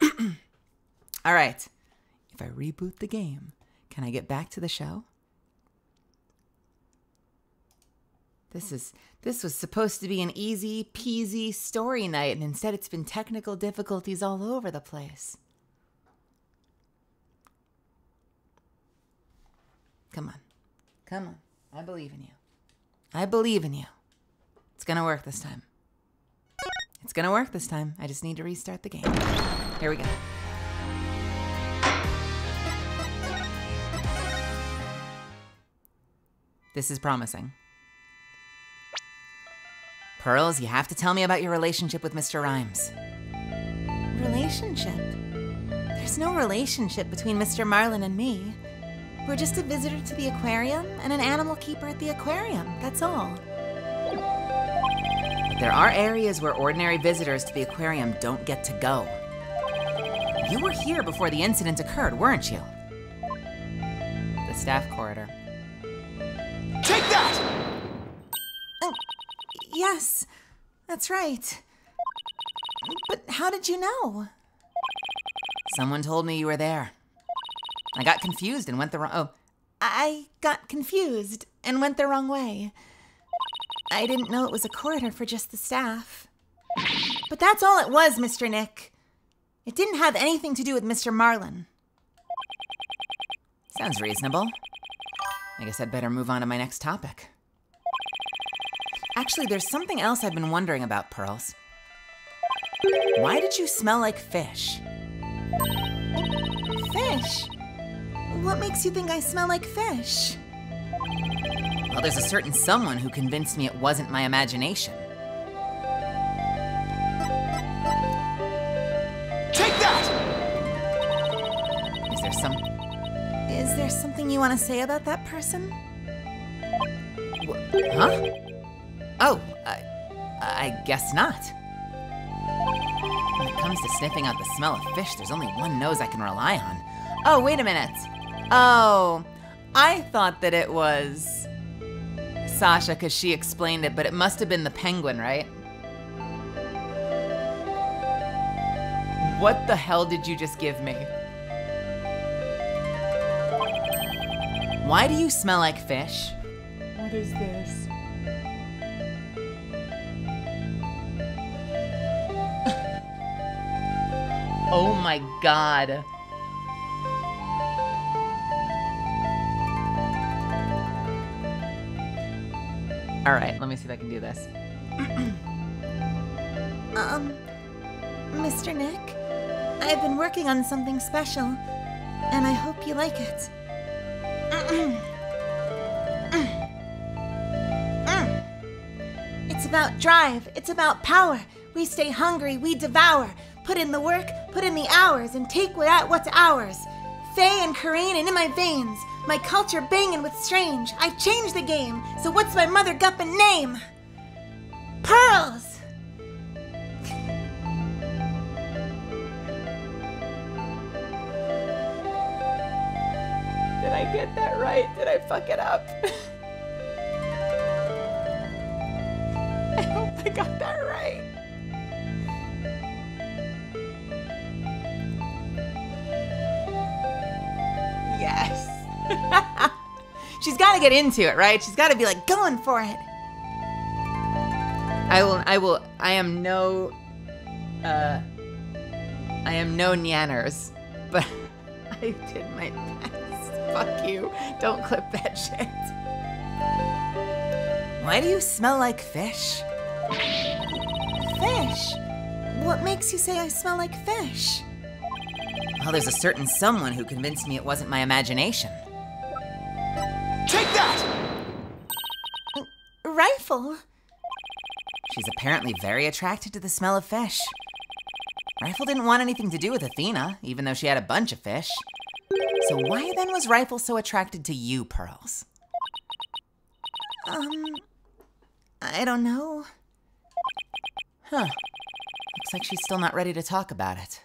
All right. If I reboot the game, can I get back to the show? This was supposed to be an easy peasy story night, and instead it's been technical difficulties all over the place. Come on. Come on. I believe in you. I believe in you. It's gonna work this time. It's gonna work this time. I just need to restart the game. Here we go. This is promising. Pearls, you have to tell me about your relationship with Mr. Rhymes. Relationship? There's no relationship between Mr. Marlin and me. We're just a visitor to the aquarium and an animal keeper at the aquarium. That's all. But there are areas where ordinary visitors to the aquarium don't get to go. You were here before the incident occurred, weren't you? The staff corridor. Take that! Yes, that's right. But how did you know? Someone told me you were there. I got confused and went the wrong... Oh, I got confused and went the wrong way. I didn't know it was a corridor for just the staff. But that's all it was, Mr. Nick. It didn't have anything to do with Mr. Marlin. sounds reasonable. I guess I'd better move on to my next topic. Actually, there's something else I've been wondering about, Pearls. Why did you smell like fish? Fish? What makes you think I smell like fish? Well, there's a certain someone who convinced me it wasn't my imagination. Take that! Is there something you want to say about that person? Huh? Oh, I guess not. When it comes to sniffing out the smell of fish, there's only one nose I can rely on. Oh, wait a minute. Oh, I thought that it was Sasha because she explained it, but it must have been the penguin, right? What the hell did you just give me? Why do you smell like fish? What is this? Oh my god. All right, let me see if I can do this. Mr. Nick, I've been working on something special, and I hope you like it. It's about drive, it's about power. We stay hungry, we devour. Put in the work, put in the hours, and take what's ours. Faye and Corinne in my veins, my culture banging with strange. I've changed the game, so what's my mother guppin' name? Pearls! Did I get that right? Did I fuck it up? I hope I got that right. Yes. She's got to get into it, right? She's got to be like going for it. I am no Nyanners, but I did my best. Fuck you. Don't clip that shit. Why do you smell like fish? Fish? What makes you say I smell like fish? Well, there's a certain someone who convinced me it wasn't my imagination. Take that! Rifle? She's apparently very attracted to the smell of fish. Rifle didn't want anything to do with Athena, even though she had a bunch of fish. So why then was Rifle so attracted to you, Pearls? I don't know. Huh. Looks like she's still not ready to talk about it.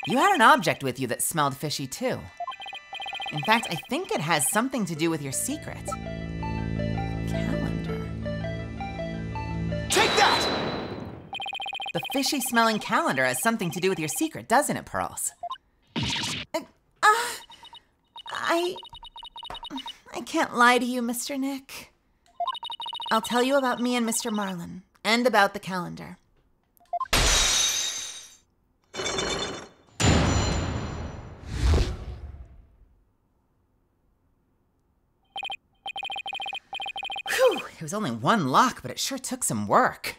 You had an object with you that smelled fishy too. In fact, I think it has something to do with your secret. Calendar. Take that! The fishy smelling calendar has something to do with your secret, doesn't it, Pearls? I can't lie to you, Mr. Nick. I'll tell you about me and Mr. Marlin, and about the calendar. Whew, it was only one lock, but it sure took some work.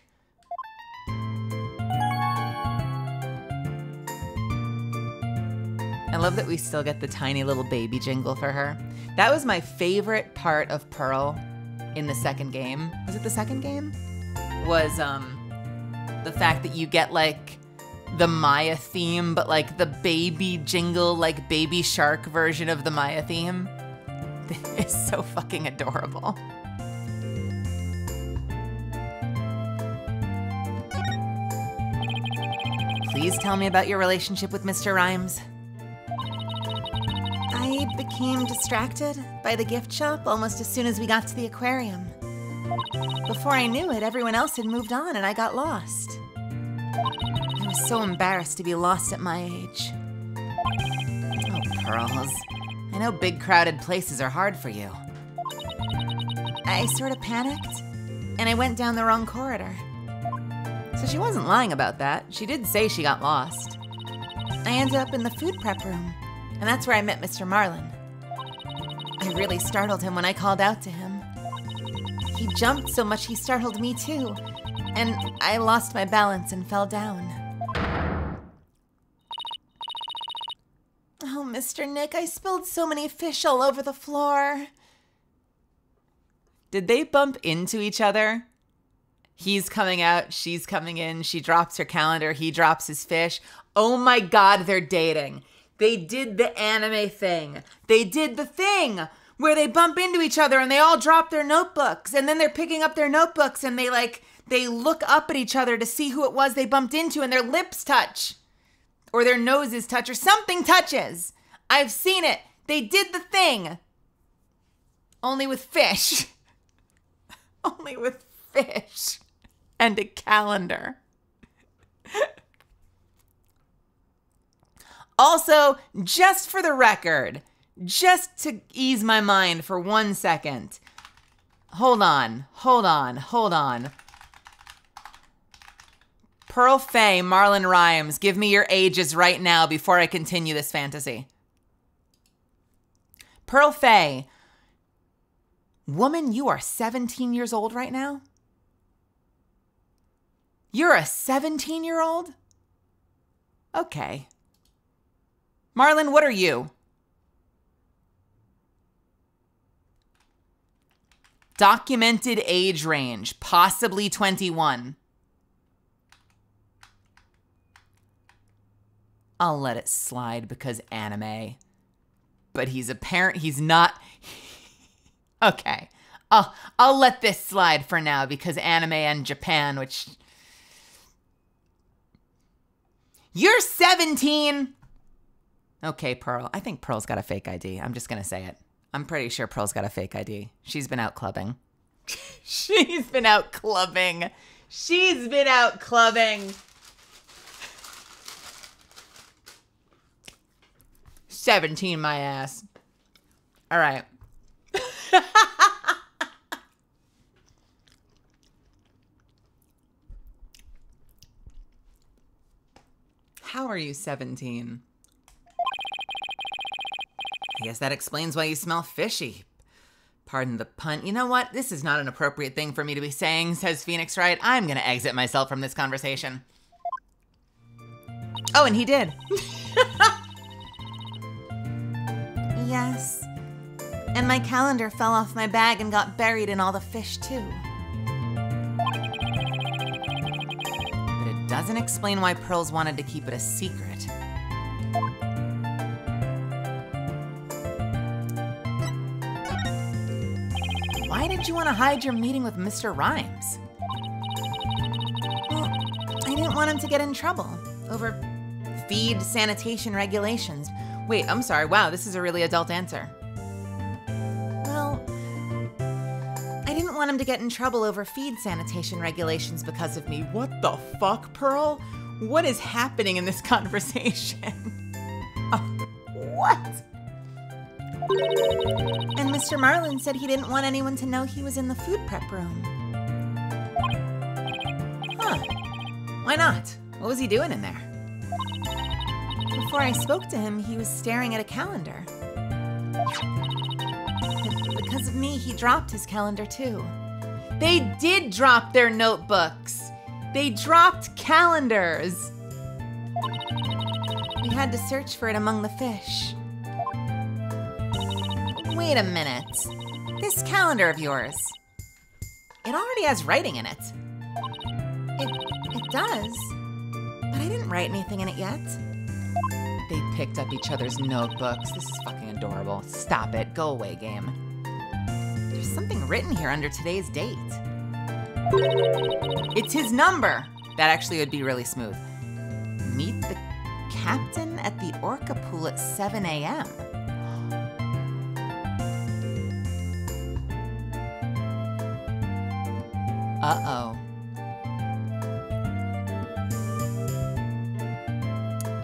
I love that we still get the tiny little baby jingle for her. That was my favorite part of Pearl in the second game. Was it the second game? Was the fact that you get like the Maya theme, but like the baby jingle, like Baby Shark version of the Maya theme. It's so fucking adorable. Please tell me about your relationship with Mr. Rhymes. I became distracted by the gift shop almost as soon as we got to the aquarium. Before I knew it, everyone else had moved on and I got lost. I was so embarrassed to be lost at my age. Oh, Pearls. I know big crowded places are hard for you. I sort of panicked, and I went down the wrong corridor. So she wasn't lying about that. She did say she got lost. I ended up in the food prep room, and that's where I met Mr. Marlin. I really startled him when I called out to him. He jumped so much he startled me too, and I lost my balance and fell down. Oh, Mr. Nick, I spilled so many fish all over the floor. Did they bump into each other? He's coming out, she's coming in, she drops her calendar, he drops his fish. Oh my God, they're dating. They did the anime thing. They did the thing where they bump into each other and they all drop their notebooks, and then they're picking up their notebooks and they look up at each other to see who it was they bumped into, and their lips touch or their noses touch or something touches. I've seen it. They did the thing. Only with fish. Only with fish and a calendar. Also, just for the record, just to ease my mind for 1 second. Hold on. Pearl Faye, Marlon Rhymes, give me your ages right now before I continue this fantasy. Pearl Faye, woman, you are 17 years old right now? You're a 17-year-old? Okay. Marlon, what are you? Documented age range, possibly 21. I'll let it slide because anime. But he's not. Okay. I'll let this slide for now because anime and Japan, which... You're 17! Okay, Pearl. I think Pearl's got a fake ID. I'm just going to say it. I'm pretty sure Pearl's got a fake ID. She's been out clubbing. She's been out clubbing. 17, my ass. All right. How are you 17? I guess that explains why you smell fishy. Pardon the pun. You know what? This is not an appropriate thing for me to be saying, says Phoenix Wright. I'm gonna exit myself from this conversation. Oh, and he did. Yes. And my calendar fell off my bag and got buried in all the fish, too. But it doesn't explain why Pearls wanted to keep it a secret. Why did you want to hide your meeting with Mr. Rhymes? Well, I didn't want him to get in trouble over feed sanitation regulations. Wait, I'm sorry. Wow, this is a really adult answer. Well, I didn't want him to get in trouble over feed sanitation regulations because of me. What the fuck, Pearl? What is happening in this conversation? What? And Mr. Marlin said he didn't want anyone to know he was in the food prep room. Huh. Why not? What was he doing in there? Before I spoke to him, he was staring at a calendar. And because of me, he dropped his calendar too. They did drop their notebooks. They dropped calendars. We had to search for it among the fish. Wait a minute. This calendar of yours, it already has writing in it. It does, but I didn't write anything in it yet. They picked up each other's notebooks. This is fucking adorable. Stop it. Go away, game. There's something written here under today's date. It's his number. That actually would be really smooth. Meet the captain at the Orca pool at 7 a.m. Uh-oh.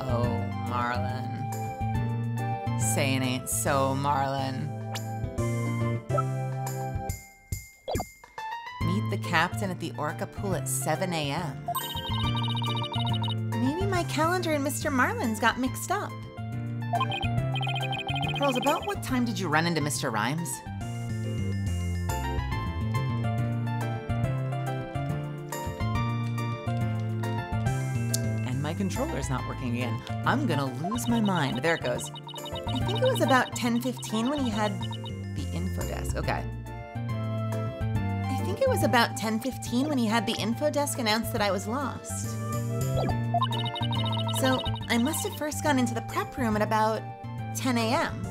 Oh, Marlon. Saying ain't so, Marlon. Meet the captain at the Orca pool at 7 a.m. Maybe my calendar and Mr. Marlin's got mixed up. Pearls, about what time did you run into Mr. Rhymes? And my controller's not working again. I'm gonna lose my mind. There it goes. I think it was about 10:15 when he had... The info desk, okay. I think it was about 10:15 when he had the info desk announce that I was lost. So I must have first gone into the prep room at about 10 a.m.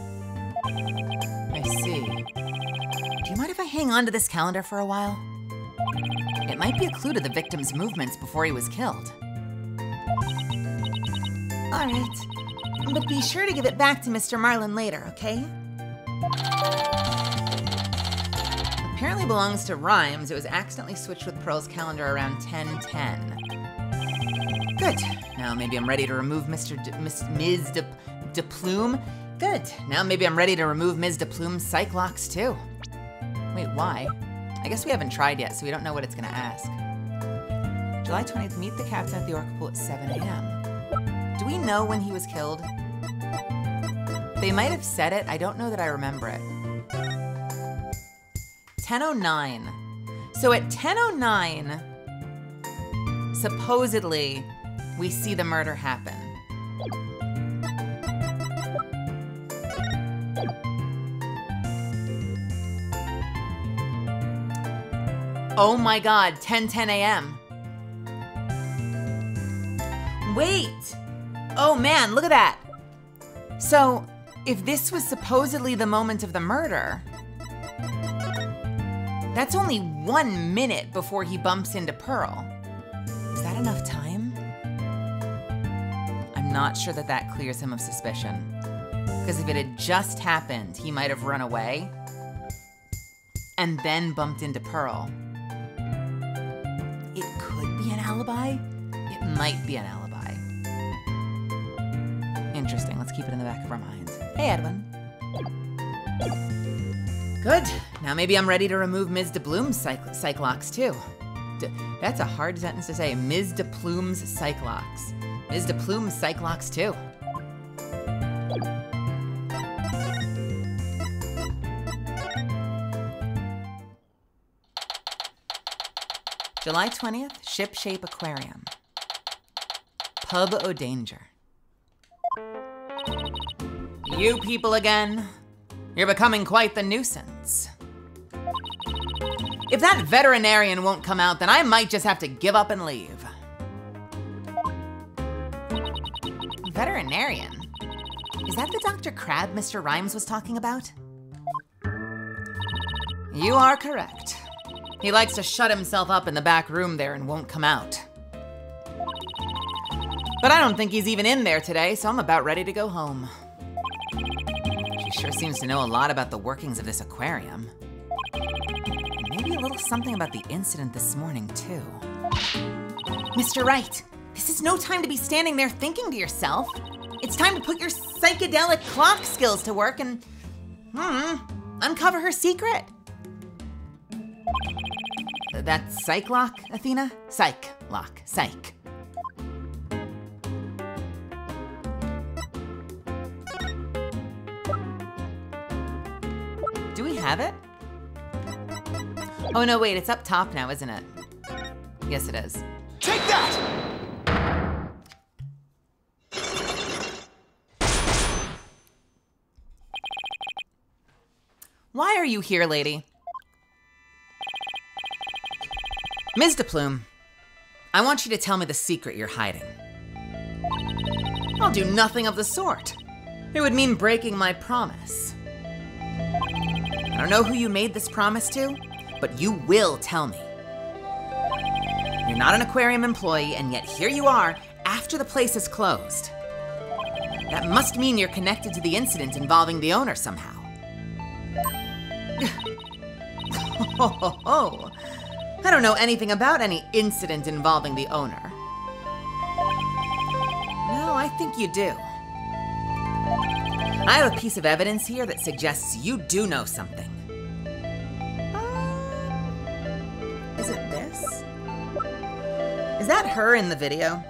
I see. Do you mind if I hang on to this calendar for a while? It might be a clue to the victim's movements before he was killed. All right, but be sure to give it back to Mr. Marlin later, okay? Apparently belongs to Rhymes. It was accidentally switched with Pearl's calendar around 10:10. Good. Now maybe I'm ready to remove Ms. De Plume. Good. Now maybe I'm ready to remove Ms. DePlume's psych locks too. Wait, why? I guess we haven't tried yet, so we don't know what it's gonna ask. July 20th, meet the captain at the Orca Pool at 7 a.m. Do we know when he was killed? They might have said it, I don't know that I remember it. 10:09. So at 10:09, supposedly, we see the murder happen. Oh my God, 10:10 a.m. Wait! Oh man, look at that! So, if this was supposedly the moment of the murder, that's only 1 minute before he bumps into Pearl. Is that enough time? I'm not sure that that clears him of suspicion. Because if it had just happened, he might have run away and then bumped into Pearl. It could be an alibi. It might be an alibi. Interesting. Let's keep it in the back of our minds. Hey, Edwin. Good. Now maybe I'm ready to remove Ms. DePlume's psych locks too. That's a hard sentence to say. Ms. DePlume's psych locks. Ms. DePlume's psych locks too. July 20th, Ship-Shape Aquarium. Pub o' Danger. You people again. You're becoming quite the nuisance. If that veterinarian won't come out, then I might just have to give up and leave. Veterinarian? Is that the Dr. Crab Mr. Rhymes was talking about? You are correct. He likes to shut himself up in the back room there and won't come out. But I don't think he's even in there today, so I'm about ready to go home. She sure seems to know a lot about the workings of this aquarium. And maybe a little something about the incident this morning, too. Mr. Wright, this is no time to be standing there thinking to yourself. It's time to put your psychedelic clock skills to work and, uncover her secret. That's psych lock, Athena? Psych lock, psych. Do we have it? Oh no, wait, it's up top now, isn't it? Yes, it is. Take that! Why are you here, lady? Ms. DePlume, I want you to tell me the secret you're hiding. I'll do nothing of the sort. It would mean breaking my promise. I don't know who you made this promise to, but you will tell me. You're not an aquarium employee, and yet here you are after the place is closed. That must mean you're connected to the incident involving the owner somehow. I don't know anything about any incident involving the owner. No, I think you do. I have a piece of evidence here that suggests you do know something. Is it this? Is that her in the video?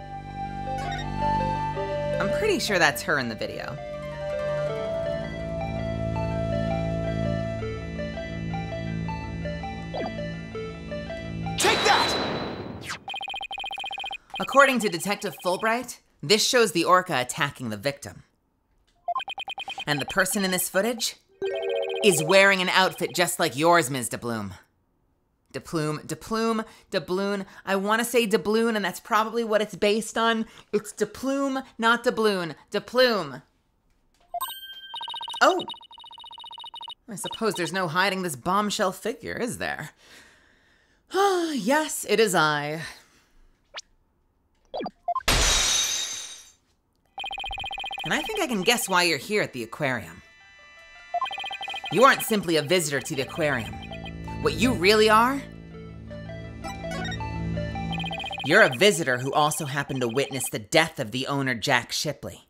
I'm pretty sure that's her in the video. Take that! According to Detective Fulbright, this shows the orca attacking the victim. And the person in this footage is wearing an outfit just like yours, Ms. DePlume. Doubloon. I want to say doubloon, and that's probably what it's based on. It's DePlume, not doubloon. DePlume. Oh. I suppose there's no hiding this bombshell figure, is there? Ah, yes, it is I. And I think I can guess why you're here at the aquarium. You aren't simply a visitor to the aquarium. What you really are? You're a visitor who also happened to witness the death of the owner, Jack Shipley.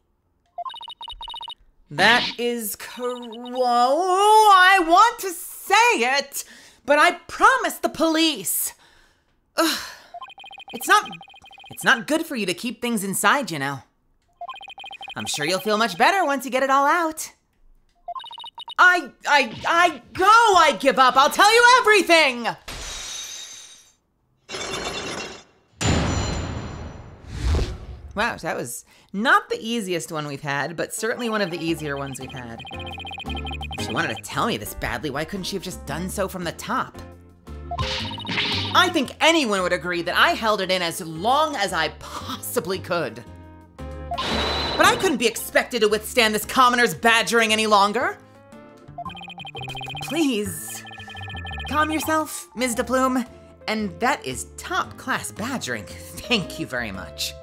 That is oh, I want to say it, but I promised the police. Ugh. It's not good for you to keep things inside, you know. I'm sure you'll feel much better once you get it all out. I give up. I'll tell you everything. Wow, that was not the easiest one we've had, but certainly one of the easier ones we've had. If she wanted to tell me this badly, why couldn't she have just done so from the top? I think anyone would agree that I held it in as long as I possibly could. But I couldn't be expected to withstand this commoner's badgering any longer. Please, calm yourself, Ms. de Plume. And that is top-class badgering. Thank you very much.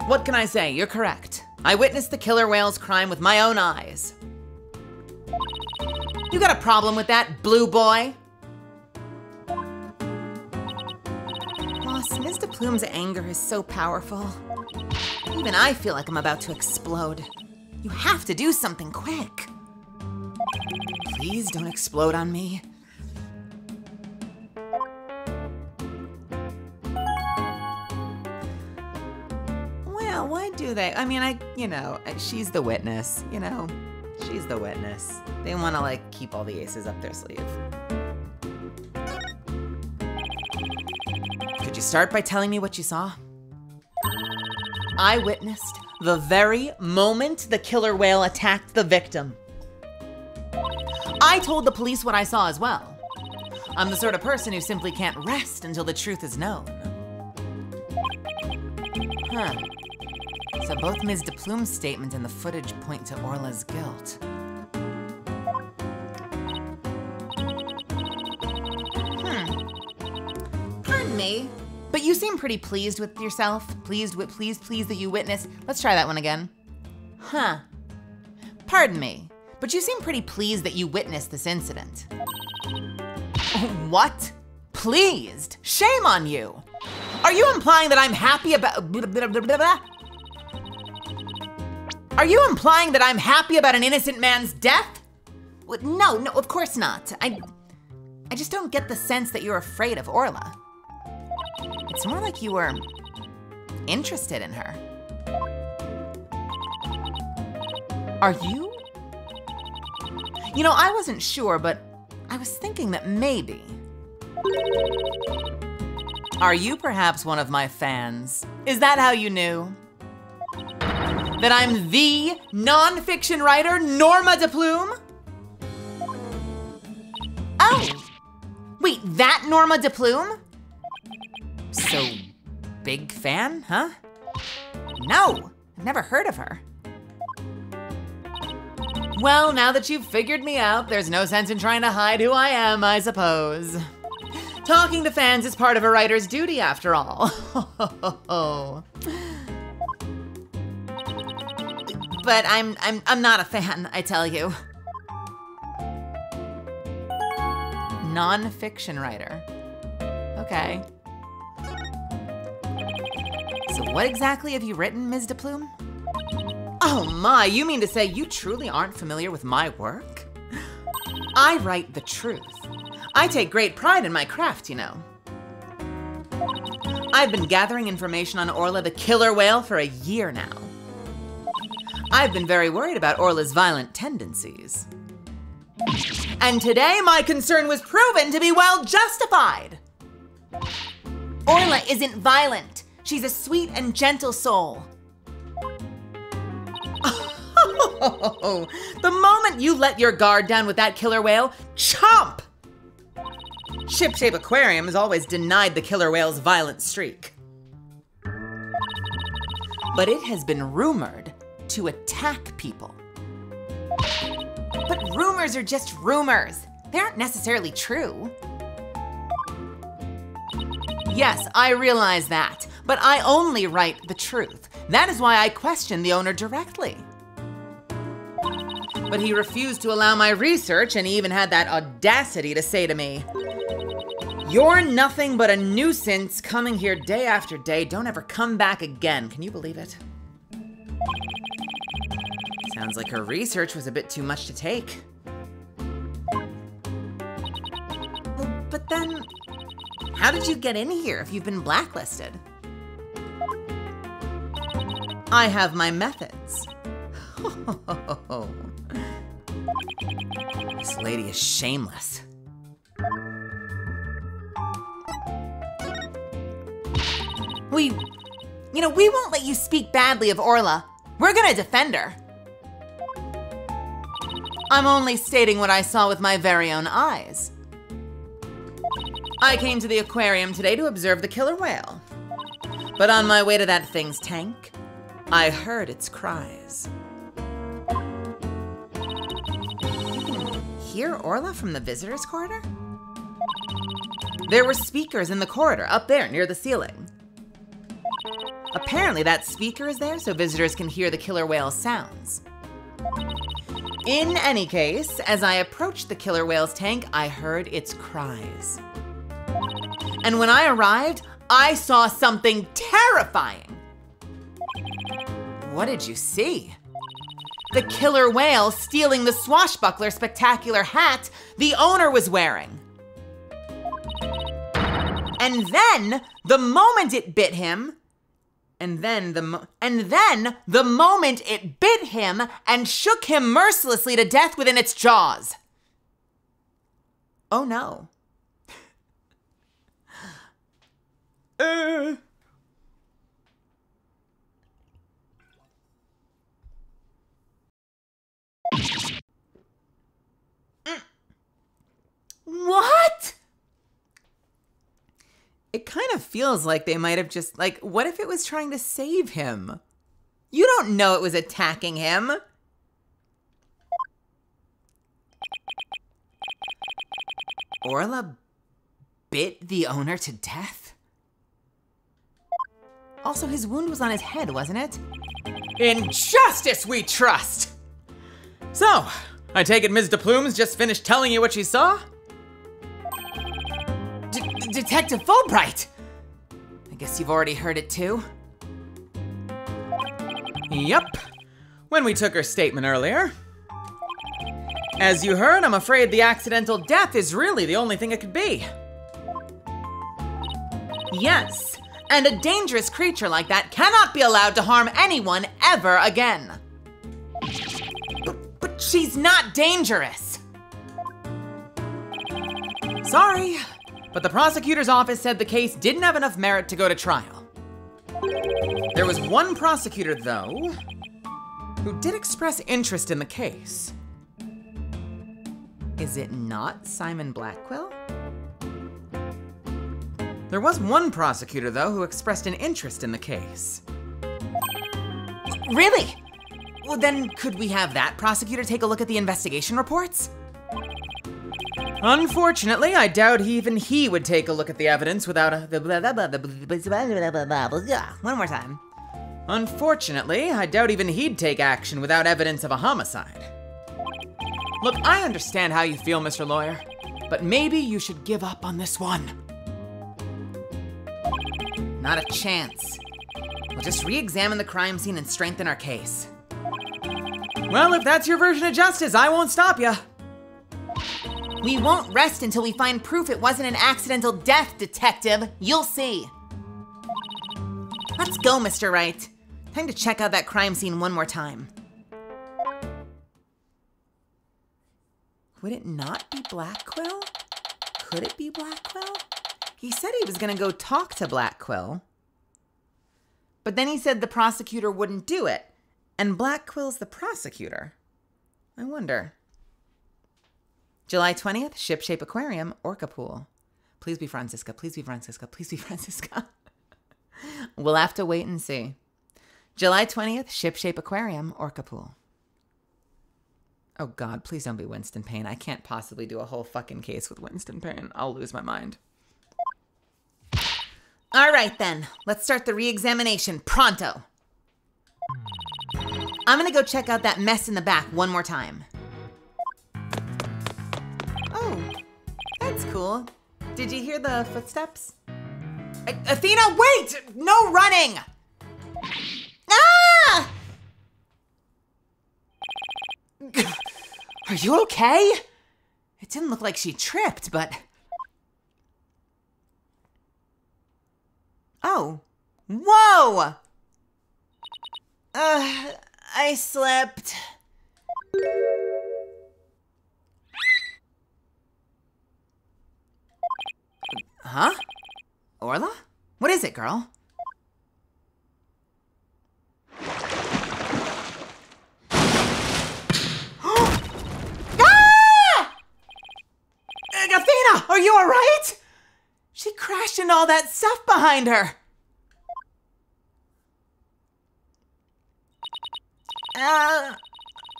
What can I say? You're correct. I witnessed the killer whale's crime with my own eyes. You got a problem with that, blue boy? Boss, Ms. de Plume's anger is so powerful. Even I feel like I'm about to explode. You have to do something quick. Please don't explode on me. Well, why do they? I mean, she's the witness, you know. She's the witness. They want to, like, keep all the aces up their sleeve. Could you start by telling me what you saw? I witnessed the very moment the killer whale attacked the victim. I told the police what I saw as well. I'm the sort of person who simply can't rest until the truth is known. Huh. So both Ms. de Plume's statement and the footage point to Orla's guilt. Pardon me, but you seem pretty pleased with yourself. Pleased that you witnessed. Let's try that one again. Huh. Pardon me, but you seem pretty pleased that you witnessed this incident. What? Pleased? Shame on you. Are you implying that I'm happy about... Are you implying that I'm happy about an innocent man's death? No, of course not. I just don't get the sense that you're afraid of Orla. It's more like you were interested in her. Are you? You know, I wasn't sure, but I was thinking that maybe. Are you perhaps one of my fans? Is that how you knew? That I'm the non-fiction writer, Norma de Plume? Oh, wait, that Norma de Plume? So, big fan, huh? No, I've never heard of her. Well, now that you've figured me out, there's no sense in trying to hide who I am, I suppose. Talking to fans is part of a writer's duty, after all. But I'm not a fan, I tell you. Non-fiction writer. Okay. So what exactly have you written, Ms. de Plume? Oh my, you mean to say you truly aren't familiar with my work? I write the truth. I take great pride in my craft, you know. I've been gathering information on Orla the killer whale for a year now. I've been very worried about Orla's violent tendencies. And today my concern was proven to be well justified. Orla isn't violent. She's a sweet and gentle soul. Oh, the moment you let your guard down with that killer whale, chomp! Ship Shape Aquarium has always denied the killer whale's violent streak. But it has been rumored to attack people. But rumors are just rumors. They aren't necessarily true. Yes, I realize that, but I only write the truth. That is why I questioned the owner directly. But he refused to allow my research, and he even had that audacity to say to me, "You're nothing but a nuisance coming here day after day. Don't ever come back again." Can you believe it? Sounds like her research was a bit too much to take. But then, how did you get in here if you've been blacklisted? I have my methods. This lady is shameless. We won't let you speak badly of Orla. We're gonna defend her. I'm only stating what I saw with my very own eyes. I came to the aquarium today to observe the killer whale. But on my way to that thing's tank, I heard its cries. Hear Orla from the visitors' corridor? There were speakers in the corridor up there near the ceiling. Apparently that speaker is there so visitors can hear the killer whale's sounds. In any case, as I approached the killer whale's tank, I heard its cries. And when I arrived, I saw something terrifying. What did you see? The killer whale stealing the swashbuckler spectacular hat the owner was wearing. And then, the moment it bit him, and then the moment it bit him and shook him mercilessly to death within its jaws. Oh no. What? It kind of feels like they might have just, what if it was trying to save him? You don't know it was attacking him. Orla bit the owner to death? Also, his wound was on his head, wasn't it? In justice we trust! So, I take it Ms. DePlume's just finished telling you what she saw? Detective Fulbright! I guess you've already heard it too. Yep, when we took her statement earlier. As you heard, I'm afraid the accidental death is really the only thing it could be. Yes, and a dangerous creature like that cannot be allowed to harm anyone ever again. But she's not dangerous. Sorry, but the prosecutor's office said the case didn't have enough merit to go to trial. There was one prosecutor, though, who did express interest in the case. Is it not Simon Blackwell? There was one prosecutor, though, who expressed an interest in the case. Really? Well, then could we have that prosecutor take a look at the investigation reports? Unfortunately, I doubt even he would take a look at the evidence without a... One more time. Unfortunately, I doubt even he'd take action without evidence of a homicide. Look, I understand how you feel, Mr. Lawyer, but maybe you should give up on this one. Not a chance. We'll just re-examine the crime scene and strengthen our case. Well, if that's your version of justice, I won't stop you. We won't rest until we find proof it wasn't an accidental death, Detective. You'll see. Let's go, Mr. Wright. Time to check out that crime scene one more time. Would it not be Blackquill? Could it be Blackquill? He said he was gonna go talk to Blackquill. But then he said the prosecutor wouldn't do it. And Blackwill's the prosecutor. I wonder. July 20th, Shipshape Aquarium, Orca Pool. Please be Francisca, please be Francisca, please be Francisca. We'll have to wait and see. July 20th, Shipshape Aquarium, Orca Pool. Oh God, please don't be Winston Payne. I can't possibly do a whole fucking case with Winston Payne. I'll lose my mind. All right then, let's start the re-examination pronto. I'm gonna go check out that mess in the back one more time. Oh, that's cool. Did you hear the footsteps? Athena, wait! No running! Ah! Are you okay? It didn't look like she tripped, but... Oh. Whoa! I slipped. Huh? Orla? What is it, girl? Athena, are you all right? She crashed into all that stuff behind her.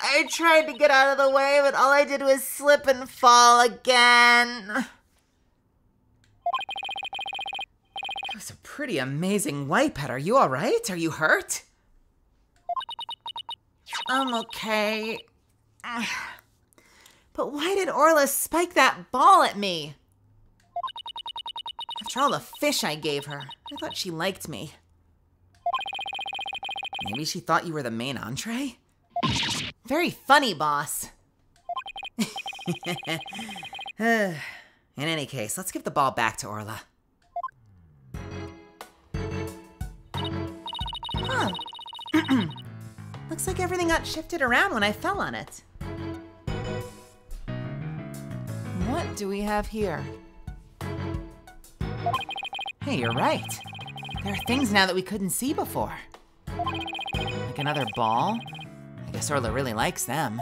I tried to get out of the way, but all I did was slip and fall again. That was a pretty amazing wipeout. Are you all right? Are you hurt? I'm okay. But why did Orla spike that ball at me? After all the fish I gave her, I thought she liked me. Maybe she thought you were the main entree? Very funny, boss. In any case, let's give the ball back to Orla. Huh. Looks like everything got shifted around when I fell on it. What do we have here? Hey, you're right. There are things now that we couldn't see before. Like another ball? I guess Orla really likes them.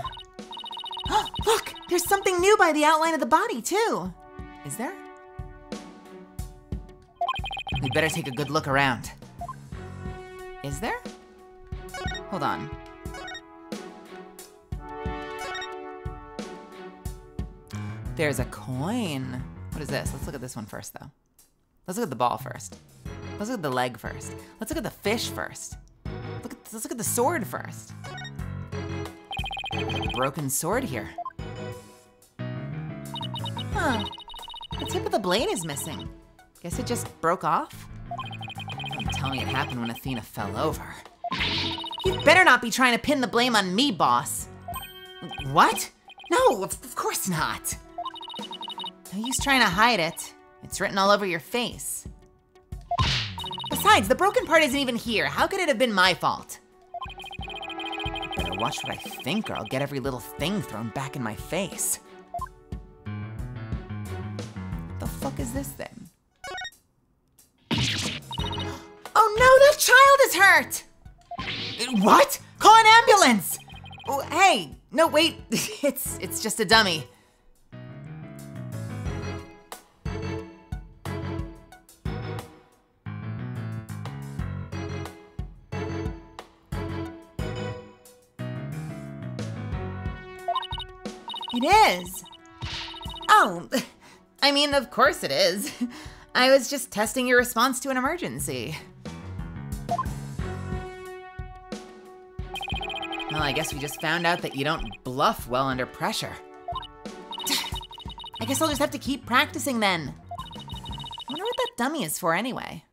Look! There's something new by the outline of the body, too. Is there? We'd better take a good look around. Is there? Hold on. There's a coin. What is this? Let's look at this one first, though. Let's look at the ball first. Let's look at the leg first. Let's look at the fish first. Let's look at the sword first. There's a broken sword here. Huh. The tip of the blade is missing. Guess it just broke off? Don't tell me it happened when Athena fell over. You better not be trying to pin the blame on me, boss. What? No, of course not. No use trying to hide it. It's written all over your face. Besides, the broken part isn't even here. How could it have been my fault? Better watch what I think or I'll get every little thing thrown back in my face. What the fuck is this thing? Oh no, that child is hurt! What? Call an ambulance! Oh, hey, no, wait, it's just a dummy. It is. Oh, I mean, of course it is. I was just testing your response to an emergency. Well, I guess we just found out that you don't bluff well under pressure. I guess I'll just have to keep practicing then. I wonder what that dummy is for anyway.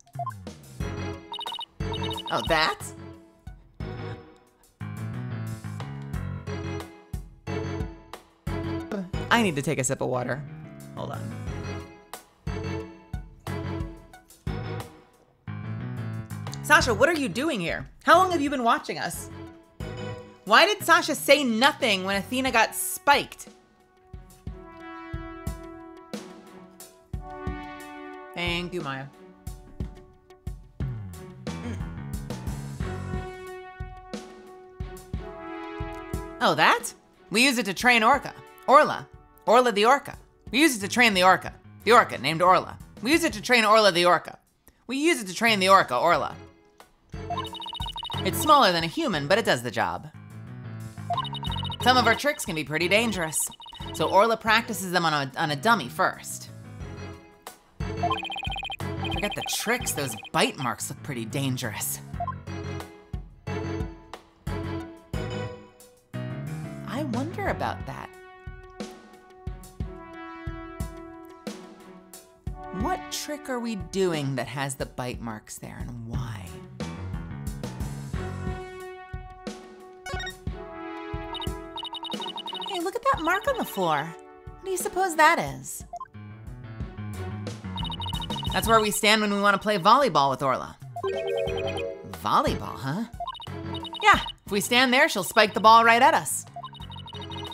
Oh, that? I need to take a sip of water. Hold on. Sasha, what are you doing here? How long have you been watching us? Why did Sasha say nothing when Athena got spiked? Thank you, Maya. Oh, that? We use it to train Orla. Orla the orca. We use it to train the orca. The orca named Orla. We use it to train Orla the orca. We use it to train the orca, Orla. It's smaller than a human, but it does the job. Some of our tricks can be pretty dangerous, so Orla practices them on a dummy first. Forget the tricks, those bite marks look pretty dangerous. I wonder about that. What trick are we doing that has the bite marks there, and why? that mark on the floor? What do you suppose that is? That's where we stand when we want to play volleyball with Orla. Volleyball, huh? Yeah, if we stand there, she'll spike the ball right at us.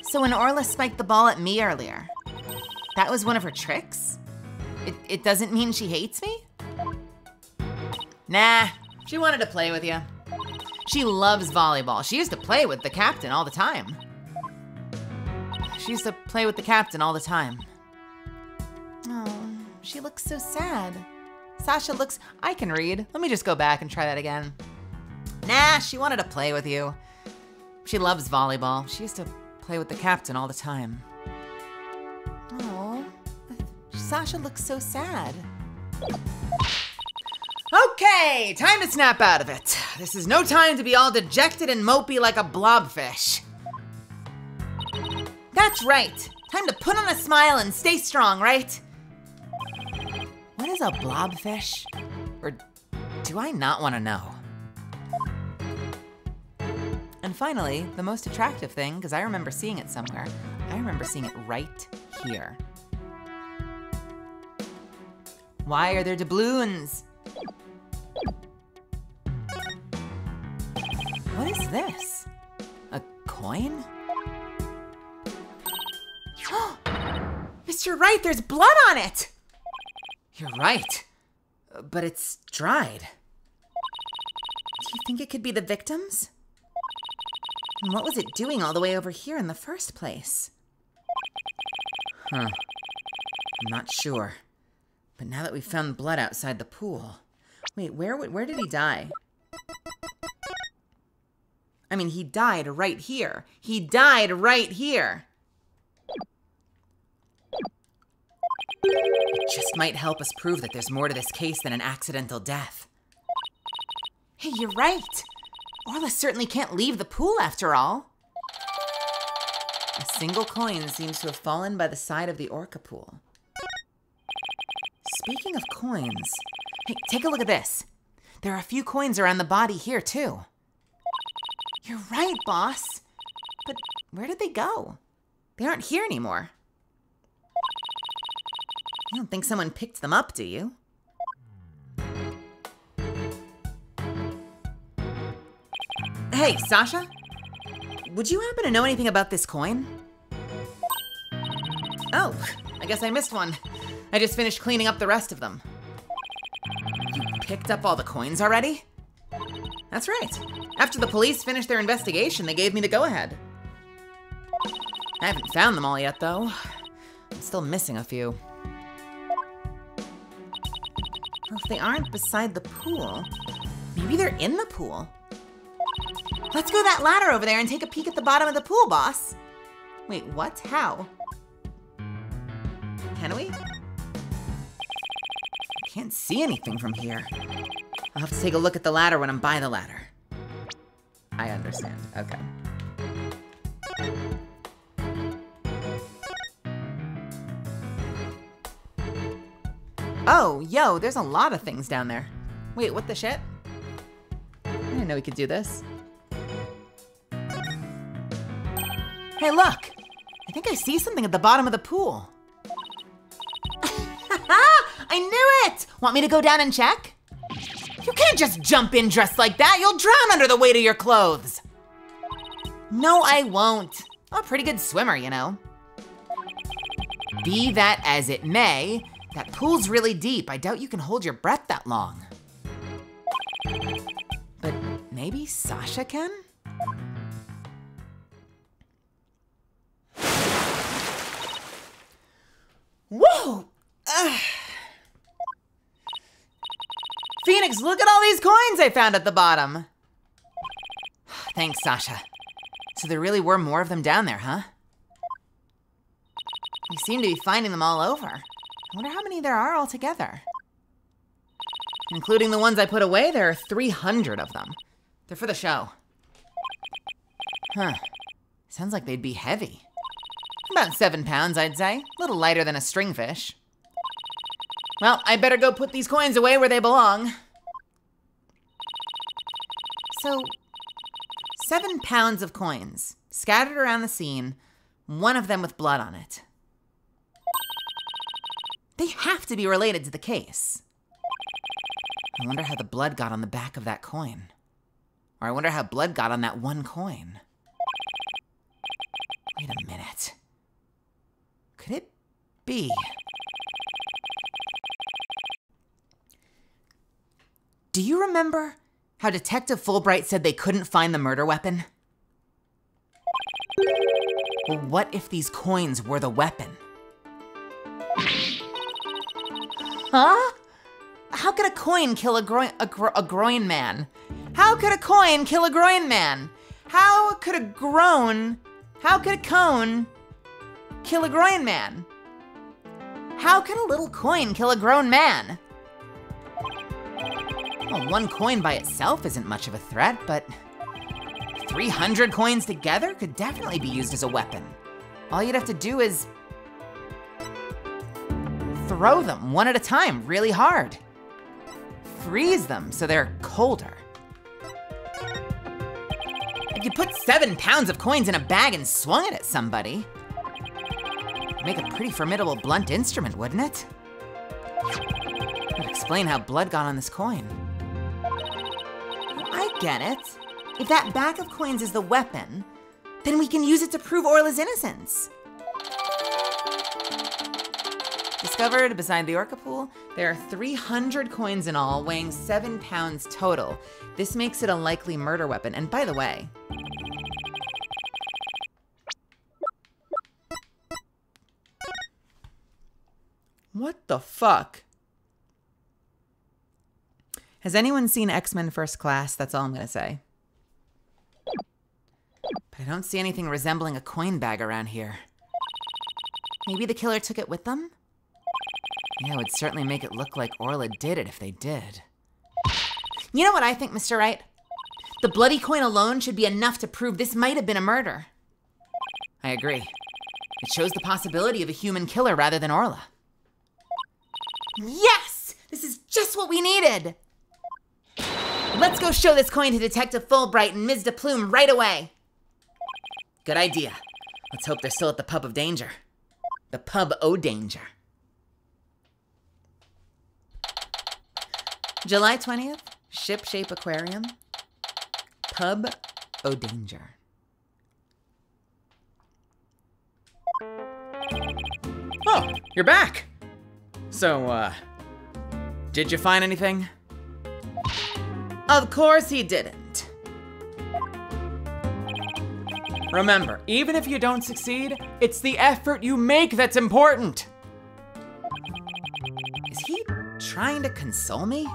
So when Orla spiked the ball at me earlier, that was one of her tricks? It doesn't mean she hates me? Nah, she wanted to play with you. She loves volleyball. She used to play with the captain all the time. Oh, she looks so sad. Sasha looks, I can read. Let me just go back and try that again. Nah, she wanted to play with you. She loves volleyball. She used to play with the captain all the time. Oh, Sasha looks so sad. Okay, time to snap out of it. This is no time to be all dejected and mopey like a blobfish. That's right. Time to put on a smile and stay strong, right? What is a blobfish? Or do I not want to know? And finally, the most attractive thing, because I remember seeing it somewhere. I remember seeing it right here. Why are there doubloons? What is this? A coin? Mr. Wright, there's blood on it! You're right, but it's dried. Do you think it could be the victims? And what was it doing all the way over here in the first place? I'm not sure. But now that we've found blood outside the pool... Wait, where did he die? I mean, he died right here. He died right here. It just might help us prove that there's more to this case than an accidental death. Hey, you're right. Orla certainly can't leave the pool after all. A single coin seems to have fallen by the side of the orca pool. Speaking of coins, hey, take a look at this. There are a few coins around the body here, too. You're right, boss. But where did they go? They aren't here anymore. You don't think someone picked them up, do you? Hey, Sasha? Would you happen to know anything about this coin? Oh, I guess I missed one. I just finished cleaning up the rest of them. You picked up all the coins already? That's right. After the police finished their investigation, they gave me the go-ahead. I haven't found them all yet, though. I'm still missing a few. Well, if they aren't beside the pool, maybe they're in the pool. Let's go that ladder over there and take a peek at the bottom of the pool, boss. Wait, what? How? Can we? I can't see anything from here. I'll have to take a look at the ladder when I'm by the ladder. I understand. Okay. Oh, yo, there's a lot of things down there. Wait, what the shit? I didn't know we could do this. Hey, look! I think I see something at the bottom of the pool. I knew it! Want me to go down and check? You can't just jump in dressed like that. You'll drown under the weight of your clothes. No, I won't. I'm a pretty good swimmer, you know. Be that as it may, that pool's really deep. I doubt you can hold your breath that long. But maybe Sasha can? Whoa! Phoenix, look at all these coins I found at the bottom. Thanks, Sasha. So there really were more of them down there, huh? We seem to be finding them all over. I wonder how many there are altogether. Including the ones I put away, there are 300 of them. They're for the show. Huh. Sounds like they'd be heavy. About 7 pounds, I'd say. A little lighter than a stringfish. Well, I better go put these coins away where they belong. So, 7 pounds of coins, scattered around the scene, one of them with blood on it. They have to be related to the case. I wonder how the blood got on the back of that coin. Or I wonder how blood got on that one coin. Wait a minute. Could it be? Do you remember how Detective Fulbright said they couldn't find the murder weapon? Well, what if these coins were the weapon? Huh? How could a coin kill a groin man? How could a coin kill a groin man? How could a cone kill a groin man? How can a little coin kill a grown man? Well, one coin by itself isn't much of a threat, but 300 coins together could definitely be used as a weapon. All you'd have to do is throw them one at a time really hard. Freeze them so they're colder. If you put 7 pounds of coins in a bag and swung it at somebody, it'd make a pretty formidable blunt instrument, wouldn't it? That would explain how blood got on this coin. I get it. If that bag of coins is the weapon, then we can use it to prove Orla's innocence. Discovered beside the orca pool, there are 300 coins in all, weighing 7 pounds total. This makes it a likely murder weapon. And by the way, what the fuck? Has anyone seen X-Men First Class? That's all I'm gonna say. But I don't see anything resembling a coin bag around here. Maybe the killer took it with them? Yeah, it would certainly make it look like Orla did it if they did. You know what I think, Mr. Wright? The bloody coin alone should be enough to prove this might have been a murder. I agree. It shows the possibility of a human killer rather than Orla. Yes! This is just what we needed! Let's go show this coin to Detective Fulbright and Ms. DePlume right away. Good idea. Let's hope they're still at the Pub of Danger. The Pub O' Danger. July 20th, Ship Shape Aquarium, Pub O' Danger. Oh, you're back. So, did you find anything? Of course he didn't. Remember, even if you don't succeed, it's the effort you make that's important. Is he trying to console me?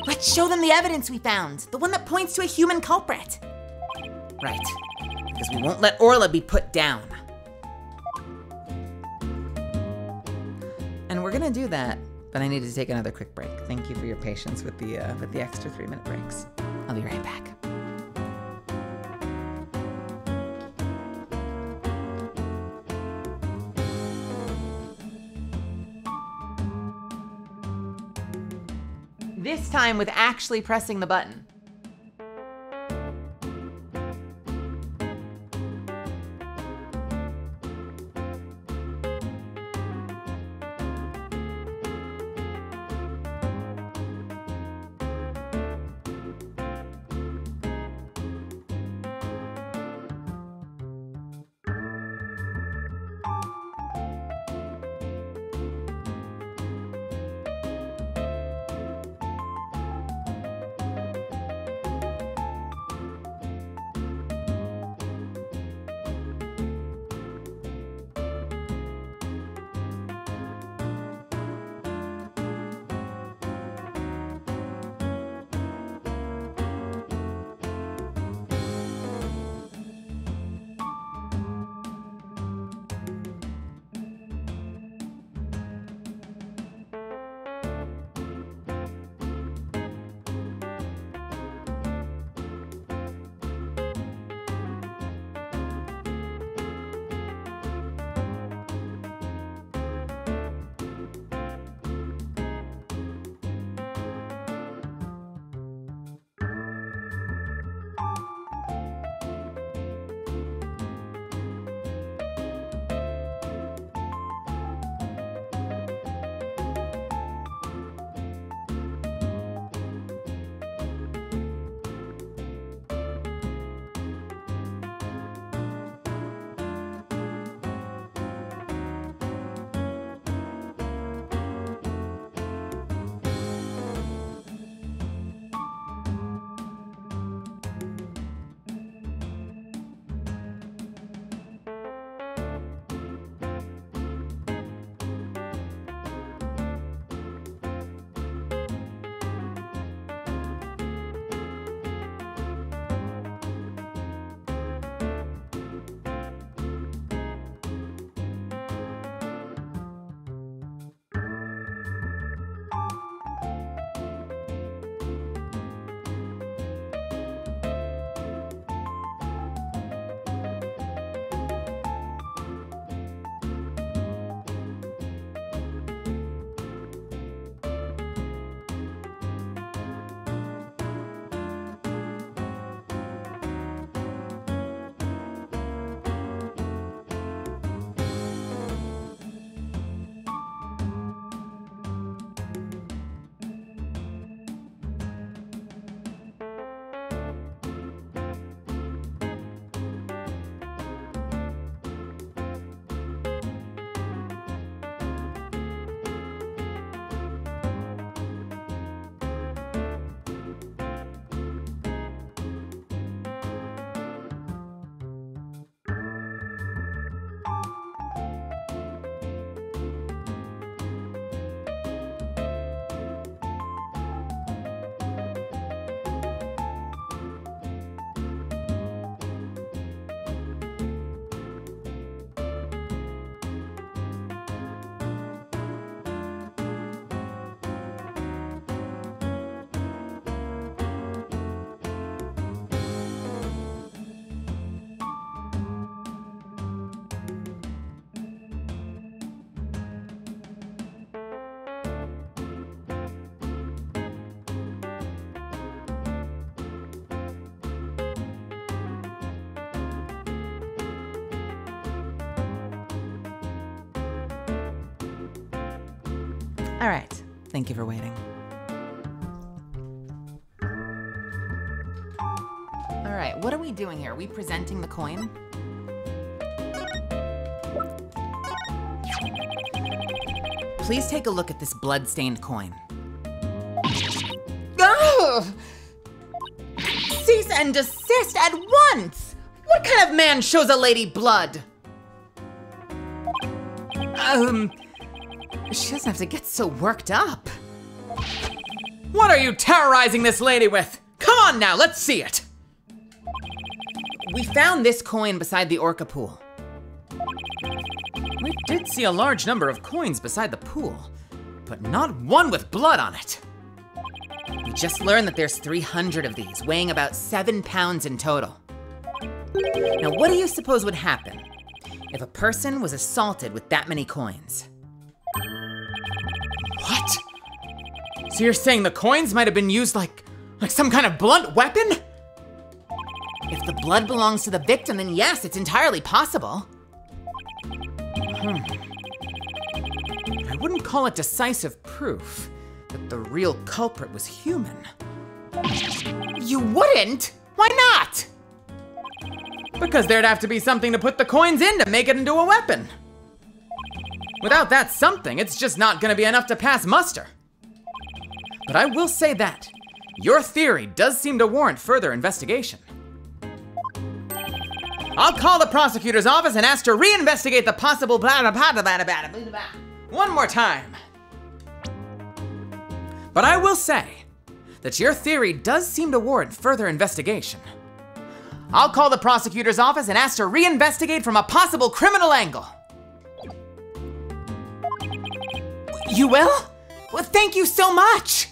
Let's show them the evidence we found, the one that points to a human culprit. Right, because we won't let Orla be put down. And we're gonna do that, but I need to take another quick break. Thank you for your patience with the extra 3-minute breaks. I'll be right back. This time with actually pressing the button. All right. Thank you for waiting. All right, what are we doing here? Are we presenting the coin? Please take a look at this blood-stained coin. Ugh! Cease and desist at once! What kind of man shows a lady blood? She doesn't have to get so worked up. What are you terrorizing this lady with? Come on now, let's see it. We found this coin beside the orca pool. We did see a large number of coins beside the pool, but not one with blood on it. We just learned that there's 300 of these, weighing about 7 pounds in total. Now, what do you suppose would happen if a person was assaulted with that many coins? What? So you're saying the coins might have been used like some kind of blunt weapon? If the blood belongs to the victim, then yes, it's entirely possible. I wouldn't call it decisive proof that the real culprit was human. You wouldn't? Why not? Because there'd have to be something to put the coins in to make it into a weapon. Without that something, it's just not gonna be enough to pass muster. But I will say that your theory does seem to warrant further investigation. I'll call the prosecutor's office and ask to reinvestigate the possible one more time. But I will say that your theory does seem to warrant further investigation. I'll call the prosecutor's office and ask to reinvestigate from a possible criminal angle. You will? Well, thank you so much.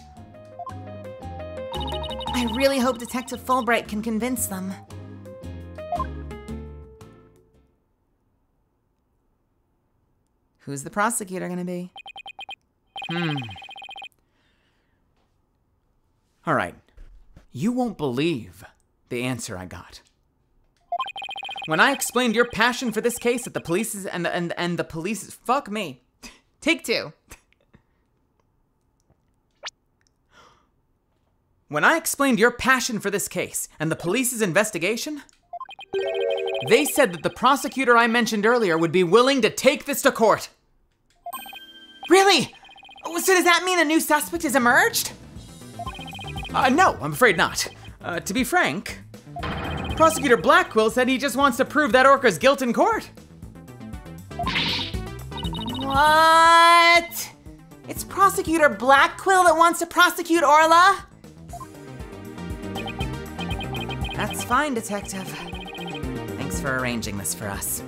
I really hope Detective Fulbright can convince them. Who's the prosecutor gonna be? All right, you won't believe the answer I got. When I explained your passion for this case at the police's and the police's, fuck me. Take two. When I explained your passion for this case and the police's investigation, they said that the prosecutor I mentioned earlier would be willing to take this to court. Really? So does that mean a new suspect has emerged? No, I'm afraid not. To be frank, Prosecutor Blackquill said he just wants to prove that orca's guilt in court. What? It's Prosecutor Blackquill that wants to prosecute Orla? That's fine, Detective. Thanks for arranging this for us.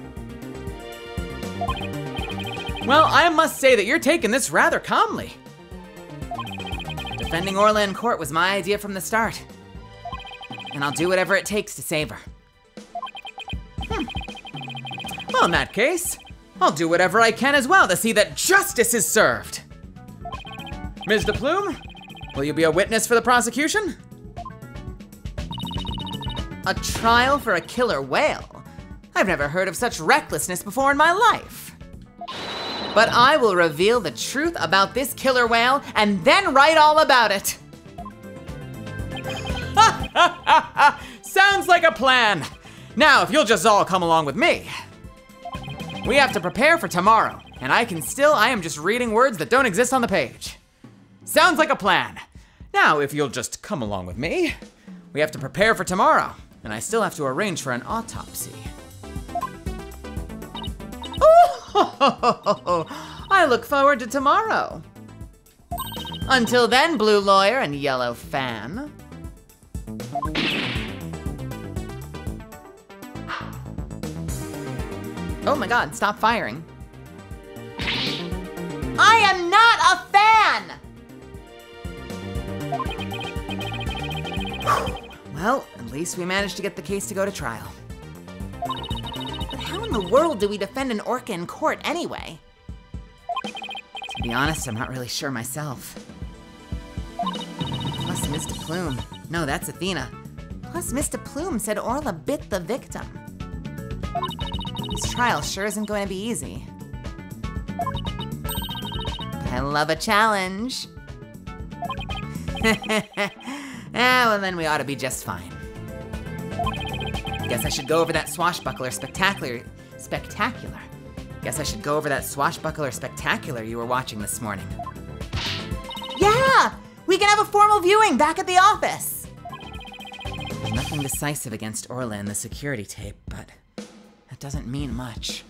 Well, I must say that you're taking this rather calmly. Defending Orla in court was my idea from the start. And I'll do whatever it takes to save her. Well, in that case, I'll do whatever I can as well to see that justice is served. Ms. DePlume, will you be a witness for the prosecution? A trial for a killer whale? I've never heard of such recklessness before in my life. But I will reveal the truth about this killer whale and then write all about it. Sounds like a plan. Now, if you'll just all come along with me. We have to prepare for tomorrow, and I am just reading words that don't exist on the page. Sounds like a plan. Now, if you'll just come along with me, we have to prepare for tomorrow, and I still have to arrange for an autopsy. Oh, I look forward to tomorrow. Until then, Blue Lawyer and Yellow Fan. Oh my God, stop firing. I am not a fan! Well, at least we managed to get the case to go to trial. But how in the world do we defend an orca in court anyway? To be honest, I'm not really sure myself. Plus Miss DePlume. No, that's Athena. Plus Miss DePlume said Orla bit the victim. This trial sure isn't going to be easy. But I I love a challenge. Well then we ought to be just fine. Guess I should go over that swashbuckler spectacular. Guess I should go over that swashbuckler spectacular you were watching this morning. Yeah! We can have a formal viewing back at the office. There's nothing decisive against Orla in the security tape, but that doesn't mean much.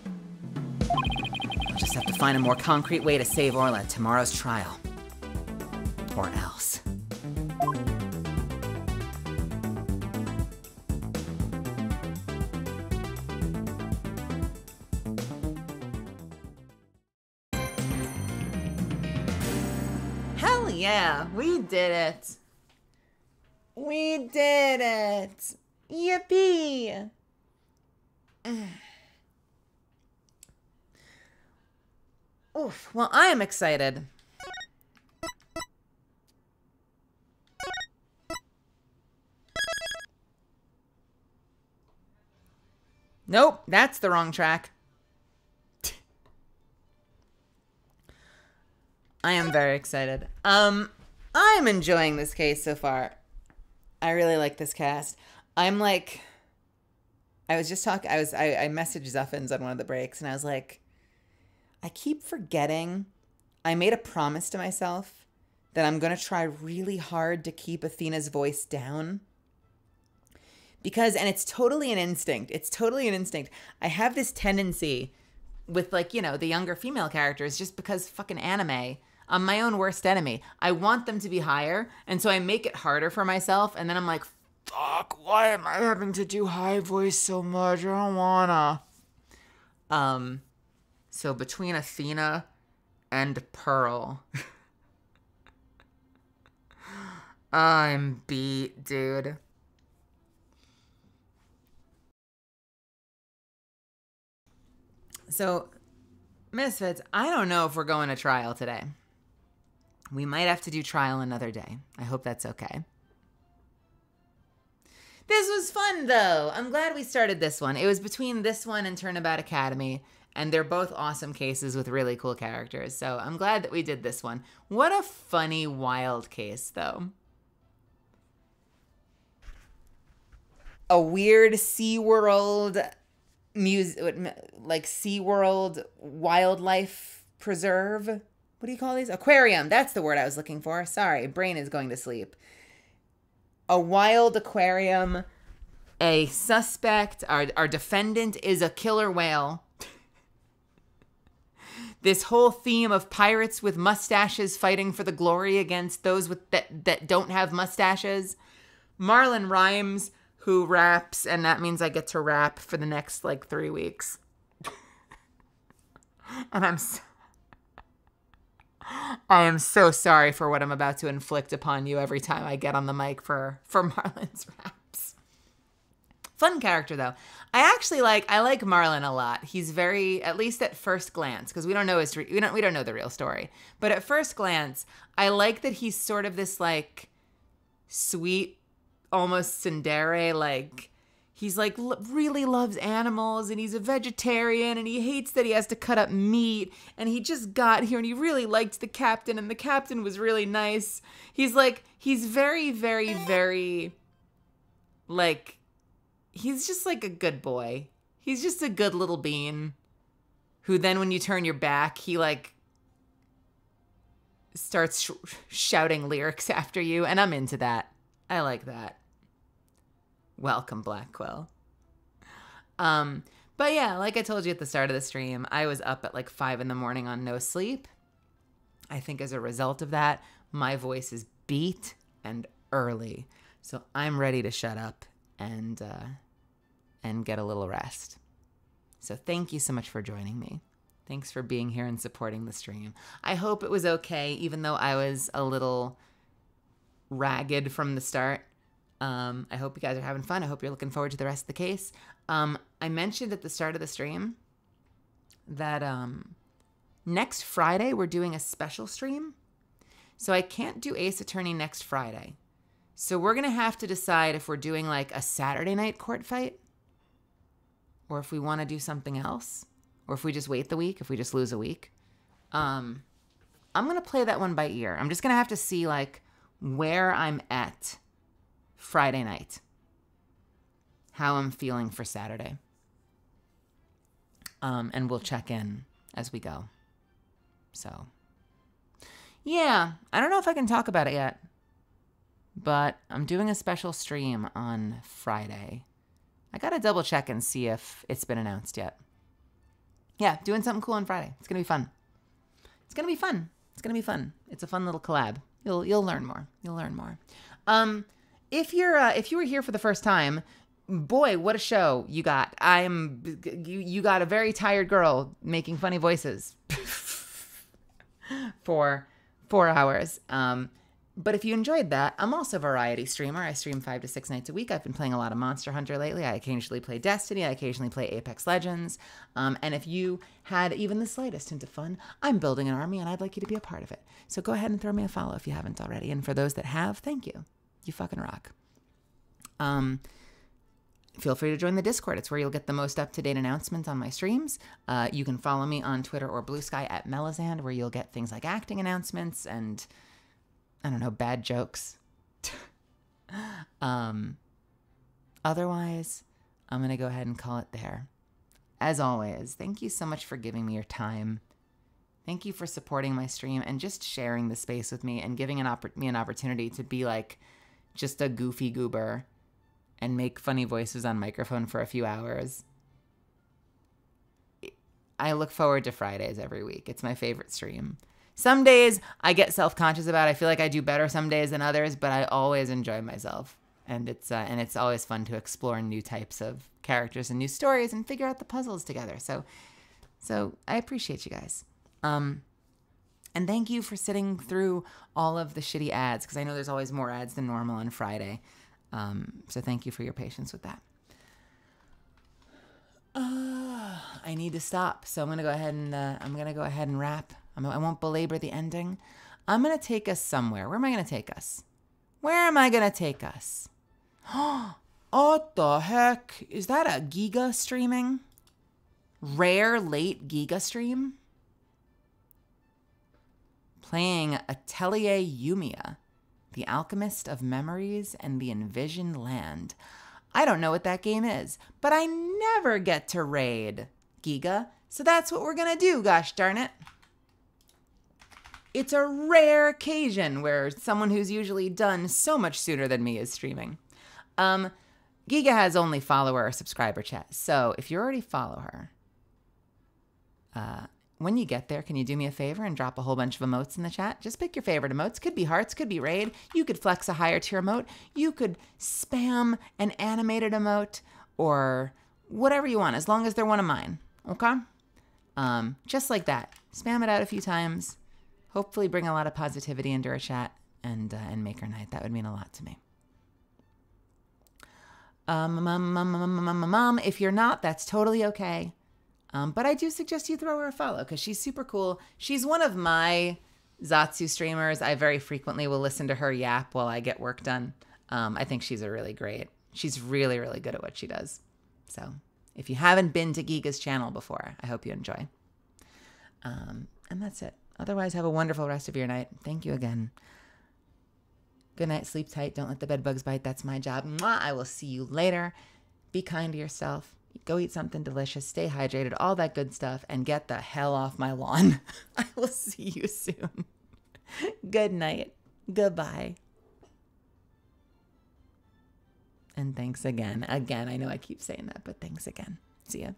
I'll just have to find a more concrete way to save Orla at tomorrow's trial. Or else. Hell yeah, we did it. We did it. Yippee. Oof, well, I am excited. Nope, that's the wrong track. I am very excited. I'm enjoying this case so far. I really like this cast. I was just talking, I messaged Zuffins on one of the breaks, and I was like, I keep forgetting. I made a promise to myself that I'm going to try really hard to keep Athena's voice down. Because, and it's totally an instinct. It's totally an instinct. I have this tendency with, like, you know, the younger female characters, just because fucking anime, I'm my own worst enemy. I want them to be higher, and so I make it harder for myself, and then I'm like, fuck, why am I having to do high voice so much? I don't wanna. So between Athena and Pearl, I'm beat, dude. So, Misfits, I don't know if we're going to trial today. We might have to do trial another day. I hope that's okay. This was fun, though. I'm glad we started this one. It was between this one and Turnabout Academy, and they're both awesome cases with really cool characters. So I'm glad that we did this one. What a funny, wild case, though. A weird SeaWorld like SeaWorld wildlife preserve. What do you call these? Aquarium. That's the word I was looking for. Sorry, brain is going to sleep. A wild aquarium. A suspect. Our defendant is a killer whale. This whole theme of pirates with mustaches fighting for the glory against those that don't have mustaches. Marlon Rhymes, who raps, and that means I get to rap for the next, 3 weeks. And I am so sorry for what I'm about to inflict upon you every time I get on the mic for Marlon's raps. Fun character, though. I like Marlon a lot. He's very, at least at first glance, because we don't know we don't know the real story. But at first glance, I like that he's sort of this, sweet, almost tsundere, he's really loves animals, and he's a vegetarian, and he hates that he has to cut up meat, and he just got here and he really liked the captain, and the captain was really nice. He's very, very, very, he's just a good boy. He's just a good little bean who then when you turn your back, he starts shouting lyrics after you, and I'm into that. I like that. Welcome, Black Quill. But yeah, like I told you at the start of the stream, I was up at 5 in the morning on no sleep. I think as a result of that, my voice is beat and early. So I'm ready to shut up and get a little rest. So thank you so much for joining me. Thanks for being here and supporting the stream. I hope it was okay, even though I was a little ragged from the start. I hope you guys are having fun. I hope you're looking forward to the rest of the case. I mentioned at the start of the stream that next Friday we're doing a special stream. So I can't do Ace Attorney next Friday. So we're going to have to decide if we're doing a Saturday night court fight, or if we want to do something else, or if we just wait the week, if we just lose a week. I'm going to play that one by ear. I'm just going to have to see like where I'm at Friday night, how I'm feeling for Saturday. And we'll check in as we go. So, yeah, I don't know if I can talk about it yet, but I'm doing a special stream on Friday. I got to double check and see if it's been announced yet. Yeah, doing something cool on Friday. It's going to be fun. It's going to be fun. It's going to be fun. It's a fun little collab. You'll learn more. You'll learn more. If you were here for the first time, boy, what a show you got. You got a very tired girl making funny voices for 4 hours. But if you enjoyed that, I'm also a variety streamer. I stream 5 to 6 nights a week. I've been playing a lot of Monster Hunter lately. I occasionally play Destiny. I occasionally play Apex Legends. And if you had even the slightest hint of fun, I'm building an army and I'd like you to be a part of it. So go ahead and throw me a follow if you haven't already. And for those that have, thank you. You fucking rock. Feel free to join the Discord. It's where you'll get the most up-to-date announcements on my streams. You can follow me on Twitter or Blue Sky at Melizand, where you'll get things like acting announcements and, I don't know, bad jokes. Otherwise, I'm going to go ahead and call it there. As always, thank you so much for giving me your time. Thank you for supporting my stream and just sharing the space with me and giving me an opportunity to be like just a goofy goober and make funny voices on microphone for a few hours. I look forward to Fridays every week. It's my favorite stream. Some days I get self-conscious about it. I feel like I do better some days than others, but I always enjoy myself. And it's always fun to explore new types of characters and new stories and figure out the puzzles together. So I appreciate you guys. And thank you for sitting through all of the shitty ads, because I know there's always more ads than normal on Friday. So thank you for your patience with that. I need to stop, so I'm gonna go ahead and wrap. I won't belabor the ending. I'm gonna take us somewhere. Where am I gonna take us? What the heck? Is that a Giga streaming? Rare late Giga stream? Playing Atelier Yumiya, the Alchemist of Memories and the Envisioned Land. I don't know what that game is, but I never get to raid Giga, so that's what we're gonna do, gosh darn it. It's a rare occasion where someone who's usually done so much sooner than me is streaming. Giga has only follower or subscriber chat, so if you already follow her, when you get there, can you do me a favor and drop a whole bunch of emotes in the chat? Just pick your favorite emotes. Could be hearts, could be raid. You could flex a higher tier emote. You could spam an animated emote or whatever you want, as long as they're one of mine, okay? Just like that. Spam it out a few times. Hopefully bring a lot of positivity into our chat and make her night. That would mean a lot to me. If you're not, that's totally okay. But I do suggest you throw her a follow because she's super cool. She's one of my Zatsu streamers. I very frequently will listen to her yap while I get work done. I think she's she's really, really good at what she does. So if you haven't been to Giga's channel before, I hope you enjoy. And that's it. Otherwise, have a wonderful rest of your night. Thank you again. Good night. Sleep tight. Don't let the bed bugs bite. That's my job. Mwah! I will see you later. Be kind to yourself. Go eat something delicious, stay hydrated, all that good stuff, and get the hell off my lawn. I will see you soon. Good night. Goodbye. And thanks again. Again, I know I keep saying that, but thanks again. See ya.